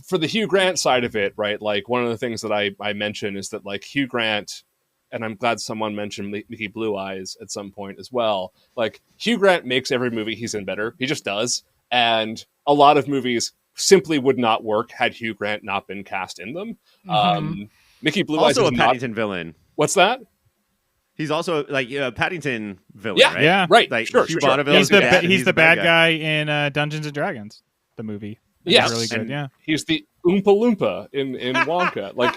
for the Hugh Grant side of it, right? Like one of the things that I mention is that like Hugh Grant, and I'm glad someone mentioned Mickey Blue Eyes at some point as well. Like Hugh Grant makes every movie he's in better. He just does. And a lot of movies simply would not work had Hugh Grant not been cast in them. Mm-hmm. Mickey Blue Eyes Also is a Paddington villain. What's that? He's also like a Paddington villain, Yeah, right? Yeah. Right. Like Sure, Hugh sure. Bonneville He's is dad, and the bad guy. guy in Dungeons and Dragons, the movie. That's Yes. really good. And Yeah. He's the Oompa Loompa in Wonka. Like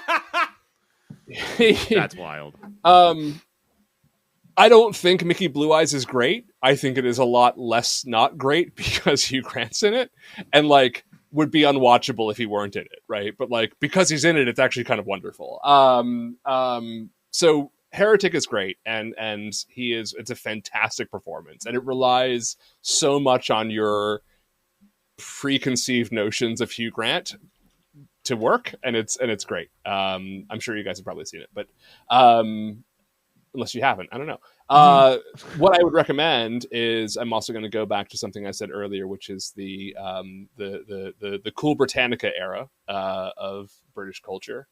That's wild. I don't think Mickey Blue Eyes is great. I think it is a lot less not great because Hugh Grant's in it, and like would be unwatchable if he weren't in it, right? But like because he's in it, it's actually kind of wonderful. So Heretic is great, and it's a fantastic performance, and it relies so much on your preconceived notions of Hugh Grant to work, and it's great. I'm sure you guys have probably seen it, but unless you haven't, I don't know. What I would recommend is, I'm also going to go back to something I said earlier, which is the cool Britannica era of British culture,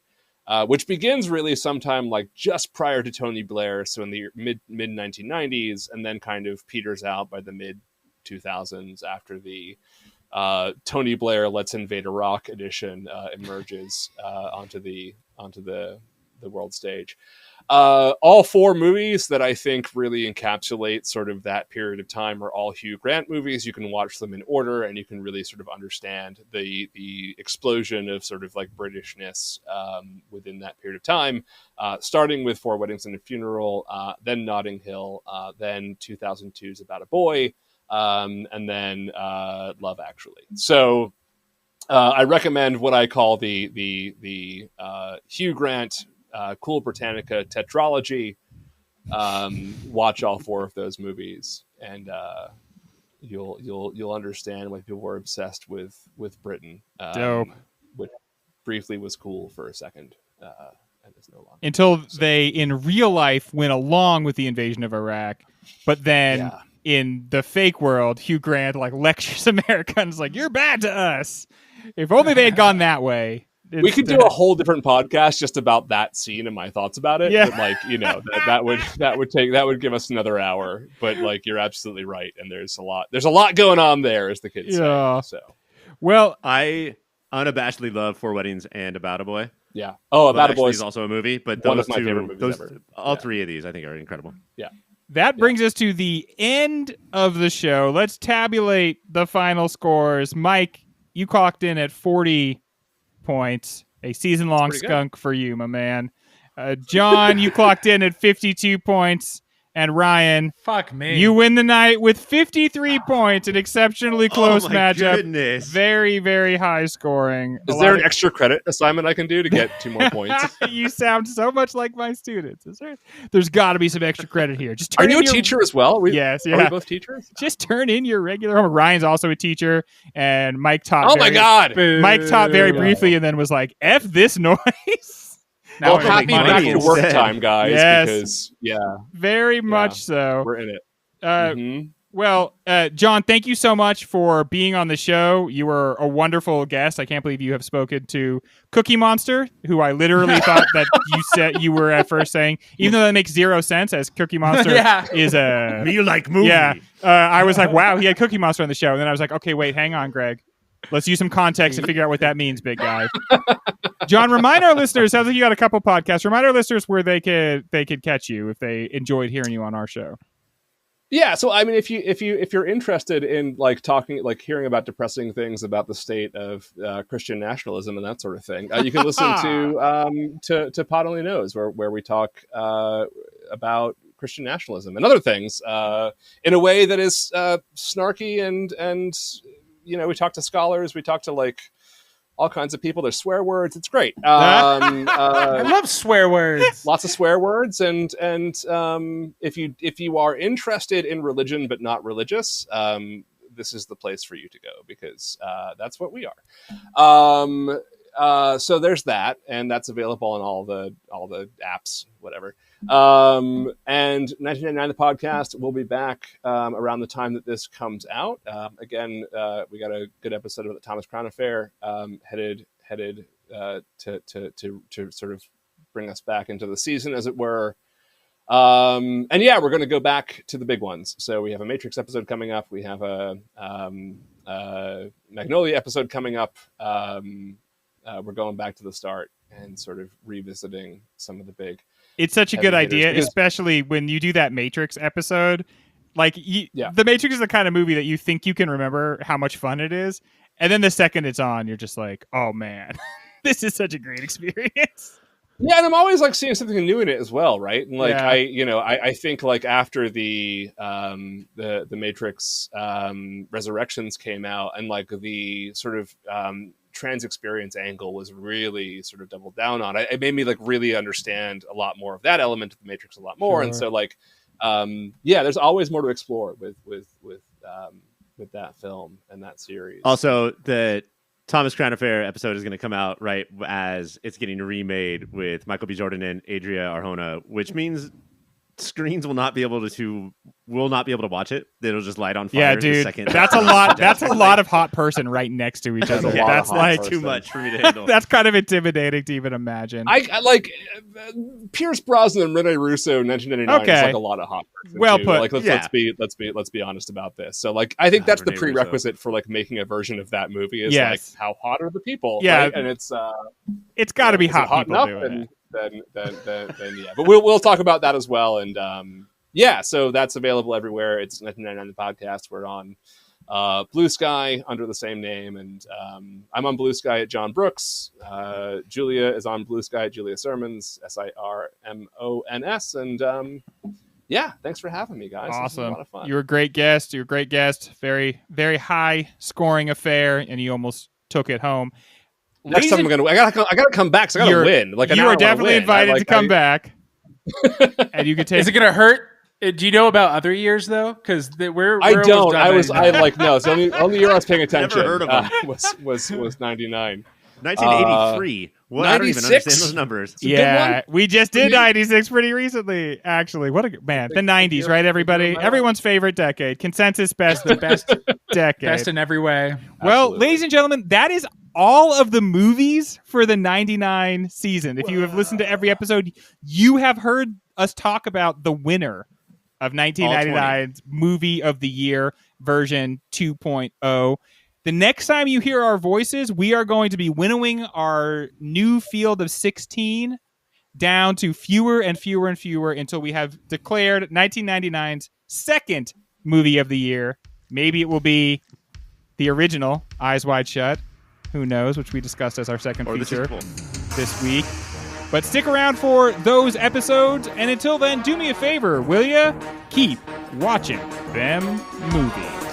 which begins really sometime like just prior to Tony Blair, so in the mid 1990s, and then kind of peters out by the mid 2000s after the Tony Blair Let's Invade Iraq edition emerges onto the world stage. All four movies that I think really encapsulate sort of that period of time are all Hugh Grant movies. You can watch them in order, and you can really sort of understand the explosion of sort of like Britishness within that period of time, starting with Four Weddings and a Funeral, then Notting Hill, then 2002's About a Boy, and then Love Actually. So I recommend what I call the Hugh Grant Cool Britannica tetralogy. Watch all four of those movies, and you'll understand why people were obsessed with Britain. Dope. Which briefly was cool for a second, and is no longer. Until they, in real life, went along with the invasion of Iraq, but then in the fake world, Hugh Grant like lectures Americans like, "You're bad to us." If only they had gone that way. We could do a whole different podcast just about that scene and my thoughts about it. Yeah. But like, that would give us another hour. But like, you're absolutely right, and there's a lot going on there, as the kids say. So, well, I unabashedly love Four Weddings and About a Boy. Yeah. Oh, About a Boy is also a movie, but one those of my favorite movies ever. All three of these I think are incredible. Yeah. That brings us to the end of the show. Let's tabulate the final scores. Mike, you clocked in at 40 points. A season-long skunk for you, my man. John, you clocked in at 52 points. And Ryan, fuck me, you win the night with 53 points. An exceptionally close matchup. Goodness. Very, very high scoring. Is there an extra credit assignment I can do to get 2 more points? You sound so much like my students. There's got to be some extra credit here. Just are you a teacher as well? Yes. Are we both teachers? Just turn in your regular homework. Ryan's also a teacher, and Mike taught. Oh my God! Mike taught very briefly, and then was like, "F this noise." Well, happy back to work time, guys. Yes. Because very much so. We're in it. Well, John, thank you so much for being on the show. You were a wonderful guest. I can't believe you have spoken to Cookie Monster, who I literally thought that you said you were at first saying, even though that makes zero sense, as Cookie Monster is a me like movie. Yeah, I was like, wow, he had Cookie Monster on the show, and then I was like, okay, wait, hang on, Greg. Let's use some context to figure out what that means, big guy. John, remind our listeners. Sounds like you got a couple podcasts. Remind our listeners where they could catch you if they enjoyed hearing you on our show. Yeah, so I mean, if you're interested in like talking, like hearing about depressing things about the state of Christian nationalism and that sort of thing, you can listen to Pod Only Knows, where we talk about Christian nationalism and other things in a way that is snarky and. We talk to scholars, we talk to like all kinds of people. There's swear words. It's great. I love swear words. Lots of swear words. And if you are interested in religion, but not religious, this is the place for you to go, because that's what we are. So there's that, and that's available on all the apps, whatever. And 1999 the podcast will be back around the time that this comes out. Again, we got a good episode of the Thomas Crown Affair headed to sort of bring us back into the season, as it were. And yeah, we're going to go back to the big ones. So we have a Matrix episode coming up. We have a Magnolia episode coming up. We're going back to the start and sort of revisiting some of the big. It's such a good idea, especially when you do that Matrix episode. Like, the Matrix is the kind of movie that you think you can remember how much fun it is, and then the second it's on, you're just like, oh man, this is such a great experience. Yeah, and I'm always like seeing something new in it as well, right? And like I think like after the Matrix Resurrections came out, and like the sort of trans experience angle was really sort of doubled down on. It made me like really understand a lot more of that element of the Matrix a lot more. Sure. And so like, there's always more to explore with with that film and that series. Also, the Thomas Crown Affair episode is going to come out right as it's getting remade with Michael B. Jordan and Adria Arjona, which means screens will not be able to watch it. It'll just light on fire. Yeah, the dude, second that's a lot. That's a lot of hot person right next to each other. a lot That's of hot like person. too much for me to handle. that's kind of intimidating to even imagine. I like Pierce Brosnan and Rene Russo in 1999 is Okay. like a lot of hot person Well too. put. Like let's be honest about this. So like I think that's the Rene prerequisite for like making a version of that movie is Yes. like how hot are the people? Yeah. right? And it's It's got to be is it hot hot people enough, doing it. then yeah. But we'll talk about that as well. And yeah, so that's available everywhere. It's 1999 the podcast. We're on Blue Sky under the same name, and I'm on Blue Sky at John Brooks. Julia is on Blue Sky at Julia Sermons, Sirmons, and yeah, thanks for having me, guys. This was a Awesome. lot of fun. You're a great guest. You're a great guest. Very, very high scoring affair, and you almost took it home. Next time Ladies I gotta come back. So I gotta win. Like you are definitely invited to come back, and you can take. Is it gonna hurt? Do you know about other years though? Because we're I almost don't. done No. It's the only year I was paying attention. heard of them. Was 99. 1983. Well, I don't even 96? understand those numbers. a good Yeah, one. we just did 96 pretty recently, actually. What a man. The 90s, right, everybody? Everyone's favorite decade. Consensus best decade. best in every way. Well, Absolutely. ladies and gentlemen, that is all of the movies for the 99 season. If you have listened to every episode, you have heard us talk about the winner of 1999's Movie of the Year version 2.0. The next time you hear our voices, we are going to be winnowing our new field of 16 down to fewer and fewer and fewer until we have declared 1999's second Movie of the Year. Maybe it will be the original Eyes Wide Shut. Who knows, which we discussed as our second Or the feature sequel. this week. But stick around for those episodes, and until then, do me a favor, will ya? Keep watching them movies.